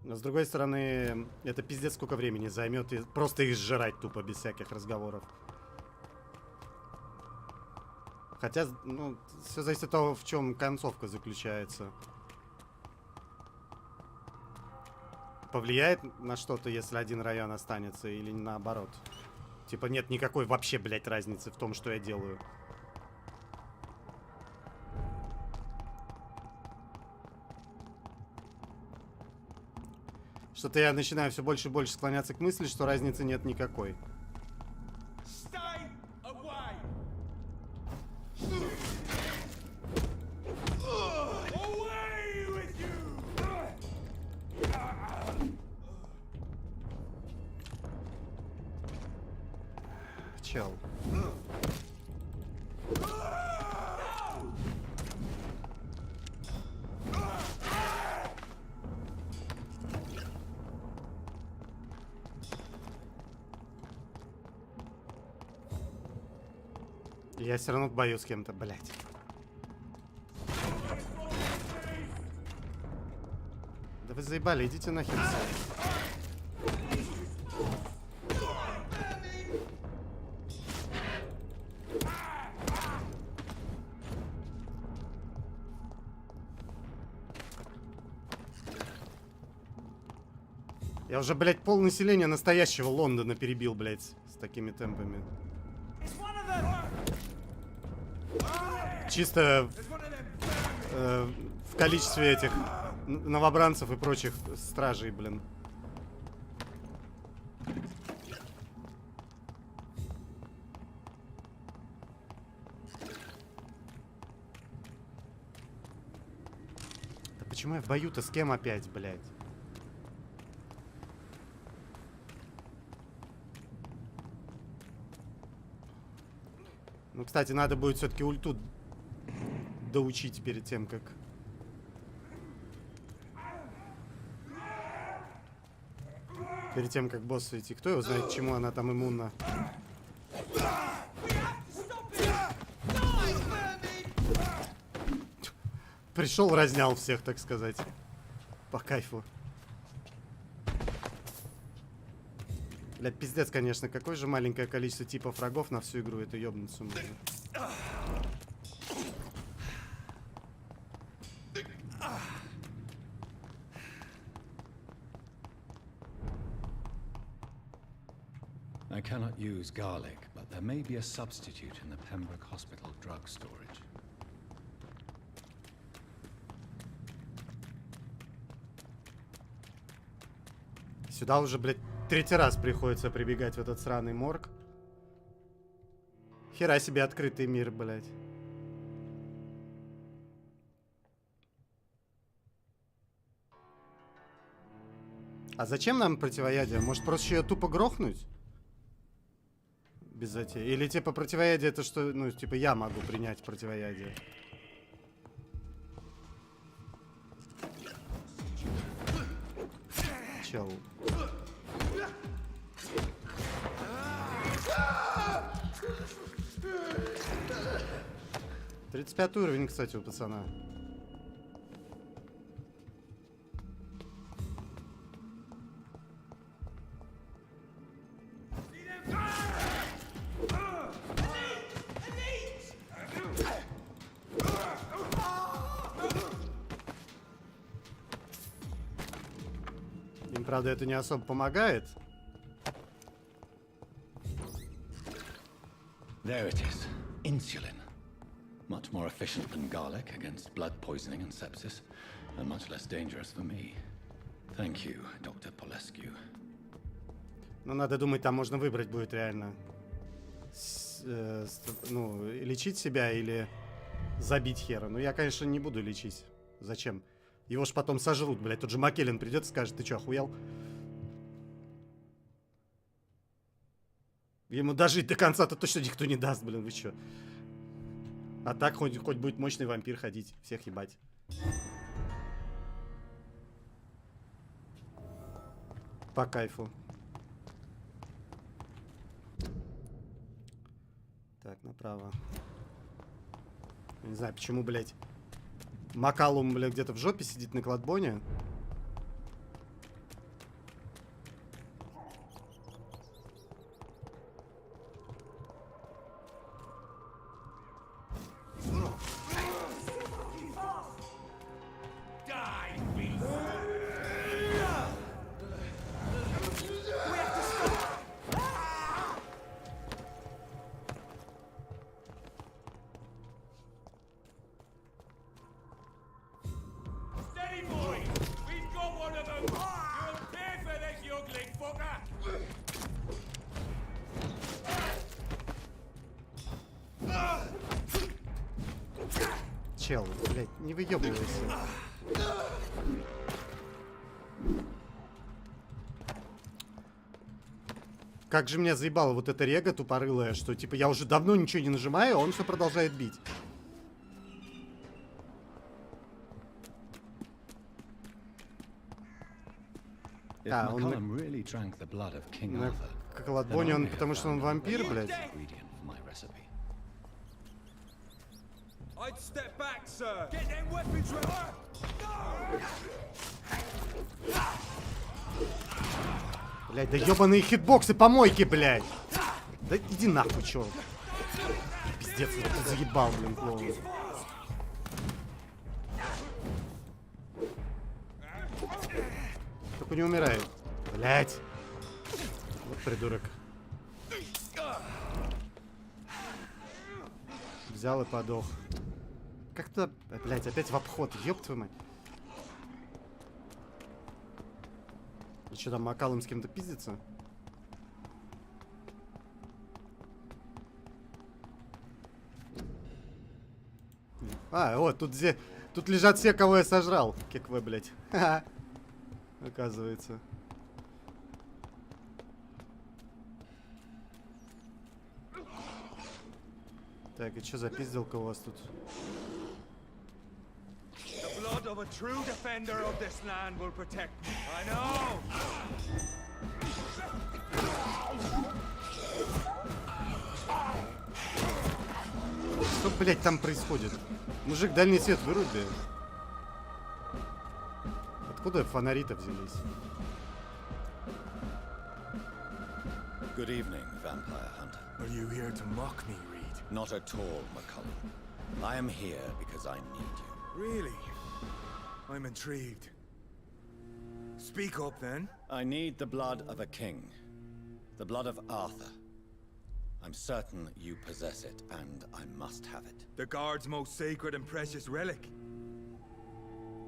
Но с другой стороны, это пиздец сколько времени займет и просто их сжирать тупо без всяких разговоров. Хотя, ну, все зависит от того, в чем концовка заключается. Повлияет на что-то, если один район останется, или наоборот? Типа нет никакой вообще, блядь, разницы в том, что я делаю. Что-то я начинаю все больше и больше склоняться к мысли, что разницы нет никакой. Чел. Я все равно в бою с кем-то, блядь. Да вы заебали, идите нахер все. Я уже, блядь, полнаселения настоящего Лондона перебил, блядь, с такими темпами. Чисто в количестве этих новобранцев и прочих стражей, блин. Да почему я в бою-то с кем опять, блядь? Ну, кстати, надо будет все-таки ульту доучить перед тем, как... Перед тем, как боссу идти. Кто его знает, чему она там иммунна? Пришел, разнял всех, так сказать. По кайфу. Бля, пиздец, конечно. Какое же маленькое количество типов врагов на всю игру. Это ёбнуться можно. I cannot use garlic, but there may be a substitute in the Pembroke Hospital drug storage. Сюда уже, блядь, третий раз приходится прибегать в этот сраный морг. Хера себе открытый мир, блядь. А зачем нам противоядие? Может, просто ее тупо грохнуть? Без затеи. Или типа противоядие это что, ну, типа я могу принять противоядие. Чел. 35 уровень, кстати, у пацана. Им, правда, это не особо помогает. There it is. Insulin. Much more efficient than garlic against blood poisoning and sepsis, and much less dangerous for me. Thank you, Dr. Polescu. Ну, надо думать, там можно выбрать будет реально. Ну, лечить себя или забить хера. Ну, я, конечно, не буду лечить. Зачем? Его ж потом сожрут, блядь. Тут же Маккеллен придет и скажет, ты чё, охуел? Ему дожить до конца-то точно никто не даст, блин, вы чё? А так хоть будет мощный вампир ходить, всех ебать. По кайфу. Так, направо. Не знаю, почему, блядь, Макалум, блядь, где-то в жопе сидит на кладбоне. Чел, блядь, не выебывайся. Как же меня заебало вот эта рега тупорылая, что типа я уже давно ничего не нажимаю, а он все продолжает бить. А, он на Коколадбоне, он потому что он вампир, блядь. I'd step back, sir. Get them weapons ready. Блядь, да ебаные хитбоксы, помойки, блядь. Да иди нахуй, чё. Пиздец, я тут заебал, блин, клоун. Только не умирай. Блядь. Вот придурок. Взял и подох. Как-то, блядь, опять в обход, ёб твою мать. И что там, Макалом с кем-то пиздится? А, вот, тут лежат все, кого я сожрал. Как вы, блядь. Оказывается. Так, и что за пизделка у вас тут? The blood of a true defender of this land will protect me. I know. Что, блядь, там происходит? Мужик, дальний свет выруби. Откуда фонари-то взялись? Good evening, Vampire Hunter. Are you here to mock me, Reed? Not at all, McCullum. I am here because I need you. Really? I'm intrigued. Speak up, then. I need the blood of a king. The blood of Arthur. I'm certain you possess it, and I must have it. The guard's most sacred and precious relic.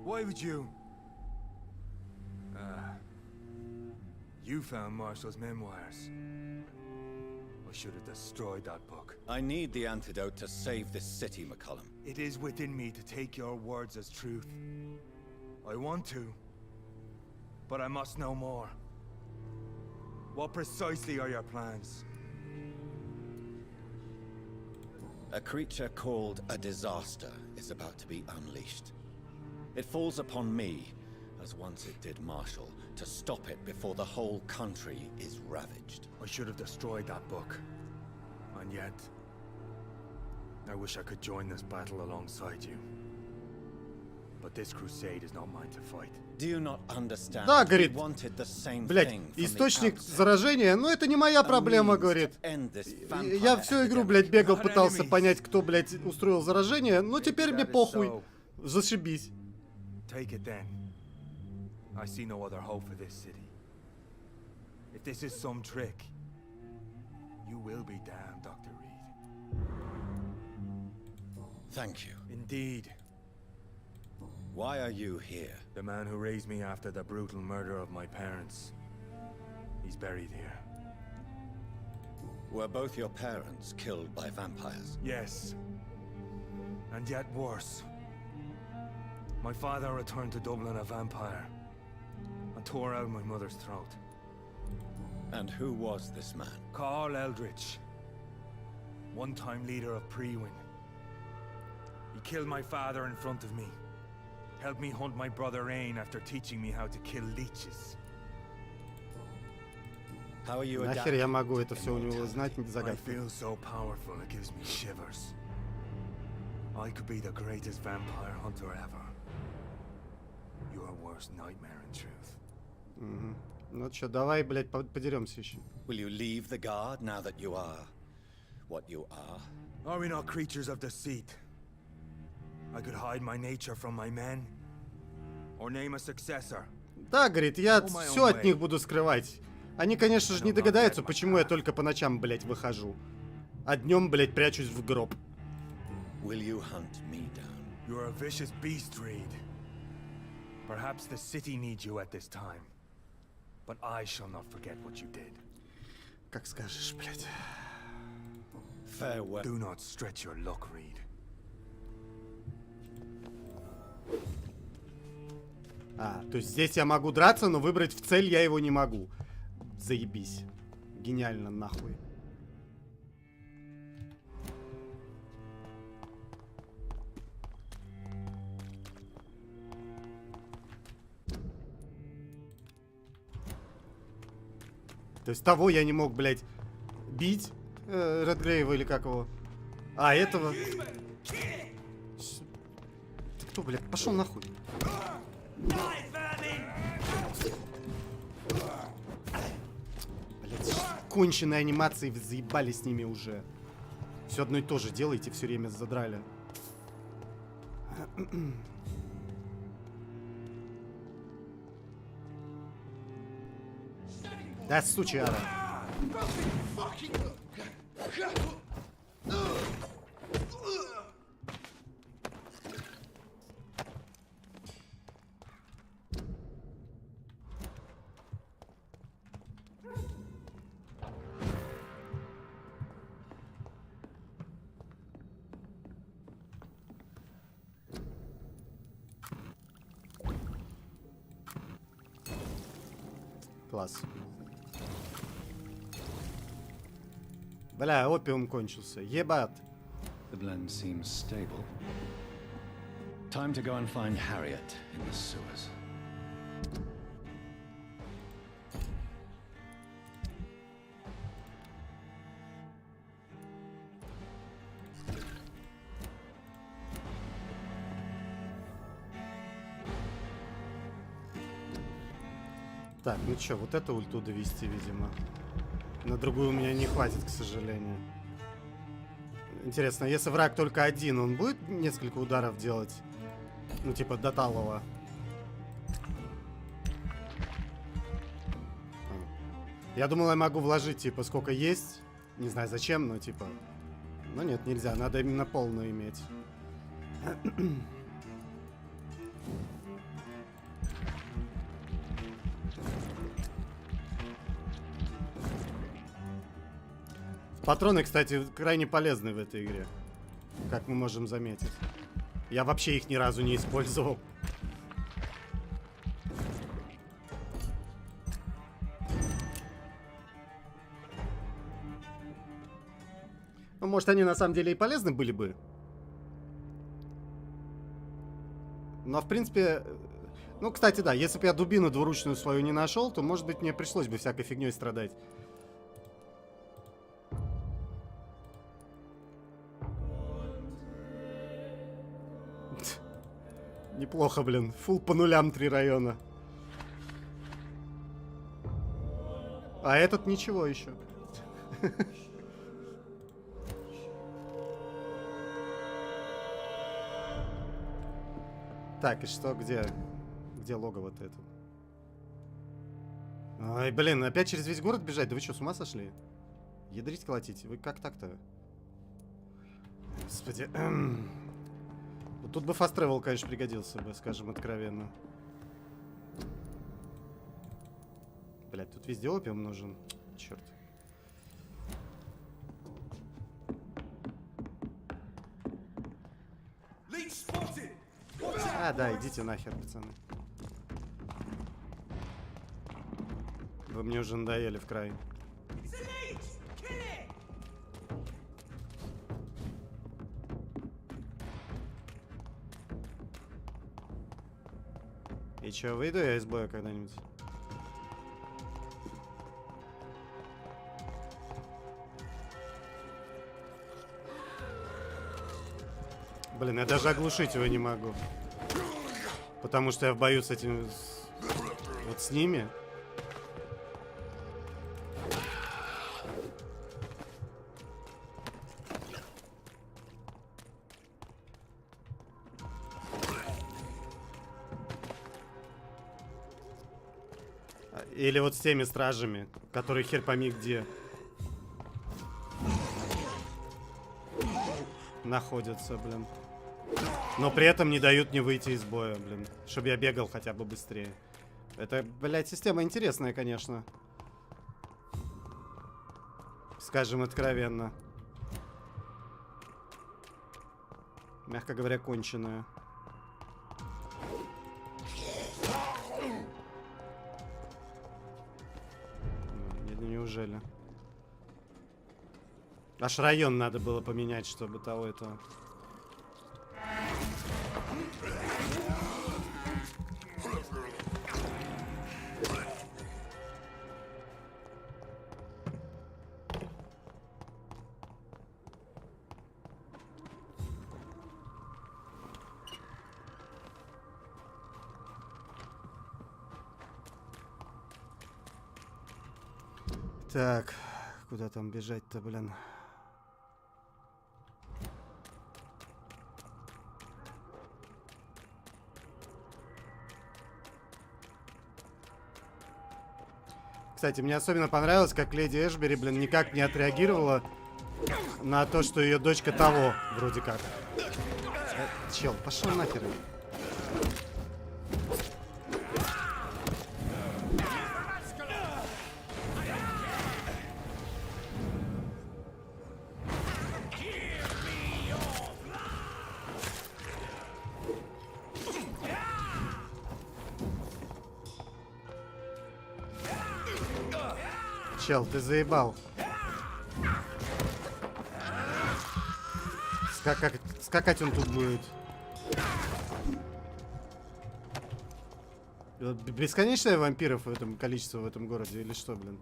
Why would you... You found Marshall's memoirs. I should have destroyed that book. I need the antidote to save this city, McCullum. It is within me to take your words as truth. I want to, but I must know more. What precisely are your plans? A creature called a disaster is about to be unleashed. It falls upon me, as once it did Marshall, to stop it before the whole country is ravaged. I should have destroyed that book. And yet, I wish I could join this battle alongside you. But this crusade is not mine to fight. Do you not understand? Да, говорит, wanted the same блядь, thing from источник the outset. заражения, ну это не моя проблема, говорит. Я всю игру, блядь, бегал, пытался понять, кто, блядь, устроил заражение, но теперь мне похуй. Зашибись. Take it then. I see no other hope for this city. If this is some trick, you will be damned, Dr. Reed. Thank you. Indeed. Why are you here? The man who raised me after the brutal murder of my parents. He's buried here. Were both your parents killed by vampires? Yes. And yet worse. My father returned to Dublin a vampire and tore out my mother's throat. And who was this man? Carl Eldritch. One-time leader of Prewin. He killed my father in front of me. Helped me hunt my brother Ain after teaching me how to kill leeches. How are you Нахер я могу это все у него знать, I загадка. feel so powerful it gives me shivers. I could be the greatest vampire hunter ever. Your worst nightmare in truth. Ну чё, давай, блядь, подеремся еще. Will you leave the guard now that you are what you are? Are we not creatures of deceit? I could hide my nature from my men, or name a successor. Да, говорит, я все от них буду скрывать. Они, конечно же, не догадаются, почему я только по ночам, блядь, выхожу. А днем, блядь, прячусь в гроб. Will you hunt me down? You're a vicious beast, Reed. Perhaps the city needs you at this time. But I shall not forget what you did. Как скажешь, блядь. Farewell. Do not stretch your luck, Reed. А, то есть здесь я могу драться, но выбрать в цель я его не могу. Заебись. гениально, нахуй. То есть того я не мог, блядь, бить Редгрейва или как его. А этого... Ты кто, блядь? Пошел нахуй. Блядь, конченые анимации, вы заебали с ними уже. Все одно и то же делаете, все время задрали. Да, сучара. Класс. Бля, опиум кончился. Ебать. The blend seems stable. Time to go and find Harriet in the sewers. Так, ну чё, вот это ульту довести, видимо. На другую у меня не хватит, к сожалению. Интересно, если враг только один, он будет несколько ударов делать? Ну, типа, до талого. Я думал, я могу вложить, типа, сколько есть. Не знаю, зачем, но, типа... Ну, нет, нельзя. Надо именно полную иметь. Патроны, кстати, крайне полезны в этой игре. Как мы можем заметить. Я вообще их ни разу не использовал. Ну, может, они на самом деле и полезны были бы. Но, в принципе... Ну, кстати, да, если бы я дубину двуручную свою не нашел, то, может быть, мне пришлось бы всякой фигней страдать. Неплохо, блин. Фул по нулям 3 района. А этот ничего еще. Так, и что, где? Где логово-то это? Ай, блин, опять через весь город бежать? Да вы что, с ума сошли? Ядрить колотить? Вы как так-то? Господи. Вот тут бы fast travel, конечно, пригодился бы, скажем откровенно. Блять, тут везде опиум нужен. Черт. А, да, идите нахер, пацаны. Вы мне уже надоели в край. И чё, выйду я из боя когда-нибудь? Блин, я даже оглушить его не могу. Потому что я в бою с этим... Вот с ними. Или вот с теми стражами, которые хер пойми где находятся, блин. Но при этом не дают мне выйти из боя, блин. Чтобы я бегал хотя бы быстрее. Это, блядь, система интересная, конечно. Скажем откровенно. Мягко говоря, конченая. Неужели? Аж район надо было поменять, чтобы того этого. Так, куда там бежать-то, блин? Кстати, мне особенно понравилось, как леди Эшбери, блин, никак не отреагировала на то, что ее дочка того, вроде как. Чел, пошел нахер. Чел, ты заебал. Скакать он тут будет. Бесконечное вампиров в этом количестве в этом городе или что, блин?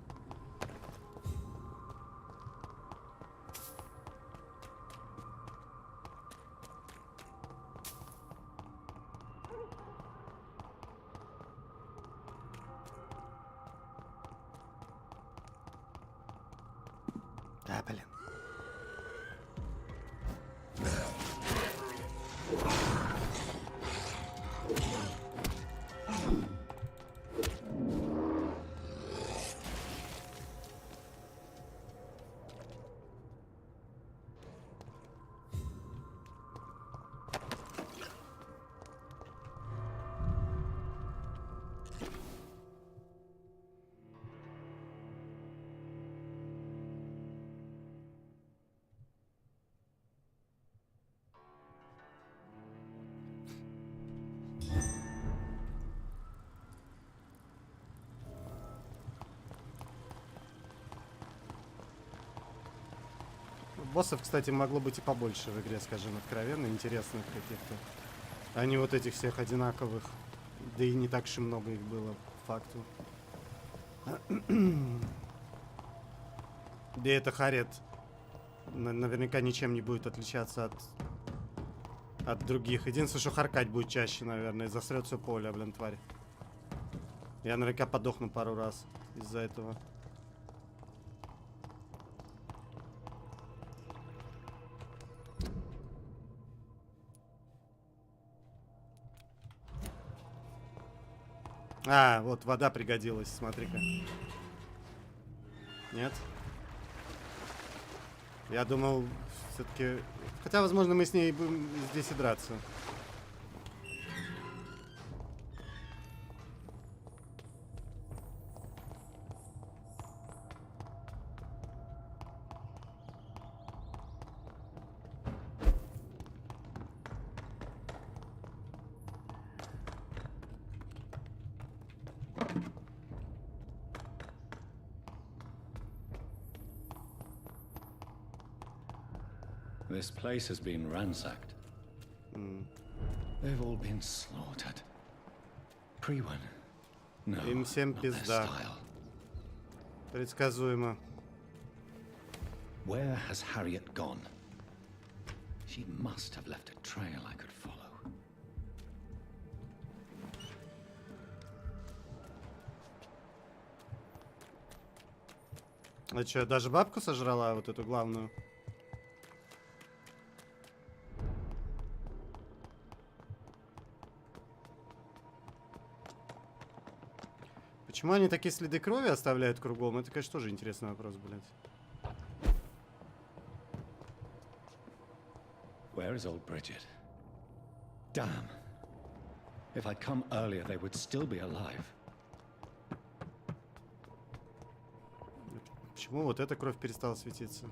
Да, блин. Боссов, кстати, могло быть и побольше в игре, скажем откровенно, интересных каких-то. А не вот этих всех одинаковых. Да и не так уж и много их было, по факту. Да и это Харет наверняка ничем не будет отличаться от других. Единственное, что харкать будет чаще, наверное, и засрет все поле, блин, тварь. Я наверняка подохну пару раз из-за этого. А, вот вода пригодилась, смотри-ка. Нет? Я думал, все-таки... Хотя, возможно, мы с ней будем здесь и драться. This place has been ransacked. They've all been slaughtered. Pre-one. No, Им всем not their пизда. style. Предсказуемо. Where has Harriet gone? She must have left a trail I could follow. А что, даже бабку сожрала, вот эту главную? Почему они такие следы крови оставляют кругом? Это, конечно, тоже интересный вопрос, блядь. Where is old Bridget? Damn. If I'd come earlier, they would still be alive. Почему вот эта кровь перестала светиться?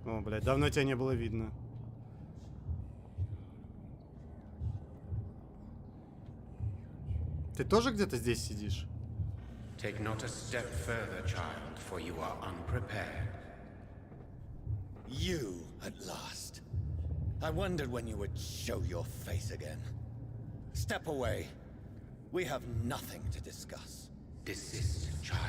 О, блядь, давно тебя не было видно. Ты тоже где-то здесь сидишь? Take not a step further, child, for you are unprepared. You, at last. I wondered when you would show your face again. Step away. We have nothing to discuss. Desist, child.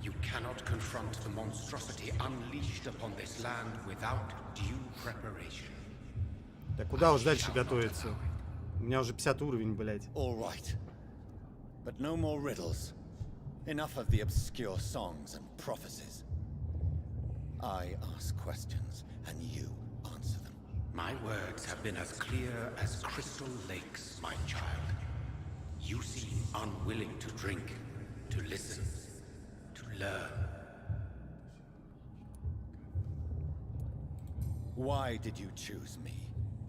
You cannot confront the monstrosity unleashed upon this land without due preparation. Да куда уж дальше готовиться? У меня уже 50 уровень, блядь. All right. But no more riddles. Enough of the obscure songs and prophecies. I ask questions, and you answer them. My words have been as clear as crystal lakes, my child. You seem unwilling to drink, to listen, to learn. Why did you choose me?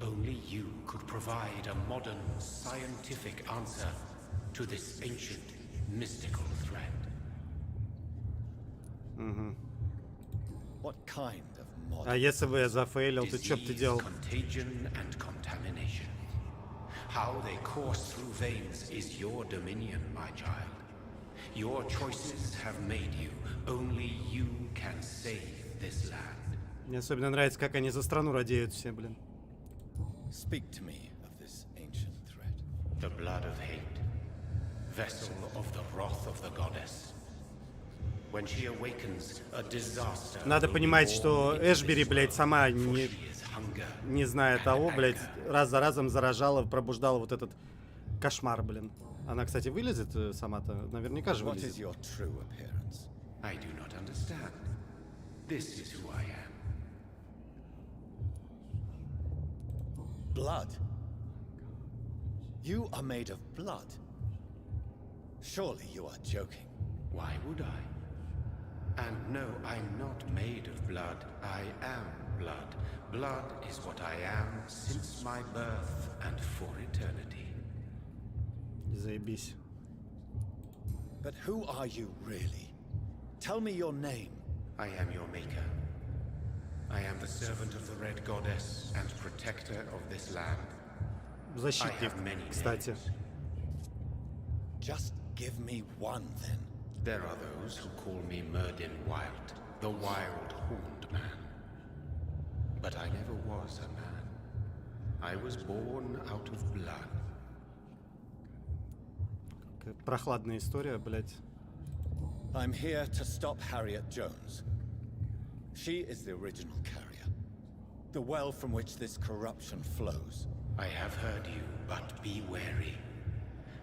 Only you could provide a modern, scientific answer to this ancient, mystical threat. What kind of modern... А если бы я зафейлил, то что бы ты делал? Contagion and contamination. How they course through veins is your dominion, my child. Your choices have made you. Only you can save this land. Мне особенно нравится, как они за страну радеют все, блин. Speak to me of this ancient threat. The blood of hate, vessel of the wrath of the goddess. When she awakens, a disaster. Надо понимать, что Эшбери, блядь, сама не зная того, блядь, раз за разом заражала, пробуждала вот этот кошмар, блин. Она, кстати, вылезет сама-то? Наверняка же вылезет. I do not understand. This is who I am. Blood? You are made of blood. Surely you are joking. Why would I? And no, I'm not made of blood. I am blood. Blood is what I am since my birth and for eternity. Заебись. But who are you really? Tell me your name. I am your maker. I am the servant of the Red Goddess and protector of this land. Защитник, кстати. Just give me one, then. There are those who call me Merdin Wild, the Wild Horned Man. But I never was a man. I was born out of blood. Прохладная история, блядь. I'm here to stop Harriet Jones. She is the original carrier. The well from which this corruption flows. I have heard you, but be wary.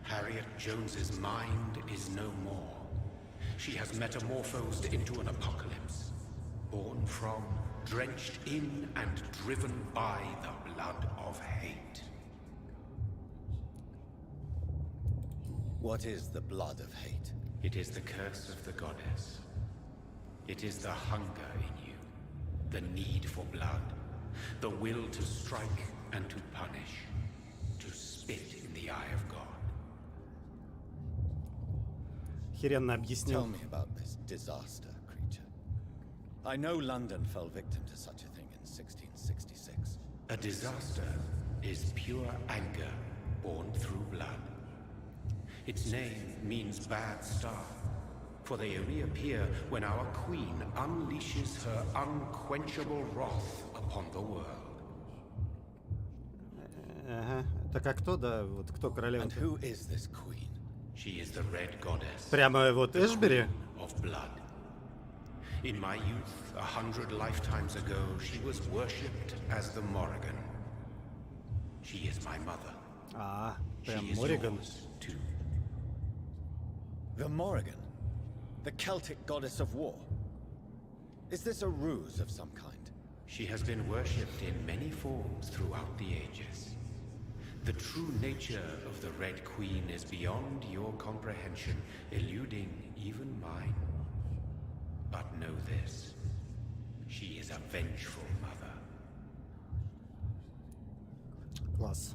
Harriet Jones's mind is no more. She has metamorphosed into an apocalypse. Born from, drenched in, and driven by the blood of hate. What is the blood of hate? It is the curse of the goddess. It is the hunger in you, the need for blood, the will to strike and to punish, to spit in the eye of God. Херенно объяснил. Tell me about this disaster, creature. I know London fell victim to such a thing in 1666. A disaster is pure anger born through blood. Its name means bad star, for they only appear when our queen unleashes her unquenchable wrath upon the world. Ага. Так а кто, да, вот кто королева? And who is this queen? She is the Red Goddess. Прямо вот Эшбери? Of blood. In my youth, 100 lifetimes ago, she was worshipped as the Morrigan. She is my mother. А, прям She is Морриган. yours, too. The Morrigan? The Celtic goddess of war? Is this a ruse of some kind? She has been worshipped in many forms throughout the ages. The true nature of the Red Queen is beyond your comprehension, eluding even mine. But know this, she is a vengeful mother. Класс.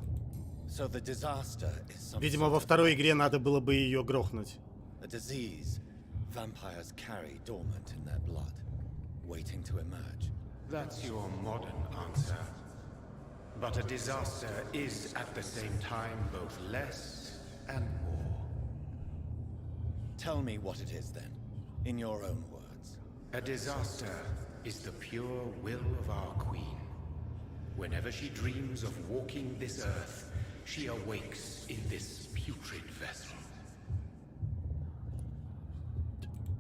So the disaster is some Видимо, во второй игре надо было бы ее грохнуть. a disease vampires carry dormant in their blood, waiting to emerge. That's your modern answer. But a disaster is at the same time both less and more. Tell me what it is then, in your own words. A disaster is the pure will of our queen. Whenever she dreams of walking this earth, she awakes in this putrid vessel.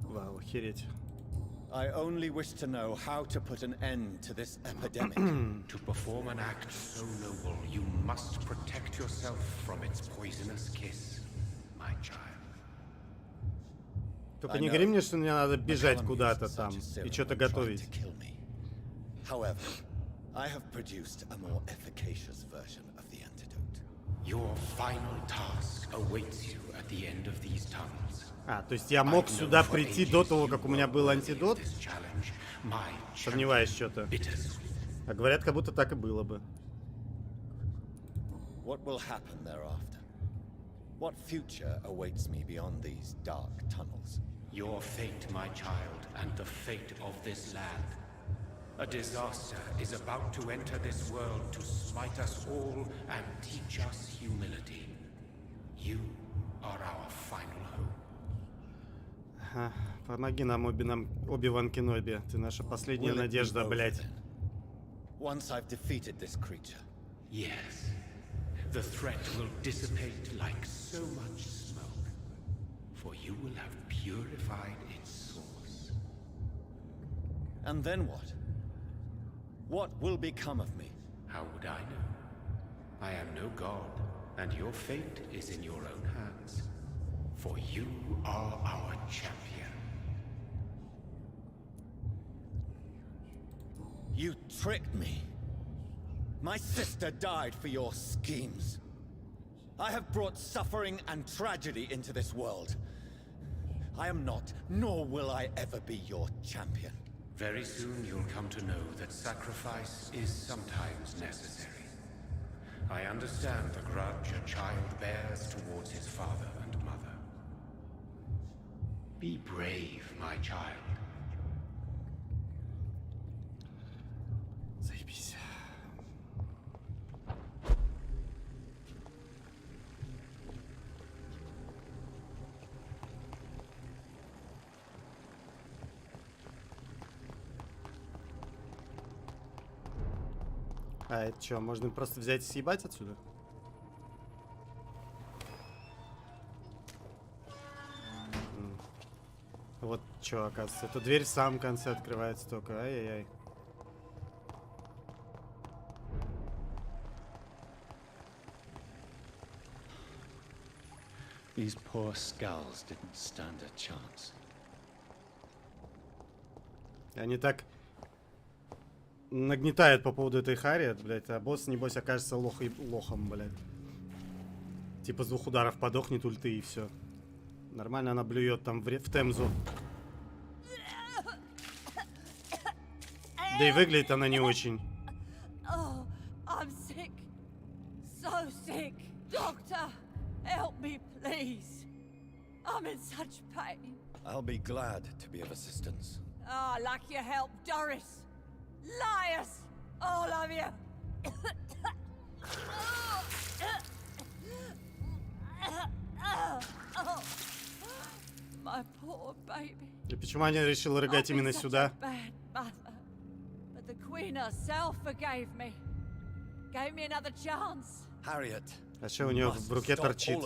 Вау, охереть. I only wish to know how to put an end to this epidemic. To perform an act so noble, you must protect yourself from its poisonous kiss, my child. Только не говори мне, что мне надо бежать куда-то там и что-то готовить. However, I have produced a more efficacious version of the antidote. Your final task awaits you at the end of these tunnels. А, то есть я мог сюда прийти до того, как у меня был антидот? Сомневаюсь что-то. А говорят, как будто так и было бы. What will happen thereafter? What future awaits me beyond these dark tunnels? Your fate, my child, and the fate of this land. A disaster is about to enter this world to smite us all and teach us humility. You are our final hope. Ага. Помоги нам, Оби-Ван Кеноби. Ты наша последняя надежда, блядь. Once I've defeated this creature. Yes. The threat will dissipate like so much smoke. For you will have purified its source. And then what? What will become of me? How would I know? I am no god, and your fate is in your own hands. For you are our champion. You tricked me. My sister died for your schemes. I have brought suffering and tragedy into this world. I am not, nor will I ever be your champion. Very soon you'll come to know that sacrifice is sometimes necessary. I understand the grudge a child bears towards his father and mother. Be brave, my child. Заебись. А это что, можно просто взять и съебать отсюда? Вот что, оказывается. Эта дверь в самом конце открывается только. Ай-яй-яй. These poor skulls didn't stand a chance. Они так нагнетают по поводу этой Харриет, блядь, а босс, небось, окажется лохом, блядь. Типа с 2 ударов подохнет ульты и все. Нормально она блюет там в Темзу. Да и выглядит она не очень. Oh, I'm sick. So sick. Doctor, help me, please. I'm in such pain. I'll be glad to be of assistance. Ah, like your help, Doris. Liars! All of you! My poor baby. И почему они решили рыгать именно сюда? But the Queen herself forgave me. Gave me another chance. Harriet. А что у нее в руке торчит?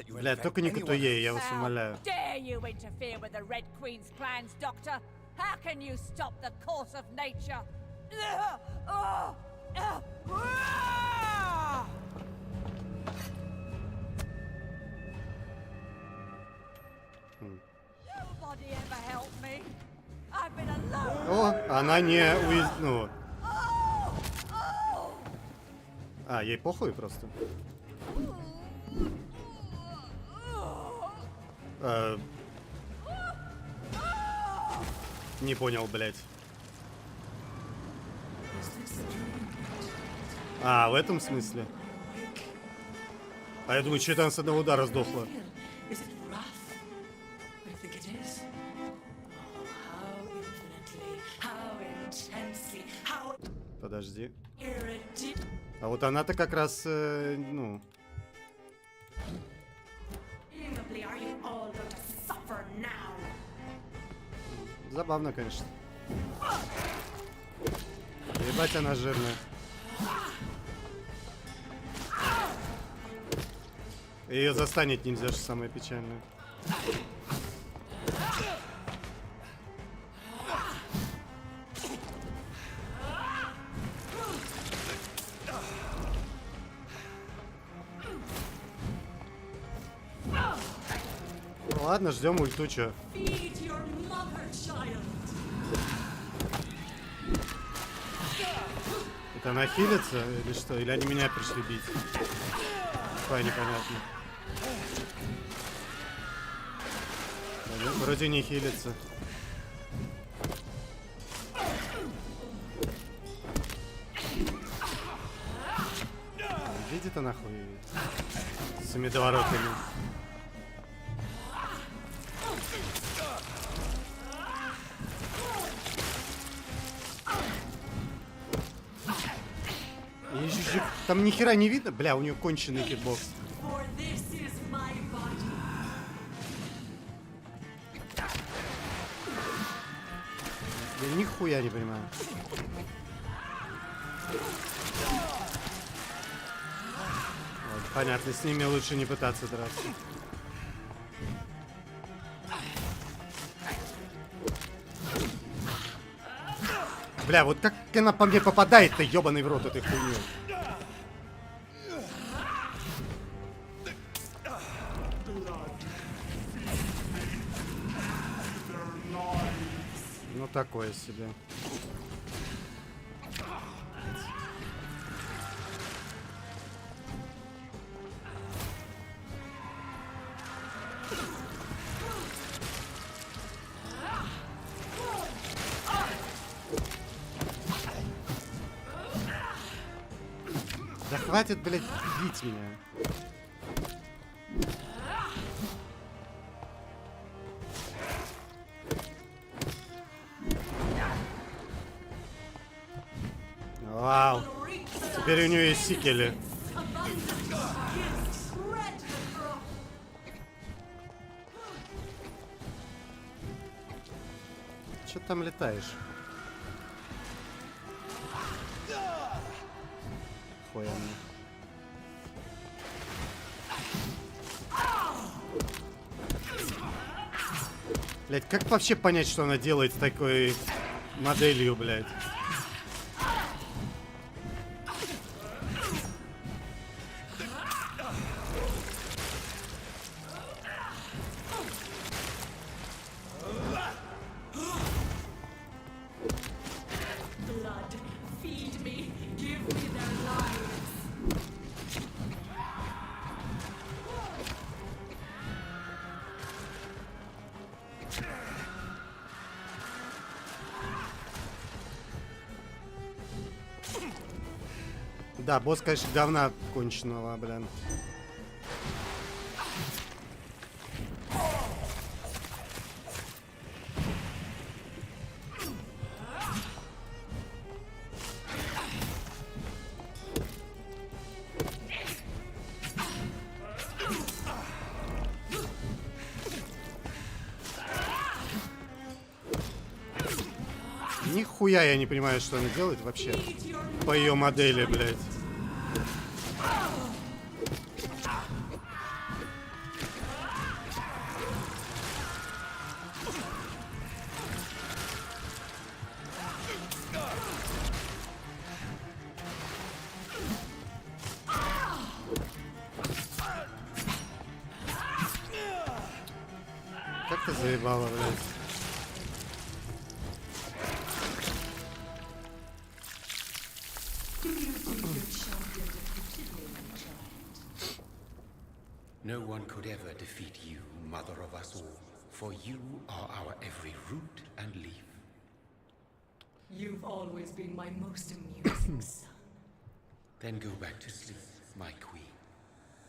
Блядь, только не катуей, я вас умоляю. Dare you interfere with the Red Queen's plans, Doctor? How can you stop the course of nature? Nobody ever helped me. I've been alone. О, она не ну. А, ей похуй просто. Не понял, блядь. А, в этом смысле? А я думаю, что это она с одного удара сдохла. Подожди. А вот она-то как раз, ну... Забавно, конечно. Ебать, она жирная. Ее застанет нельзя, что самое печальное. Ну, ладно, ждем ульту, чё. Это она хилится или что? Или они меня пришли бить? Какая непонятно. Вроде не хилится. Видит она нахуй с медоворотами. Там ни хера не видно. Бля, у нее конченый хитбокс. Я нихуя не понимаю. Вот, понятно, с ними лучше не пытаться драться. Бля, вот как она по мне попадает-то, ебаный в рот этой хуйней. Ну такое себе. Да хватит, блядь, бить меня. Вау. Теперь у нее есть сикели. Че ты там летаешь? Хуями. Блять, как вообще понять, что она делает с такой моделью, блядь? Да, босс, конечно, говна конченого, блин. Нихуя я не понимаю, что она делает вообще. По ее модели, блядь. Как ты заебала, блядь. No one could ever defeat you, mother of us all, for you are our every root and leaf. You've always been my most amusing son. Then go back to sleep, my queen,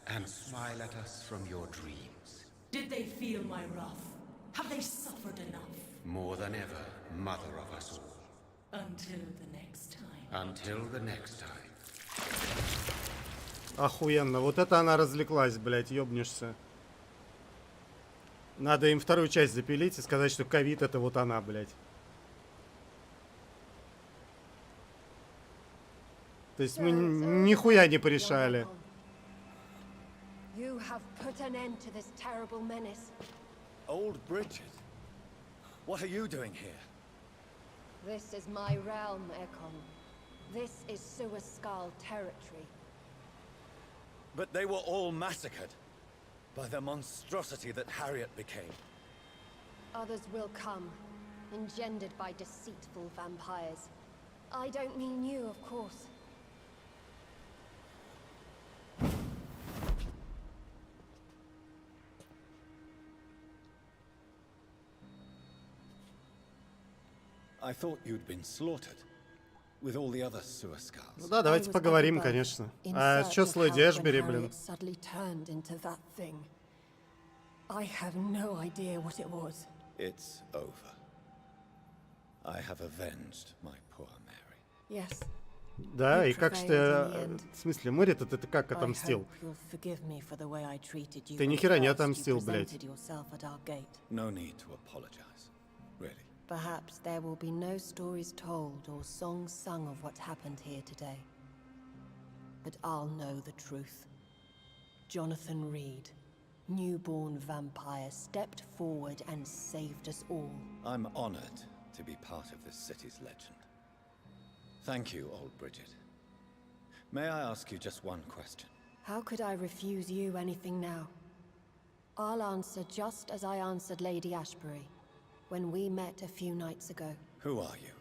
and smile at us from your dreams. Did they feel my wrath? Have they suffered enough? More than ever, mother of us all. Until the next time. Until the next time. Охуенно. Вот это она развлеклась, блядь, ёбнешься. Надо им вторую часть запилить и сказать, что ковид это вот она, блядь. То есть мы нихуя не порешали. You have put an end to this terrible menace. Old Bridget, what are you doing here? This is my realm, Ekon. This is Suascal territory. But they were all massacred by the monstrosity that Harriet became. Others will come, engendered by deceitful vampires. I don't mean you, of course. I thought you'd been slaughtered with all the other Suascals. Ну да, давайте поговорим, конечно. А что с леди Эшбери, блин? Suddenly turned into that thing. I have no idea what it was. It's over. I have avenged my poor Mary. Yes. Да, и как что... В смысле, Мэри-то ты как отомстил? Ты ни хера не отомстил, блядь. No need to apologize, really. Perhaps there will be no stories told or songs sung of what happened here today. But I'll know the truth. Jonathan Reed, newborn vampire, stepped forward and saved us all. I'm honored to be part of this city's legend. Thank you, old Bridget. May I ask you just one question? How could I refuse you anything now? I'll answer just as I answered Lady Ashbury when we met a few nights ago. Who are you?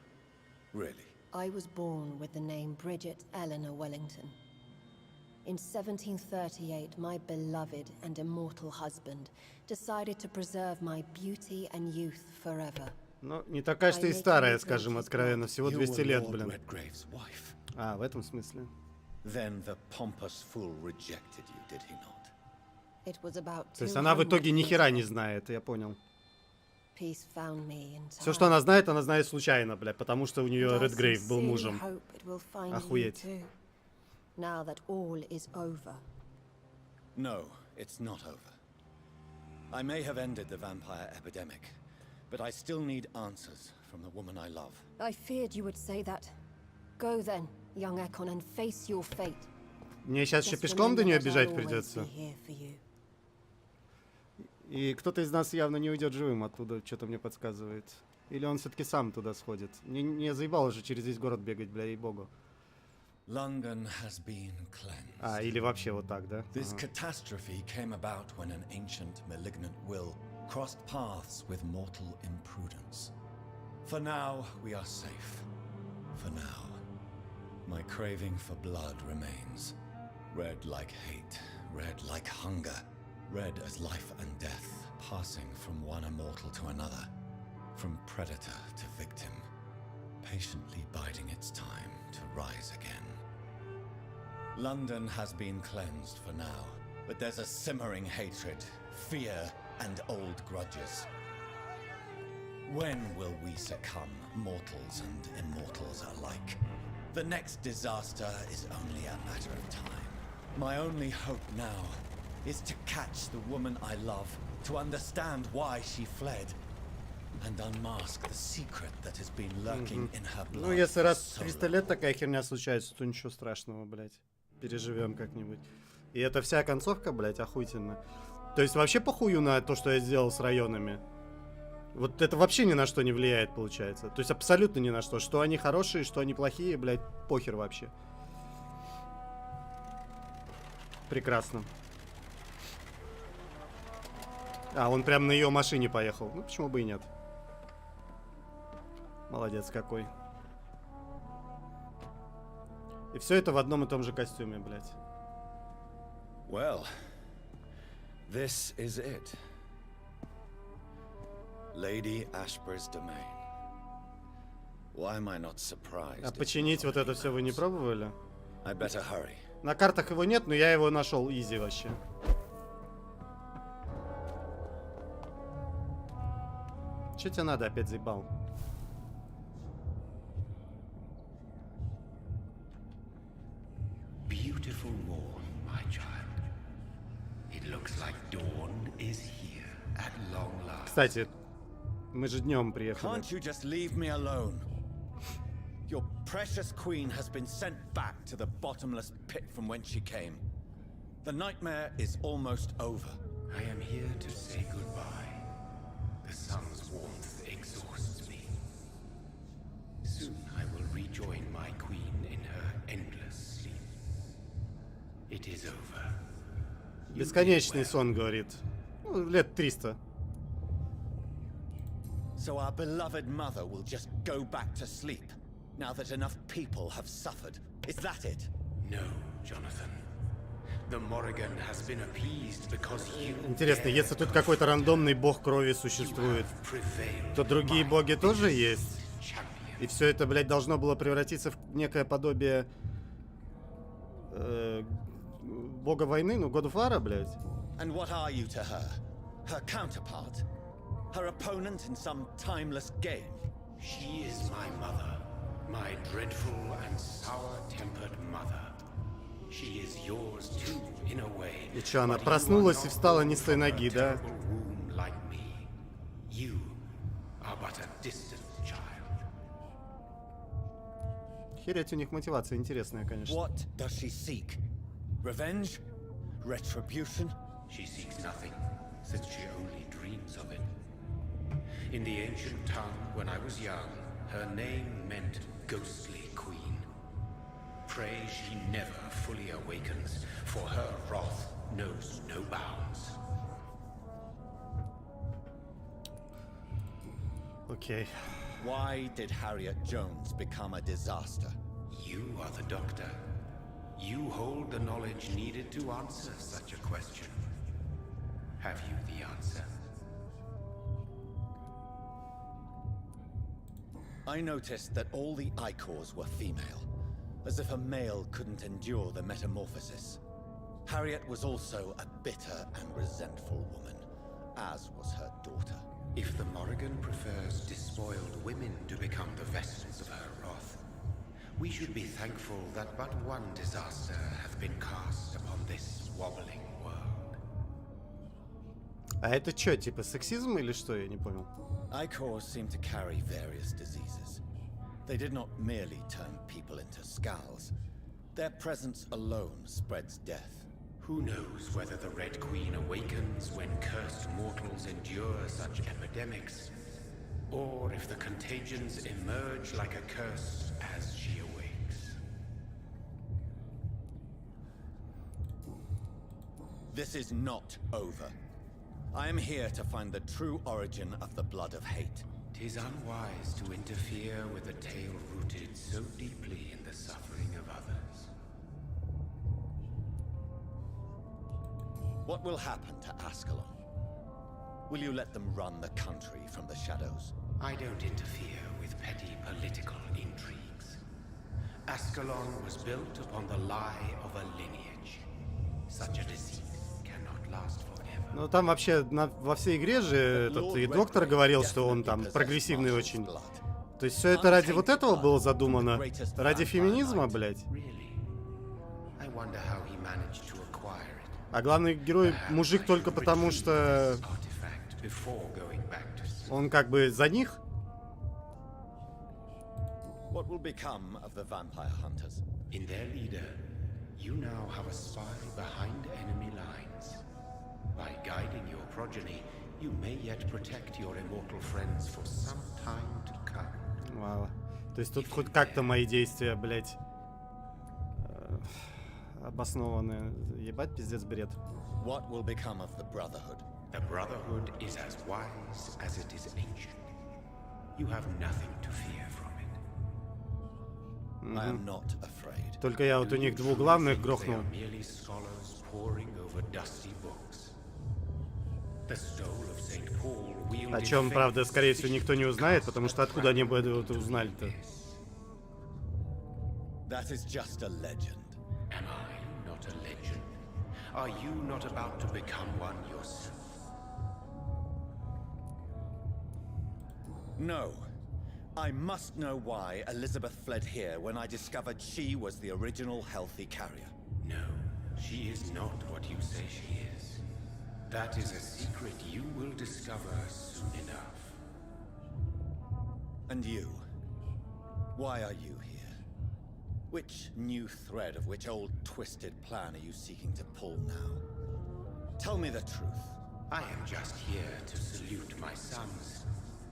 Really? I was born with the name Bridget Eleanor Wellington. In 1738, my beloved and immortal husband decided to preserve my beauty and youth forever. Ну, не такая, что и старая, скажем откровенно. Всего 200 лет, блин. А, в этом смысле. Then the pompous fool rejected you, did he not? It was about То есть она в итоге ни хера не знает, я понял. Peace found me in time. Все, что она знает случайно, блядь, потому что у нее Редгрейв был мужем. Охуеть. Now that all is over. No, it's not over. I may have ended the vampire epidemic, but I still need answers from the woman I love. I feared you would say that. Go then, young Ekon, and face your fate. Мне сейчас еще пешком до нее бежать придется. И кто-то из нас явно не уйдет живым оттуда, что-то мне подсказывает. Или он все-таки сам туда сходит. Не заебало же через весь город бегать, бля, ей-богу. London has been cleansed. А, или вообще вот так, да? This catastrophe came about when an ancient malignant will crossed paths with mortal imprudence. For now, we are safe. For now. My craving for blood remains. Red like hate, red like hunger. Red as life and death, passing from one immortal to another. From predator to victim. Patiently biding its time to rise again. London has been cleansed for now, but there's a simmering hatred, fear, and old grudges. When will we succumb, mortals and immortals alike? The next disaster is only a matter of time. My only hope now is to catch the woman I love, to understand why she fled, and unmask the secret that has been lurking in her blood. Ну, если раз в 300 лет такая херня случается, то ничего страшного, блядь. Переживем как-нибудь. И это вся концовка, блядь, охуительно. То есть вообще похую на то, что я сделал с районами. Вот это вообще ни на что не влияет, получается. То есть абсолютно ни на что. Что они хорошие, что они плохие, блядь, похер вообще. Прекрасно. А, он прям на ее машине поехал. Ну, почему бы и нет. Молодец какой. И все это в одном и том же костюме, блядь. Well, this is it. Lady Ashbury's domain. Why am I not surprised? А починить вот это все вы не пробовали? I better hurry. На картах его нет, но я его нашел изи вообще. Че тебе надо, опять заебал? Beautiful morn, my child. It looks like dawn is here at long Кстати, мы же днем приехали. Can't you just leave me alone? Your precious queen has been sent back to the bottomless pit from whence she came. The nightmare is almost over. I am here to say goodbye. The sun's warmth exhausts me. Soon I will rejoin my queen in her endless sleep. It is over. Бесконечный сон, говорит. Ну, лет 300. So our beloved mother will just go back to sleep, now that enough people have suffered. Is that it? No, Jonathan. The Morrigan has been appeased because you... Интересно, если тут какой-то рандомный бог крови существует, то другие боги тоже есть? И все это, блядь, должно было превратиться в некое подобие бога войны, ну, God of War, блядь. And what are you to her? Her counterpart? Her opponent in some timeless game? She is my mother. My dreadful and sour-tempered mother. She is yours too, in a way. И чё, она проснулась и встала не с той ноги, да? Like me. You are but a distant child. Хереть, у них мотивация интересная, конечно. What does she seek? Revenge? Retribution? She seeks nothing, since she only dreams of it. In the ancient tongue, when I was young, her name meant ghostly queen. Pray she never fully awakens, for her wrath knows no bounds. Okay. Why did Harriet Jones become a disaster? You are the doctor. You hold the knowledge needed to answer such a question. Have you the answer? I noticed that all the Icors were female, as if a male couldn't endure the metamorphosis. Harriet was also a bitter and resentful woman, as was her daughter. If the Morrigan prefers despoiled women to become the vessels of her wrath, we should be thankful that but one disaster hath been cast upon this wobbling world. А это чё, типа сексизм или что? Я не понял. Icors seem to carry various diseases. They did not merely turn people into skulls. Their presence alone spreads death. Who knows whether the Red Queen awakens when cursed mortals endure such epidemics, or if the contagions emerge like a curse as she awakes. This is not over. I am here to find the true origin of the blood of hate. 'Tis unwise to interfere with a tale rooted so deeply in the suffering of others. What will happen to Ascalon? Will you let them run the country from the shadows? I don't interfere with petty political intrigues. Ascalon was built upon the lie of a lineage. Such a deceit cannot last forever. Ну там вообще во всей игре же этот и доктор говорил, что он там прогрессивный очень. То есть все это ради вот этого было задумано? Ради феминизма, блядь? А главный герой мужик только потому, что он как бы за них? What will become of the vampire hunters? In their leader, you now have a spy behind enemy lines. By guiding your progeny, you may yet protect your immortal friends for some time to come. Мало. То есть тут хоть как-то мои действия, блядь, обоснованы. Ебать, пиздец, бред. What will become of the Brotherhood? The Brotherhood is as wise as it is ancient. You have nothing to fear from it. I am not afraid. Только я вот у них двух главных грохнул. They are merely scholars poring over dusty books. The stole of St. Paul wielded О чем, правда, скорее всего, никто не узнает, потому что откуда они бы это узнали-то? That is just a legend. Am I not a legend? Are you not about to become one yourself? No. I must know why Elizabeth fled here when I discovered she was the original healthy carrier. No, she is not what you say she is. That is a secret you will discover soon enough. And you? Why are you here? Which new thread of which old twisted plan are you seeking to pull now? Tell me the truth. I am just here to salute my sons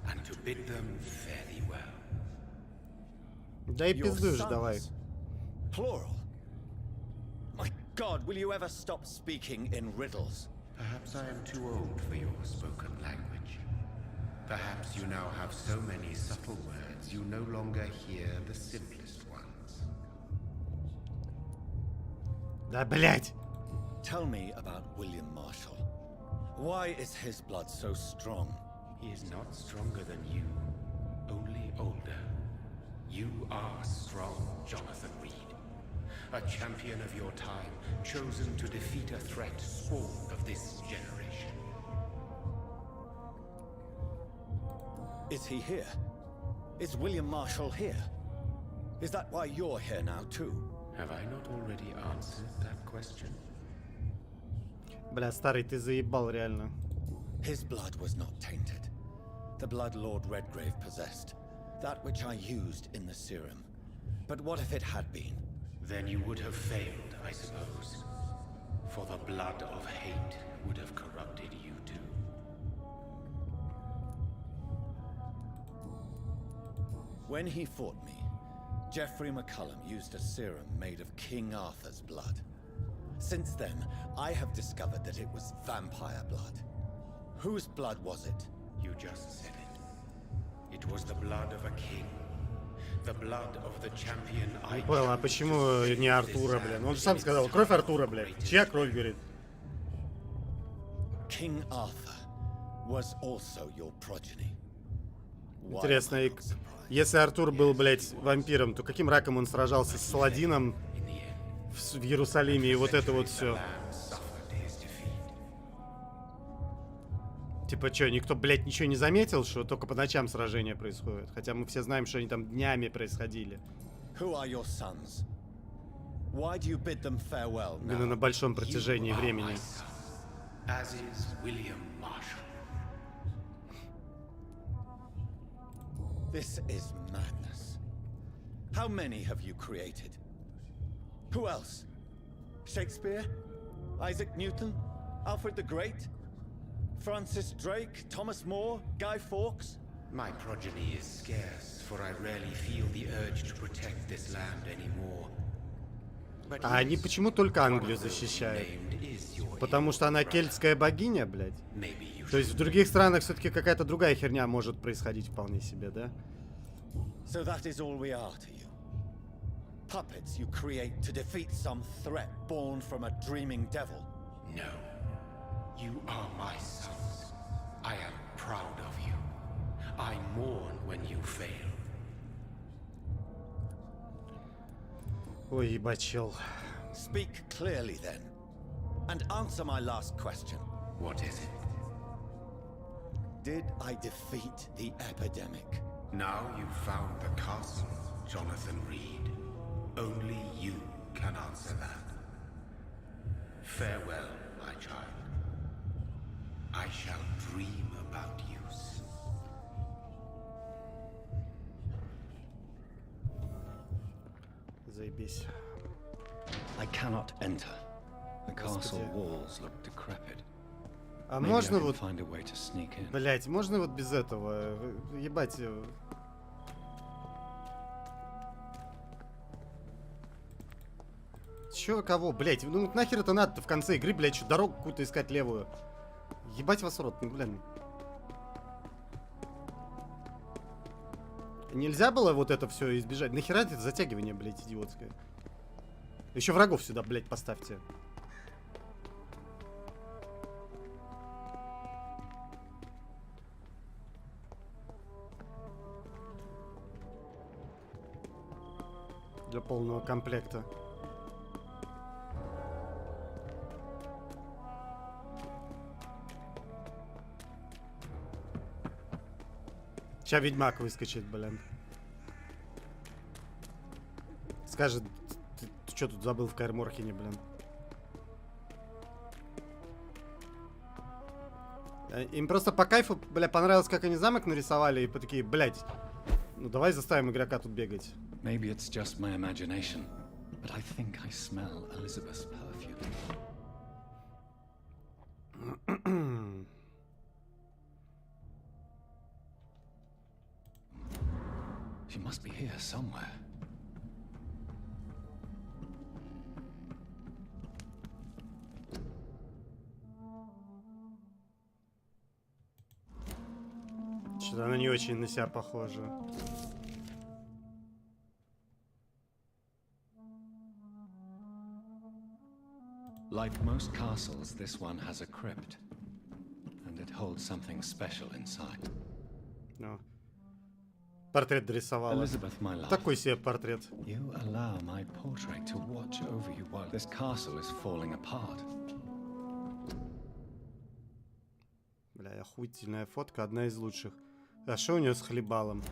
and to bid them fare thee well. Да и Your пиздуешь sons? давай. Plural. My God, will you ever stop speaking in riddles? Perhaps I am too old for your spoken language. Perhaps you now have so many subtle words you no longer hear the simplest ones. Да блять! Tell me about William Marshall. Why is his blood so strong? He is not stronger than you, only older. You are strong, Jonathan Reed. A champion of your time, chosen to defeat a threat spawned of this generation. Is he here? Is William Marshall here? Is that why you're here now too? Have I not already answered that question? Бля, старый, ты заебал реально. His blood was not tainted. The blood Lord Redgrave possessed. That which I used in the serum. But what if it had been? Then you would have failed, I suppose. For the blood of hate would have corrupted you too. When he fought me, Geoffrey McCullum used a serum made of King Arthur's blood. Since then, I have discovered that it was vampire blood. Whose blood was it? You just said it. It was the blood of a king. The blood of the champion I Не понял, а почему не Артура, блин? Он же сам сказал, кровь Артура, блядь. Чья кровь, говорит? King Arthur was also your progeny. Интересно, если Артур был, блядь, вампиром, то каким раком он сражался с Саладином в Иерусалиме и вот это вот все? Типа что, никто, блядь, ничего не заметил, что только по ночам сражения происходят? Хотя мы все знаем, что они там днями происходили. Именно на большом протяжении времени. This is madness. How many have you created? Who else? Shakespeare? Isaac Newton? Alfred the Great? Francis Drake? Thomas More? Guy Fawkes? My progeny is scarce, for I rarely feel the urge to protect this land anymore. А они почему только Англию защищают? Потому что она кельтская богиня, блядь? То есть в других странах все-таки какая-то другая херня может происходить вполне себе, да? So that is all we are to you. Puppets you create to defeat some threat born from a dreaming devil. No. You are my sons. I am proud of you. I mourn when you fail. Ой, ебачел. Speak clearly then, and answer my last question. What is it? Did I defeat the epidemic? Now you've found the castle, Jonathan Reed. Only you can answer that. Farewell, my child. I shall dream about you soon. Заебись. I cannot enter. The castle walls look decrepit. А можно вот... find a way to sneak in. Блять, можно вот без этого? Ебать. Чё, кого? Блять, ну нахер это надо-то в конце игры, блять, что дорогу какую-то искать левую? Ебать вас в рот, ну блин. Нельзя было вот это все избежать? Нахера это затягивание, блять, идиотское? Еще врагов сюда, блять, поставьте. Для полного комплекта. Сейчас ведьмак выскочит, блин. Скажет, ты что тут забыл в Каэр Морхене, блин? Им просто по кайфу, бля, понравилось, как они замок нарисовали, и по такие, блядь, ну давай заставим игрока тут бегать. Maybe it's just my imagination, but I think I smell Elizabeth's perfume. She must be here somewhere. Что-то она не очень на себя похожа. Like most castles, this one has a crypt, and it holds something special inside. No. Портрет дорисовала. Elizabeth, my love. Такой себе портрет. You allow my portrait to watch over you while this castle is falling apart. Бля, охуительная фотка, одна из лучших. А что у нее с хлебалом?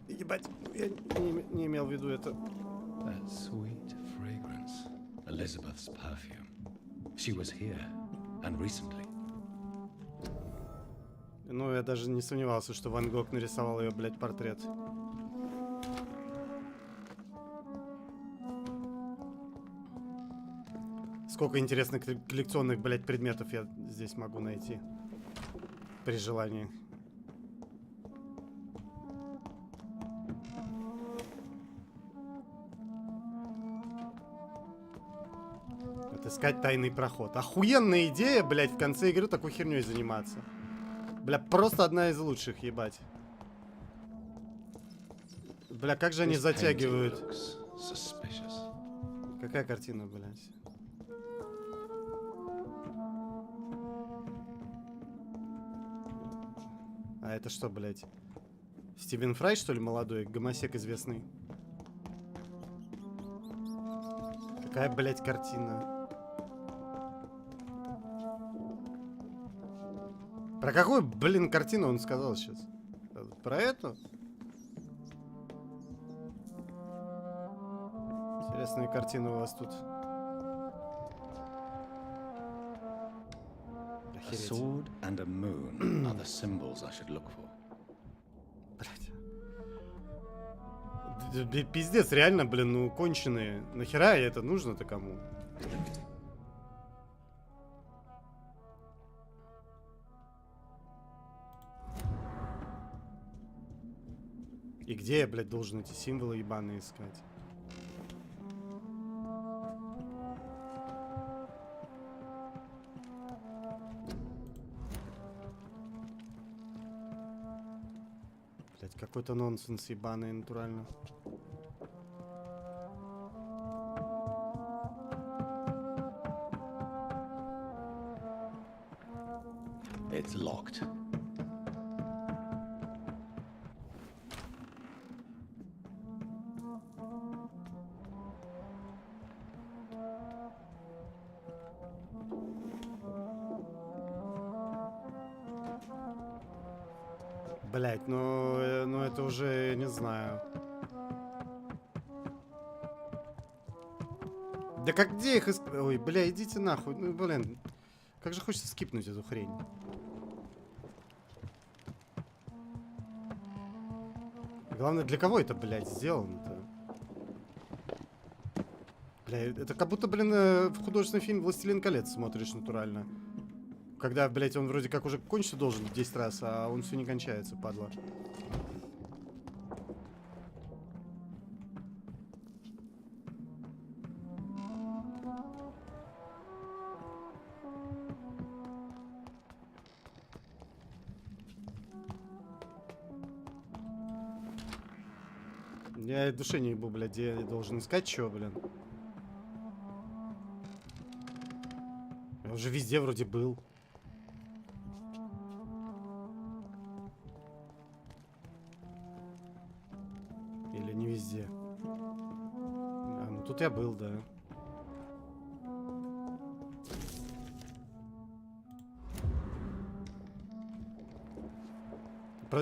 Ебать, я не имел в виду это. That sweet fragrance. Elizabeth's perfume. She was here, and recently. Ну, я даже не сомневался, что Ван Гог нарисовал ее, блядь, портрет. Сколько интересных коллекционных, блядь, предметов я здесь могу найти. При желании. Отыскать тайный проход. Охуенная идея, блядь, в конце игры такой херней заниматься. Бля, просто одна из лучших, ебать. Бля, как же они затягивают. Какая картина, блядь? А это что, блядь? Стивен Фрай, что ли, молодой? Гомосек известный. Какая, блядь, картина? Про какую, блин, картину он сказал сейчас? Про эту? Интересные картины у вас тут. A sword and a moon are the symbols I should look for. Блять. Пиздец, реально, блин, ну конченые. Нахера это нужно-то кому? И где я, блядь, должен эти символы ебаные искать? Блядь, какой-то нонсенс ебаный, натурально. It's locked. Блять, ну это уже не знаю. Да как где их искать? Ой, бля, идите нахуй. Ну, блин. Как же хочется скипнуть эту хрень. Главное, для кого это, блядь, сделано-то? Бля, это как будто, блин, в художественный фильм «Властелин колец» смотришь натурально. Когда, блядь, он вроде как уже кончиться должен 10 раз, а он все не кончается, падла. Я в душе не ебу, блядь, где я должен искать чё, блин. Я уже везде вроде был. Или не везде. А, ну тут я был, да.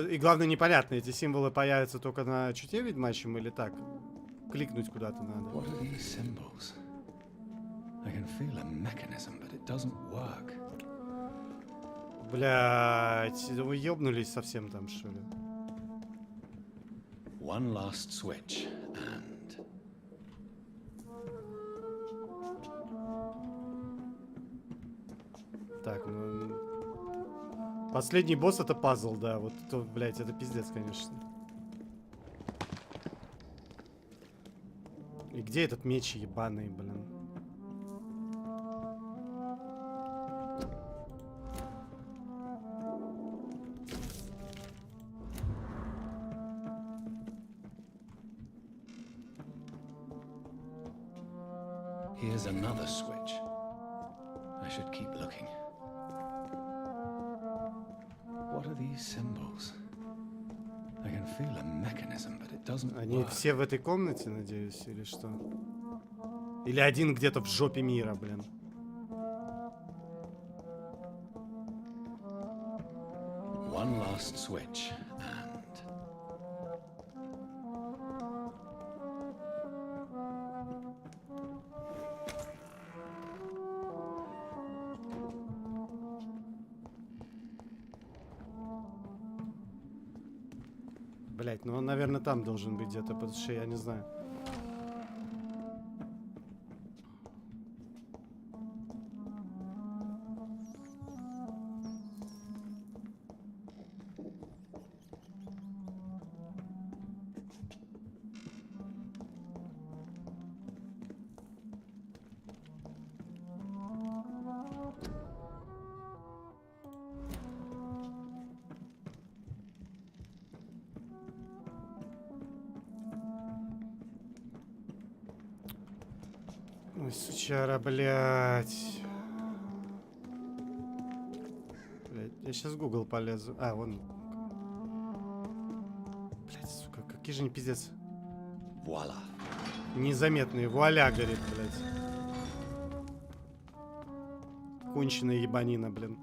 И главное, непонятно, эти символы появятся только на чуте ведьмачьем или так? Кликнуть куда-то надо. What are these symbols? I can feel a mechanism, but it doesn't work. Блять, вы ёбнулись совсем там, что ли? One last switch, and... Так, ну... Последний босс это пазл, да. Вот, то, блять, это пиздец, конечно. И где этот меч ебаный, блин? Here's another switch. I should keep looking. What are these symbols? I can feel a mechanism, but it doesn't Они work. все в этой комнате, надеюсь, или что? Или один где-то в жопе мира, блин? One last switch, and... Блять, ну он, наверное, там должен быть где-то, потому что я не знаю. Ой, сучара, блядь. Блядь, я сейчас в Google полезу. А, вон. Блядь, сука, какие же они пиздец. Вуаля. Незаметные. Вуаля, говорит, блядь. Конченая ебанина, блин.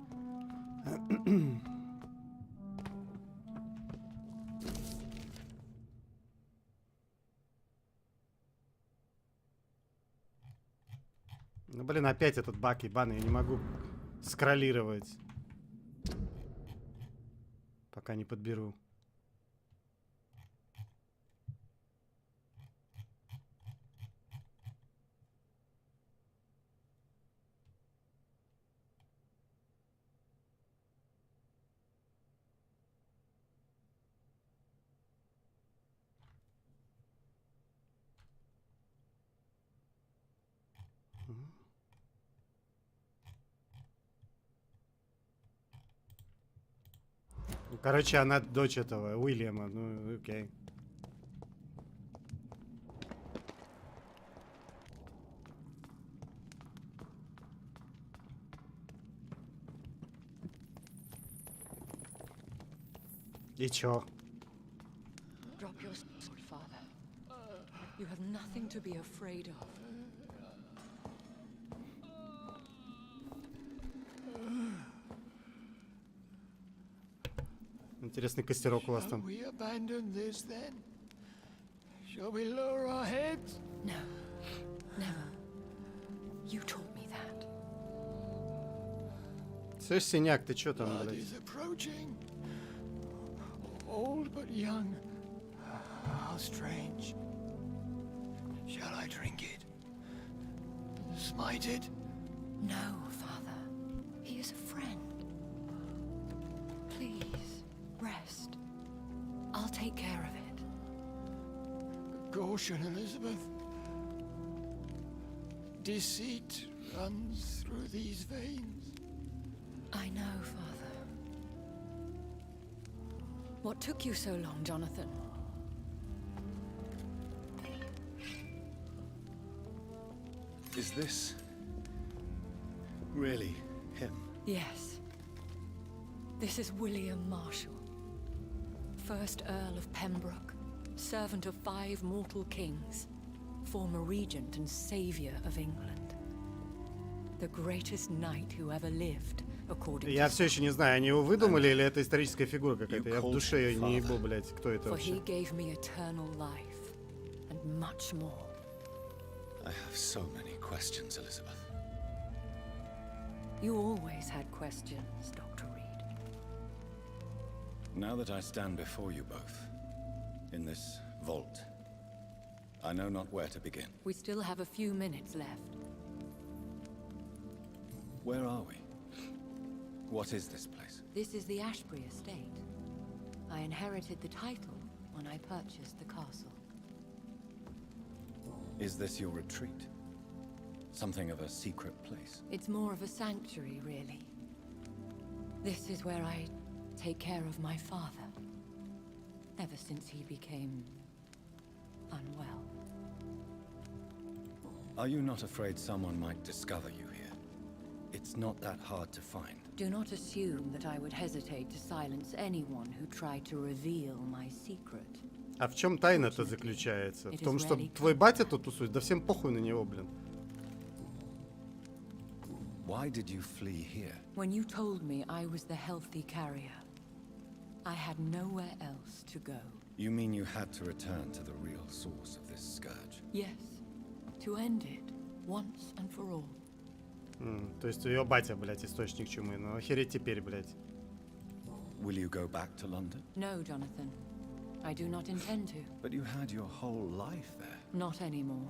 Ну, блин, опять этот баг ебаный. Я не могу скроллировать. Пока не подберу. Ну, короче, она дочь этого Уильяма. Ну, окей. И чё? Drop your sword, father. You have nothing to be afraid of. Интересный костерок у вас там. We abandon this then? Shall we lower our heads? No, never. You taught me that. Слышь, синяк, ты чё там, Blood блядь? is approaching. Old but young. How strange. Shall I drink it? Smite it? No, father. He is a friend. Please, rest. I'll take care of it. Caution, Elizabeth. Deceit runs through these veins. I know, father. What took you so long, Jonathan? Is this... really him? Yes. This is William Marshall, 1st Earl of Pembroke, servant of 5 mortal kings, former regent and savior of England. The greatest knight who ever lived, according Я to все еще не знаю, они его выдумали или это историческая фигура какая-то. Я в душе ее не ебу, блядь. Кто это For he вообще? gave me eternal life, and much more. I have so many questions, Elizabeth. You always had questions, Dr. Reed. Now that I stand before you both, in this vault, I know not where to begin. We still have a few minutes left. Where are we? What is this place? This is the Ashbury estate. I inherited the title when I purchased the castle. Is this your retreat? Something of a secret place? It's more of a sanctuary, really. This is where I take care of my father. Ever since he became unwell. Are you not afraid someone might discover you here? It's not that hard to find. Do not assume that I would hesitate to silence anyone who tried to reveal my secret. А в чем тайна-то заключается? В том, что твой батя тут тусует? Да всем похуй на него, блин. Why did you flee here? When you told me I was the healthy carrier, I had nowhere else to go. You mean you had to return to the real source of this scourge? Yes, to end it once and for all. То есть ее батя, блядь, источник чумы. Ну охереть теперь, блядь. Will you go back to London? No, Jonathan. I do not intend to. But you had your whole life there. Not anymore.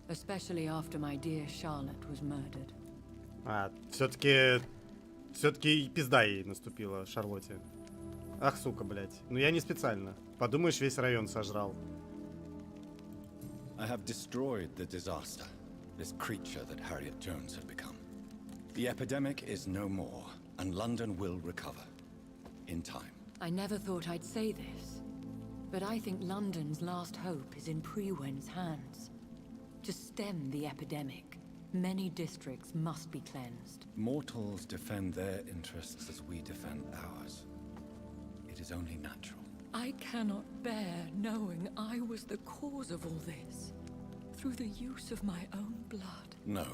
Especially after my dear Charlotte was murdered. Все-таки пизда ей наступила, Шарлотте. Ах, сука, блядь. Ну я не специально. Подумаешь, весь район сожрал. I have destroyed the disaster, this creature that Harriet Jones had become. The epidemic is no more, and London will recover. In time. I never thought I'd say this, but I think London's last hope is in Prewen's hands. To stem the epidemic, many districts must be cleansed. Mortals defend their interests as we defend ours. It is only natural. I cannot bear knowing I was the cause of all this, through the use of my own blood. No.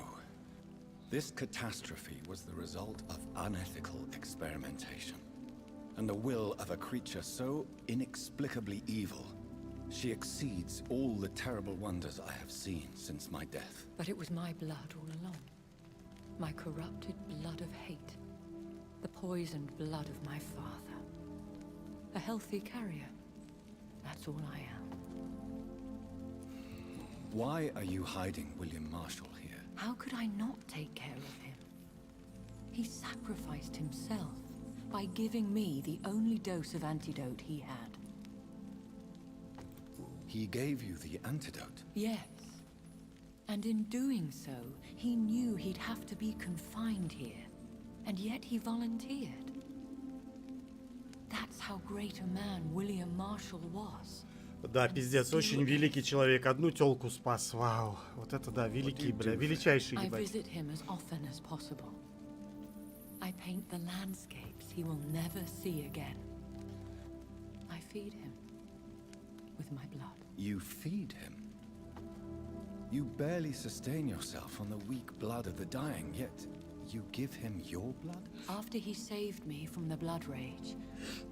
This catastrophe was the result of unethical experimentation, and the will of a creature so inexplicably evil. She exceeds all the terrible wonders I have seen since my death. But it was my blood all along. My corrupted blood of hate. The poisoned blood of my father. A healthy carrier. That's all I am. Why are you hiding William Marshall here? How could I not take care of him? He sacrificed himself by giving me the only dose of antidote he had. He gave you the antidote? Yes. And in doing so, he knew he'd have to be confined here. And yet he volunteered. That's how great a man William Marshall was. Да, пиздец, очень великий человек. Одну тёлку спас. Вау. Вот это да, великий, бля, величайший, I ебать. visit him as often as possible. I paint the landscapes he will never see again. I feed him with my blood. You feed him? You barely sustain yourself on the weak blood of the dying, yet you give him your blood? After he saved me from the blood rage,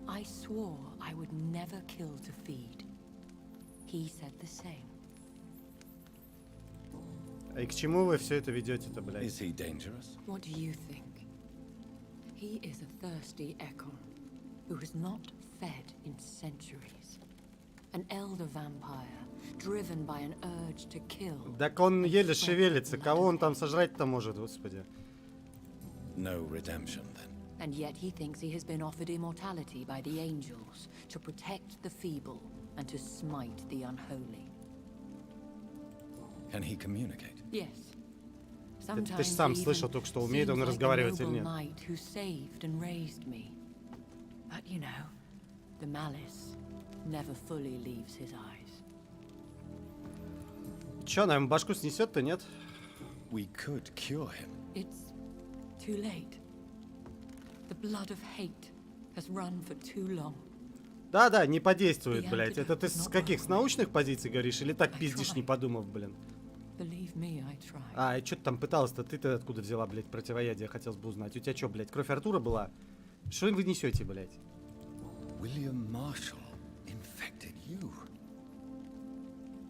I swore I would never kill to feed. He said the same. И к чему вы все это ведете-то, блядь? Is he dangerous? What do you think? He is a thirsty Ekon who has not fed in centuries. An elder vampire, driven by an urge to kill. Так он еле шевелится. Кого он там сожрать-то может, господи? No redemption, then. And yet he thinks he has been offered immortality by the angels to protect the feeble and to smite the unholy. Can he communicate? Yes. Ты ж сам слышал только что, умеет он разговаривать или нет. Knight who saved and raised me. But you know, the malice never fully leaves his eyes. Чё, нам башку снесет-то, нет? We could cure him. It's too late. The blood of hate has run for too long. Да-да, не подействует, блядь. Это ты с каких, с научных позиций говоришь? Или так пиздишь, не подумав, блин? А, и что ты там пыталась-то? Ты-то откуда взяла, блядь, противоядие? Хотелось бы узнать. У тебя что, блядь, кровь Артура была? Что вы несете, блядь? William Marshall infected you.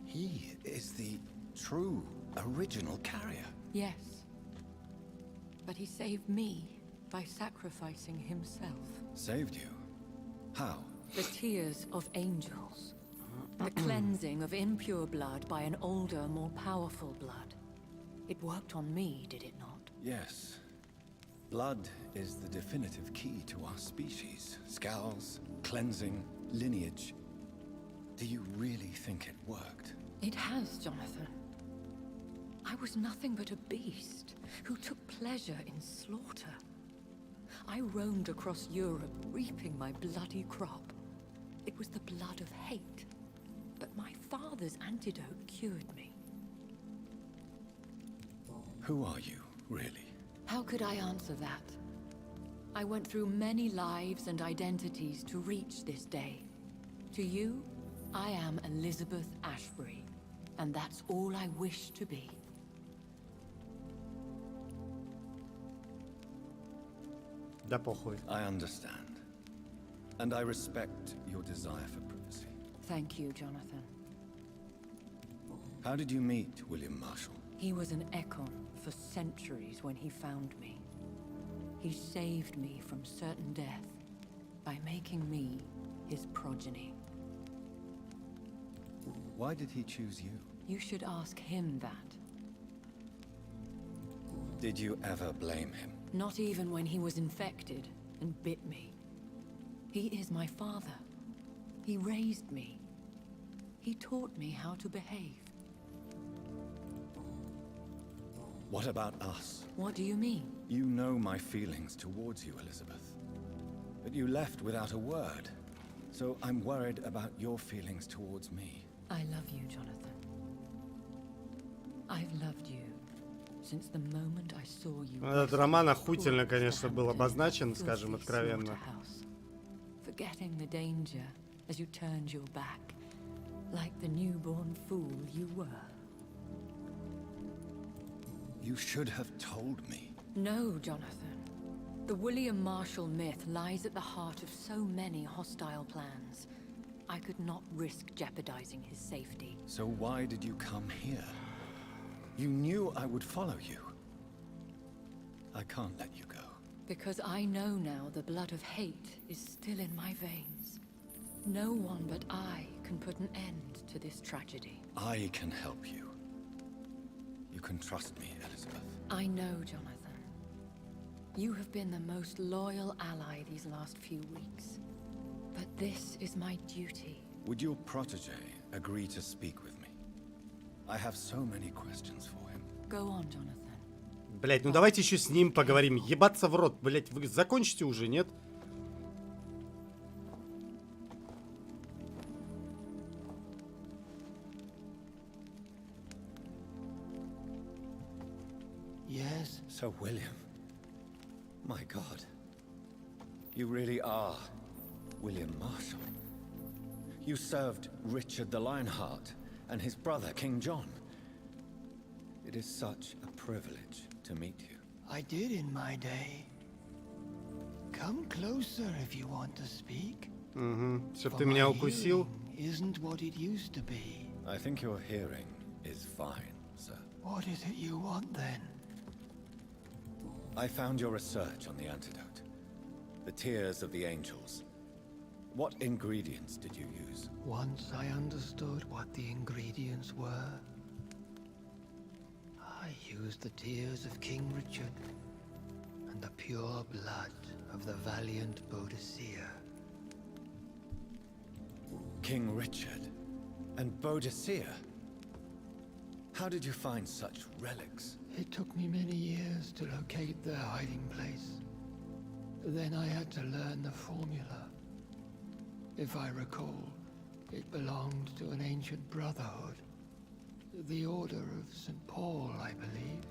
He is the true, original carrier. Yes. But he saved me by sacrificing himself. Saved you? How? The tears of angels. The cleansing of impure blood by an older, more powerful blood. It worked on me, did it not? Yes. Blood is the definitive key to our species. Scowls, cleansing, lineage. Do you really think it worked? It has, Jonathan. I was nothing but a beast who took pleasure in slaughter. I roamed across Europe, reaping my bloody crop. It was the blood of hate. But my father's antidote cured me. Who are you, really? How could I answer that? I went through many lives and identities to reach this day. To you, I am Elizabeth Ashbury, and that's all I wish to be. Да похуй. I understand. And I respect your desire for privacy. Thank you, Jonathan. How did you meet William Marshall? He was an Ekon for centuries when he found me. He saved me from certain death by making me his progeny. Why did he choose you? You should ask him that. Did you ever blame him? Not even when he was infected and bit me. He is my father. He raised me. He taught me how to behave. What about us? What do you mean? You know my feelings towards you, Elizabeth. But you left without a word. So I'm worried about your feelings towards me. I love you, Jonathan. I've loved you since the moment I saw you. Этот роман охуительно, конечно, был обозначен, скажем откровенно. Forgetting the danger as you turned your back, like the newborn fool you were. You should have told me. No, Jonathan. The William Marshall myth lies at the heart of so many hostile plans. I could not risk jeopardizing his safety. So why did you come here? You knew I would follow you. I can't let you go. Because I know now the blood of hate is still in my veins. No one but I can put an end to this tragedy. I can help you. You can trust me, Elizabeth. I know, Jonathan. You have been the most loyal ally these last few weeks. But this is my duty. Would your protege agree to speak with me? I have so many questions for him. Go on, Jonathan. Блять, ну давайте еще с ним поговорим. Ебаться в рот, блять, вы закончите уже, нет? Yes? Sir William. My God. You really are William Marshall. You served Richard the Lionheart and his brother, King John. It is such a privilege to meet you. I did in my day. Come closer if you want to speak. Чтоб ты меня укусил. Isn't what it used to be. I think your hearing is fine, sir. What is it you want then? I found your research on the antidote. The tears of the angels. What ingredients did you use? Once I understood what the ingredients were, I used the tears of King Richard and the pure blood of the valiant Boadicea. King Richard and Boadicea? How did you find such relics? It took me many years to locate their hiding place. Then I had to learn the formula. If I recall, it belonged to an ancient brotherhood. The Order of St. Paul, I believe.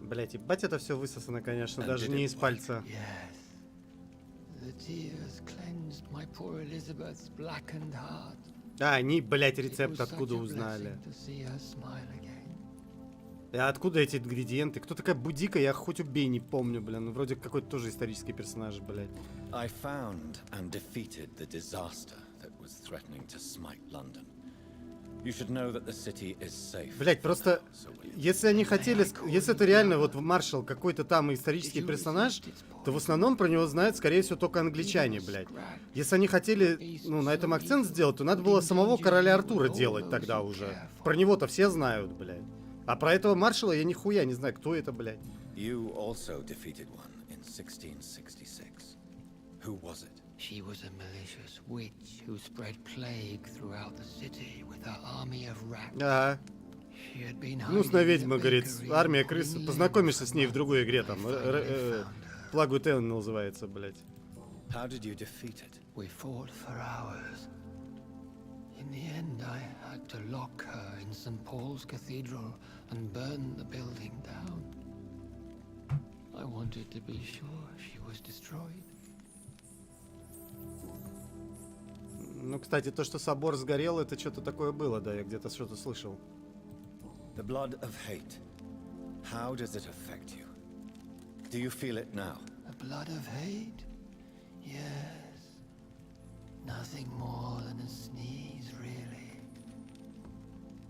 Блять, ебать это все высосано, конечно, даже не из пальца. Yes. The tears cleansed my poor Elizabeth's blackened heart. Да, они, блять, рецепт откуда узнали? А откуда эти ингредиенты? Кто такая Будика? Я хоть убей, не помню, блин. Ну, вроде какой-то тоже исторический персонаж, блядь. I found and defeated the disaster that was threatening to smite London. You should know that the city is safe. Блять, просто, если они хотели, если это реально вот маршал какой-то там исторический персонаж, то в основном про него знают, скорее всего, только англичане, блять. Если они хотели, ну, на этом акцент сделать, то надо было самого короля Артура делать тогда уже. Про него-то все знают, блять. А про этого маршала я нихуя не знаю, кто это, блять. You also defeated one in 1666. Who was it? She was a malicious witch who spread plague throughout the city with her army of rats. Ага. Гнусная ведьма, говорит, армия крыс. Познакомишься с ней в другой игре, там, Плагу Тен называется, блять. How did you defeat it? We fought for hours. In the end, I had to lock her in St. Paul's Cathedral and burn the building down. I wanted to be sure she was destroyed. Ну, кстати, то, что собор сгорел, это что-то такое было, да, я где-то что-то слышал. The blood of hate. How does it affect you? Do you feel it now? The blood of hate? Yes. Nothing more than a sneeze, really.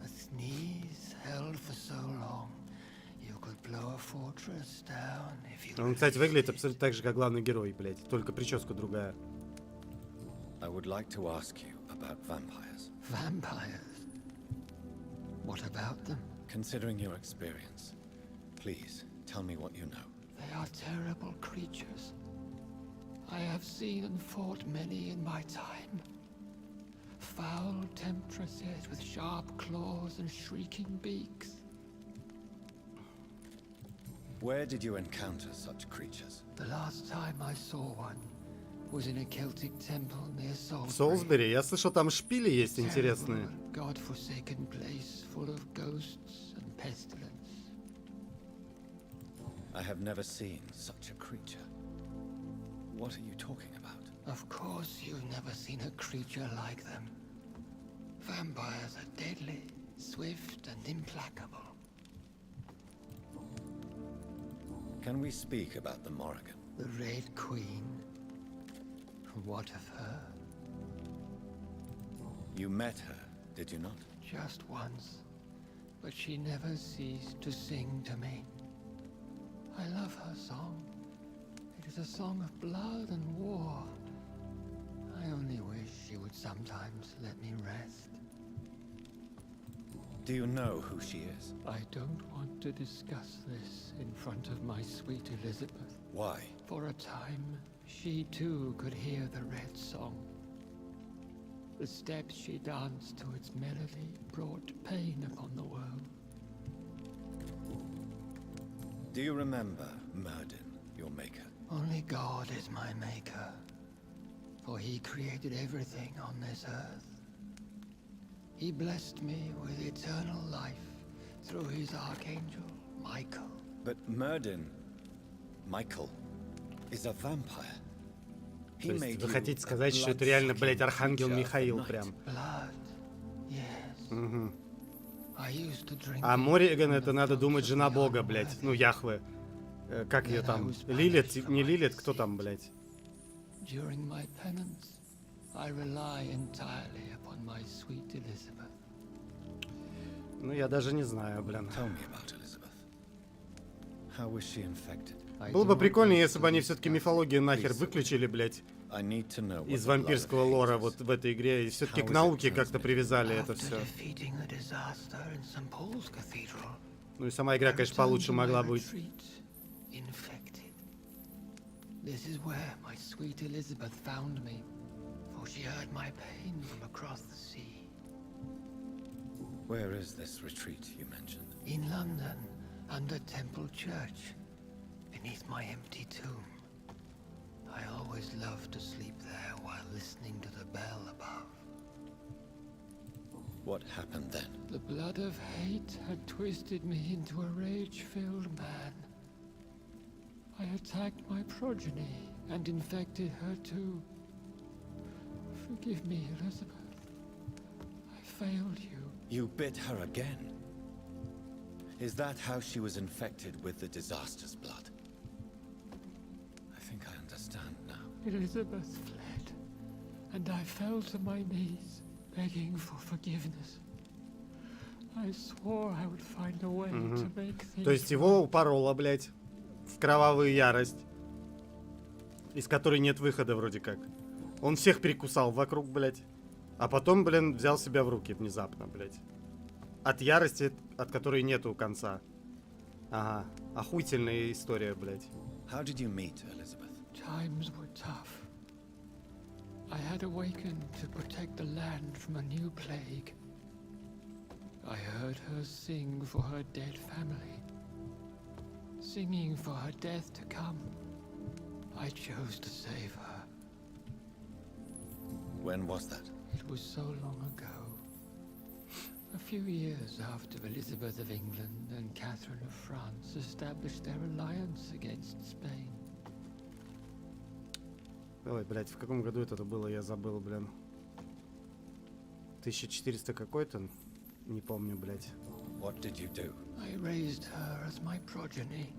A sneeze held for so long, you could blow a fortress down if you... Он, кстати, выглядит абсолютно так же, как главный герой, блять, только прическа другая. I would like to ask you about vampires. Vampires? What about them? Considering your experience, please tell me what you know. They are terrible creatures. I have seen and fought many in my time. Foul temptresses with sharp claws and shrieking beaks. Where did you encounter such creatures? The last time I saw one was in a Celtic temple near Salisbury. В Солсбери, я слышал, там шпили есть интересные. God-forsaken place full of ghosts and pestilence. I have never seen such a creature. What are you talking about? Of course you've never seen a creature like them. Vampires are deadly, swift and implacable. Can we speak about the Morrigan? The Red Queen? What of her? You met her, did you not? Just once, but she never ceased to sing to me. I love her song. It is a song of blood and war. I only wish she would sometimes let me rest. Do you know who she is? I don't want to discuss this in front of my sweet Elizabeth. Why? For a time, she too could hear the red song. The steps she danced to its melody brought pain upon the world. Do you remember Myrddin, your maker? Only God is my maker, for he created everything on this earth. He blessed me with eternal life through his archangel, Michael. But Myrddin, Michael, is a vampire. То есть вы хотите сказать, что это реально, блять, архангел Михаил прям? Угу. А Морриган, это надо думать, жена бога, блять. Ну, Яхве. Как ее там? Лилит? Не Лилит? Кто там, блять? Ну, я даже не знаю, блин. Было бы прикольно, если бы они все-таки мифологию нахер выключили, блять, из вампирского лора вот в этой игре, и все-таки к науке как-то привязали это все. Ну и сама игра, конечно, получше могла быть. This is where my sweet Elizabeth found me, for she heard my pain from across the sea. Where is this retreat you mentioned? In London, under Temple Church, beneath my empty tomb. I always loved to sleep there while listening to the bell above. What happened then? The blood of hate had twisted me into a rage-filled man. I attacked my progeny and infected her too. Forgive me, Elizabeth. I failed you. You bit her again? Is that how she was infected with the disaster's blood? I think I understand now. Elizabeth fled, and I fell to my knees, begging for forgiveness. I swore I would find a way to make things. То есть его упороло, блядь, в кровавую ярость, из которой нет выхода вроде как. Он всех перекусал вокруг, блядь. А потом, блин, взял себя в руки внезапно, блядь. От ярости, от которой нету конца. Ага. Охуительная история, блядь. How did you meet Elizabeth? Times were tough. I had awakened to protect the land from a new plague. I heard her sing for her dead family. Singing for her death to come. I chose to save her. When was that? It was so long ago. A few years after Elizabeth of England and Catherine of France established their alliance against Spain. Ой, блядь, в каком году это было, я забыл, блин. 1400 какой-то? Не помню, блядь. What did you do? I raised her as my progeny.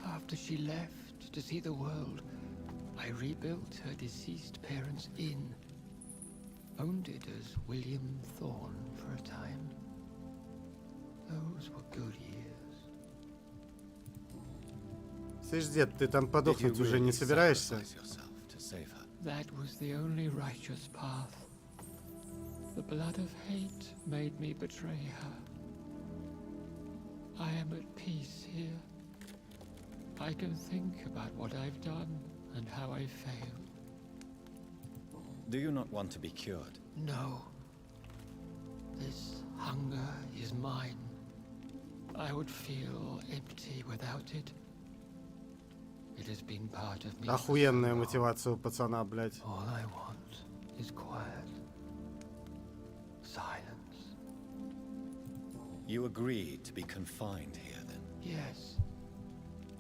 After she left to see the world, I rebuilt her deceased parents' inn. Owned it as William Thorne for a time. Those were good years. Слышь, дед, ты там подохнуть уже не собираешься? That was the only righteous path. The blood of hate made me betray her. I am at peace here. I can think about what I've done and how I failed. Do you not want to be cured? No. This hunger is mine. I would feel empty without it. It has been part of me. Охуенная мотивация у пацана, блядь. All I want is quiet. Silence. You agreed to be confined here, then? Yes.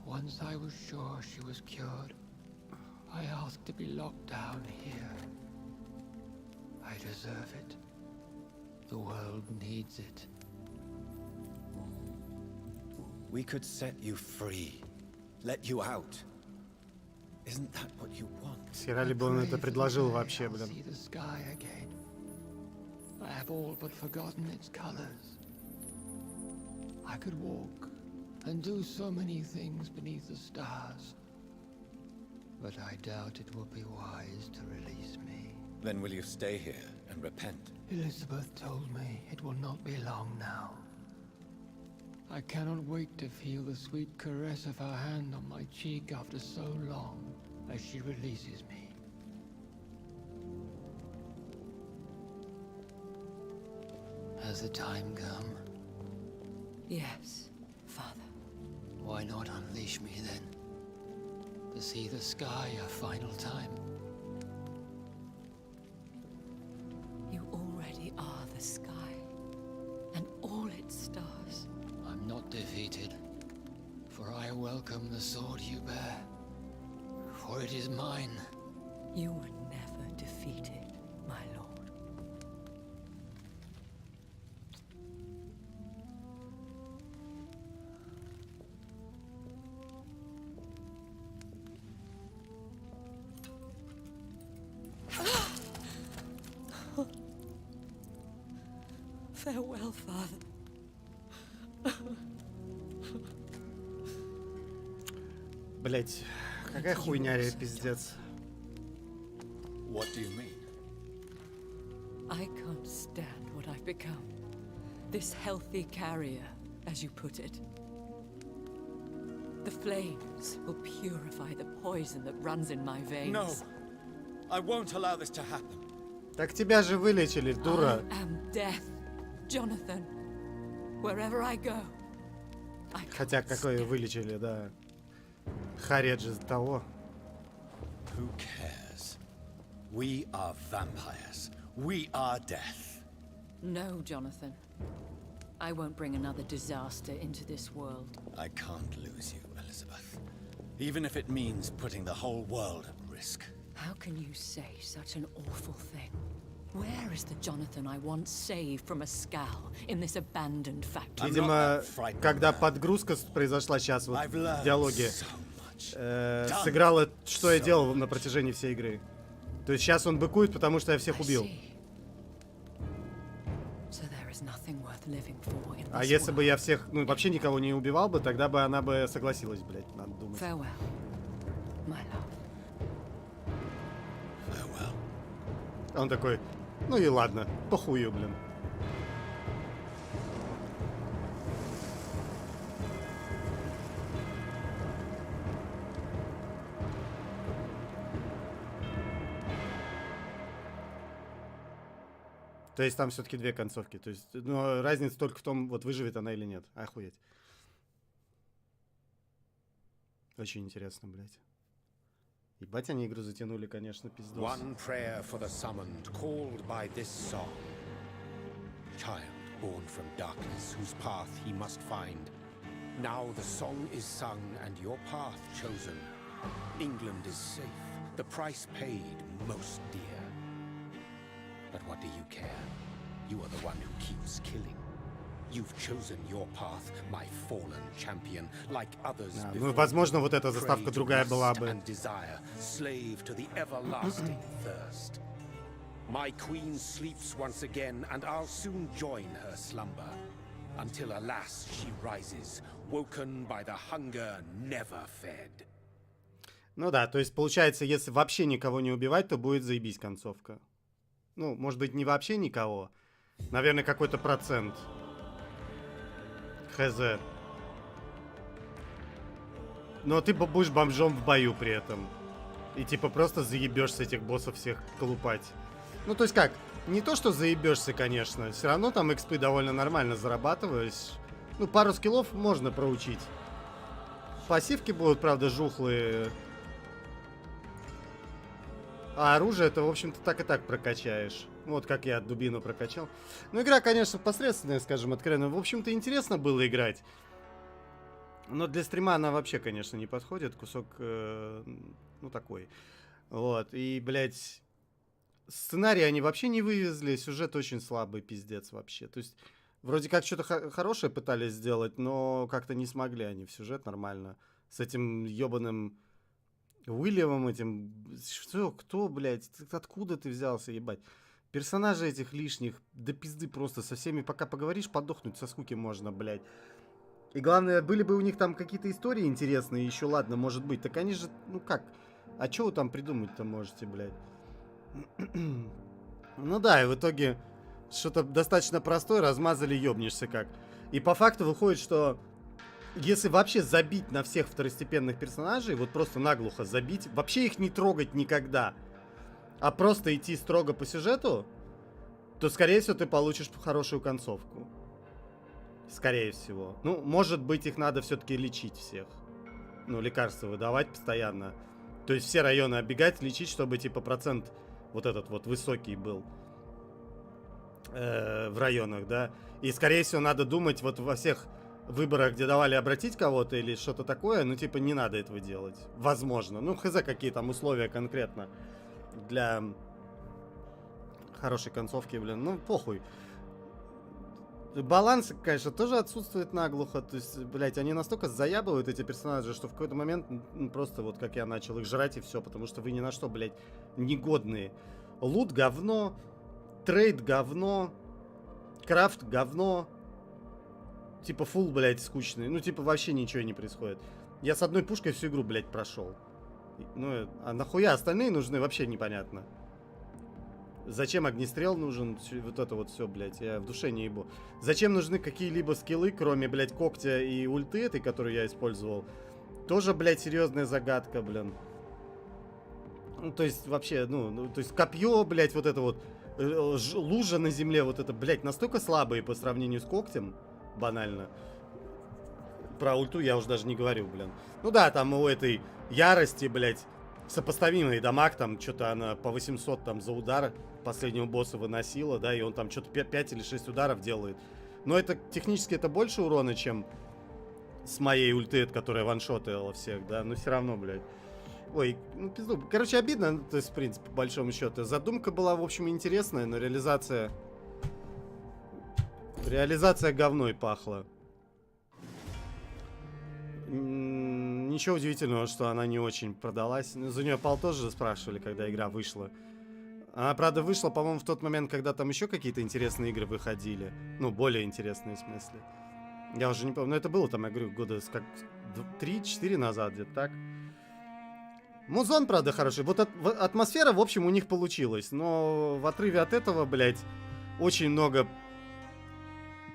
Once I was sure she was cured, I asked to be locked down here. I deserve it. The world needs it. We could set you free. Let you out. Isn't that what you want? Хера ли бы он это предложил вообще, блин? See the sky again. I have all but forgotten its colors. I could walk and do so many things beneath the stars. But I doubt it will be wise to release me. Then will you stay here and repent? Elizabeth told me it will not be long now. I cannot wait to feel the sweet caress of her hand on my cheek after so long as she releases me. Has the time come? Yes, Father. Why not unleash me then? To see the sky a final time? You already are the sky, and all its stars. I'm not defeated, for I welcome the sword you bear, for it is mine. You were never defeated, my lord. Farewell, Father. Блять, какая хуйня, пиздец. What do you mean? I can't stand what I've become. This healthy carrier, as you put it. The flames will purify the poison that runs in my veins. No! I won't allow this to happen. Так тебя же вылечили, дура. I am death, Jonathan. Wherever I go, Хотя какое вылечили, да. Харет же того. Who cares? We are vampires. We are death. No, Jonathan. I won't bring another disaster into this world. I can't lose you, Elizabeth. Even if it means putting the whole world at risk. How can you say such an awful thing? Where is the Jonathan I once saved from a scowl in this abandoned factory? Видимо, когда подгрузка произошла сейчас вот в диалоге, сыграло, что я делал на протяжении всей игры. То есть сейчас он быкует, потому что я всех убил. So there is nothing worse living for in А this если бы world. я всех, ну, вообще никого не убивал бы, тогда бы она бы согласилась, блядь, надо думать. Farewell, my love. А он такой, ну и ладно, похую, блин. То есть там все-таки две концовки. То есть, ну, разница только в том, вот выживет она или нет. Охуеть. Очень интересно, блядь. Ебать, они игру затянули, конечно, пиздос. One prayer for the summoned, called by this song. Child born from darkness, whose path he must find. Now the song is sung and your path chosen. England is safe, the price paid most dear. But what do you care? You are the one who keeps killing. You've chosen your path, my fallen champion, like others Ну, возможно, вот эта заставка другая была бы. and desire, slave to the everlasting thirst. My queen sleeps once again, and I'll soon join her slumber. Until, alas, she rises, woken by the hunger never fed. Ну да, то есть получается, если вообще никого не убивать, то будет заебись концовка. Ну, может быть, не вообще никого. Наверное, какой-то процент. Хз. Но ты будешь бомжом в бою при этом. И типа просто заебешься этих боссов всех колупать. Ну, то есть как? Не то, что заебешься, конечно. Все равно там экспы довольно нормально зарабатываешь. Ну, пару скиллов можно проучить. Пассивки будут, правда, жухлые. А оружие это, в общем-то, так и так прокачаешь. Вот как я дубину прокачал. Ну, игра, конечно, посредственная, скажем, откровенно. В общем-то, интересно было играть. Но для стрима она вообще, конечно, не подходит. Кусок, ну, такой. Вот. И, блядь, сценарий они вообще не вывезли. Сюжет очень слабый, пиздец вообще. То есть, вроде как что-то хорошее пытались сделать, но как-то не смогли они в сюжет нормально. С этим ебаным Уильямом этим... Что? Кто, блядь? Откуда ты взялся, ебать? Персонажи этих лишних, да пизды просто. Со всеми пока поговоришь, подохнуть со скуки можно, блядь. И главное, были бы у них там какие-то истории интересные, еще ладно, может быть. Так они же, ну как? А что вы там придумать-то можете, блядь? Ну да, и в итоге что-то достаточно простое, размазали, ёбнешься как. И по факту выходит, что если вообще забить на всех второстепенных персонажей, вот просто наглухо забить, вообще их не трогать никогда, а просто идти строго по сюжету, то, скорее всего, ты получишь хорошую концовку. Скорее всего. Ну, может быть, их надо все-таки лечить всех. Ну, лекарства выдавать постоянно. То есть все районы оббегать, лечить, чтобы, типа, процент вот этот вот высокий был в районах, да. И, скорее всего, надо думать вот во всех выборах, где давали обратить кого-то или что-то такое, ну, типа, не надо этого делать. Возможно. Ну, хз, какие там условия конкретно для хорошей концовки, блин. Ну, похуй. Баланс, конечно, тоже отсутствует наглухо. То есть, блядь, они настолько заябывают, эти персонажи, что в какой-то момент просто вот как я начал их жрать и все, потому что вы ни на что, блядь, негодные. Лут говно, трейд говно, крафт говно. Типа фул, блядь, скучный. Ну, типа вообще ничего не происходит. Я с одной пушкой всю игру, блядь, прошел. Ну, а нахуя остальные нужны, вообще непонятно. Зачем огнестрел нужен? Вот это вот все, блядь, я в душе не ебу. Зачем нужны какие-либо скиллы, кроме, блядь, когтя и ульты этой, которую я использовал? Тоже, блядь, серьезная загадка, блин. Ну, то есть, вообще, ну, то есть, копье, блядь, вот это вот, лужа на земле, вот это, блядь, настолько слабые по сравнению с когтем, банально. Про ульту я уже даже не говорю, блин. Ну да, там у этой ярости, блядь, сопоставимый дамаг, там что-то она по 800 там за удар последнего босса выносила, да, и он там что-то 5 или 6 ударов делает. Но это технически это больше урона, чем с моей ульты, которая ваншотила всех, да, но все равно, блядь. Ой, ну пизду. Короче, обидно, то есть, в принципе, по большому счету. Задумка была, в общем, интересная, но реализация говной пахла. Ничего удивительного, что она не очень продалась. За нее Пал тоже спрашивали, когда игра вышла. Она, правда, вышла, по-моему, в тот момент, когда там еще какие-то интересные игры выходили. Ну, более интересные, в смысле. Я уже не помню. Но это было там, я говорю, года как 3-4 назад, где-то так. Музон, правда, хороший. Вот атмосфера, в общем, у них получилась. Но в отрыве от этого, блядь, очень много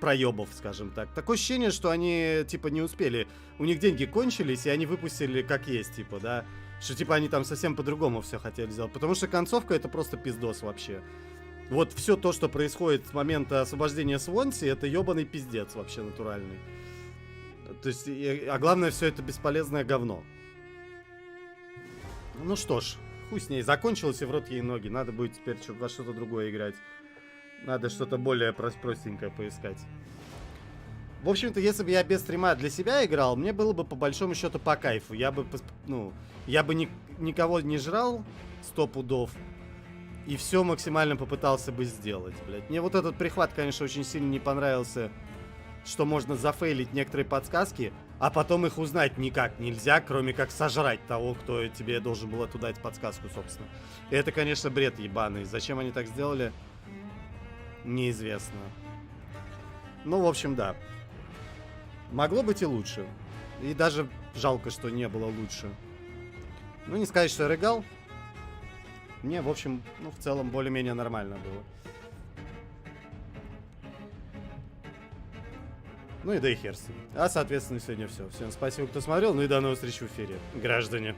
проебов, скажем так. Такое ощущение, что они, типа, не успели. У них деньги кончились, и они выпустили как есть, типа, да. Что, типа, они там совсем по-другому все хотели сделать. Потому что концовка — это просто пиздос вообще. Вот все то, что происходит с момента освобождения Свонси, это ебаный пиздец вообще натуральный. То есть, а главное, все это бесполезное говно. Ну что ж, хуй с ней. Закончилось, и в рот ей ноги. Надо будет теперь во что-то другое играть. Надо что-то более простенькое поискать. В общем-то, если бы я без стрима для себя играл, мне было бы по большому счету по кайфу. Я бы, ну, я бы никого не жрал 100 пудов. И все максимально попытался бы сделать, блядь. Мне вот этот прихват, конечно, очень сильно не понравился. Что можно зафейлить некоторые подсказки, а потом их узнать никак нельзя, кроме как сожрать того, кто тебе должен был эту дать подсказку, собственно. И это, конечно, бред ебаный. Зачем они так сделали, неизвестно. Ну, в общем, да. Могло быть и лучше. И даже жалко, что не было лучше. Ну, не сказать, что я рыгал. Мне, в общем, ну, в целом, более-менее нормально было. Ну и да и хер с ним. А, соответственно, сегодня все. Всем спасибо, кто смотрел. Ну и до новых встреч в эфире, граждане.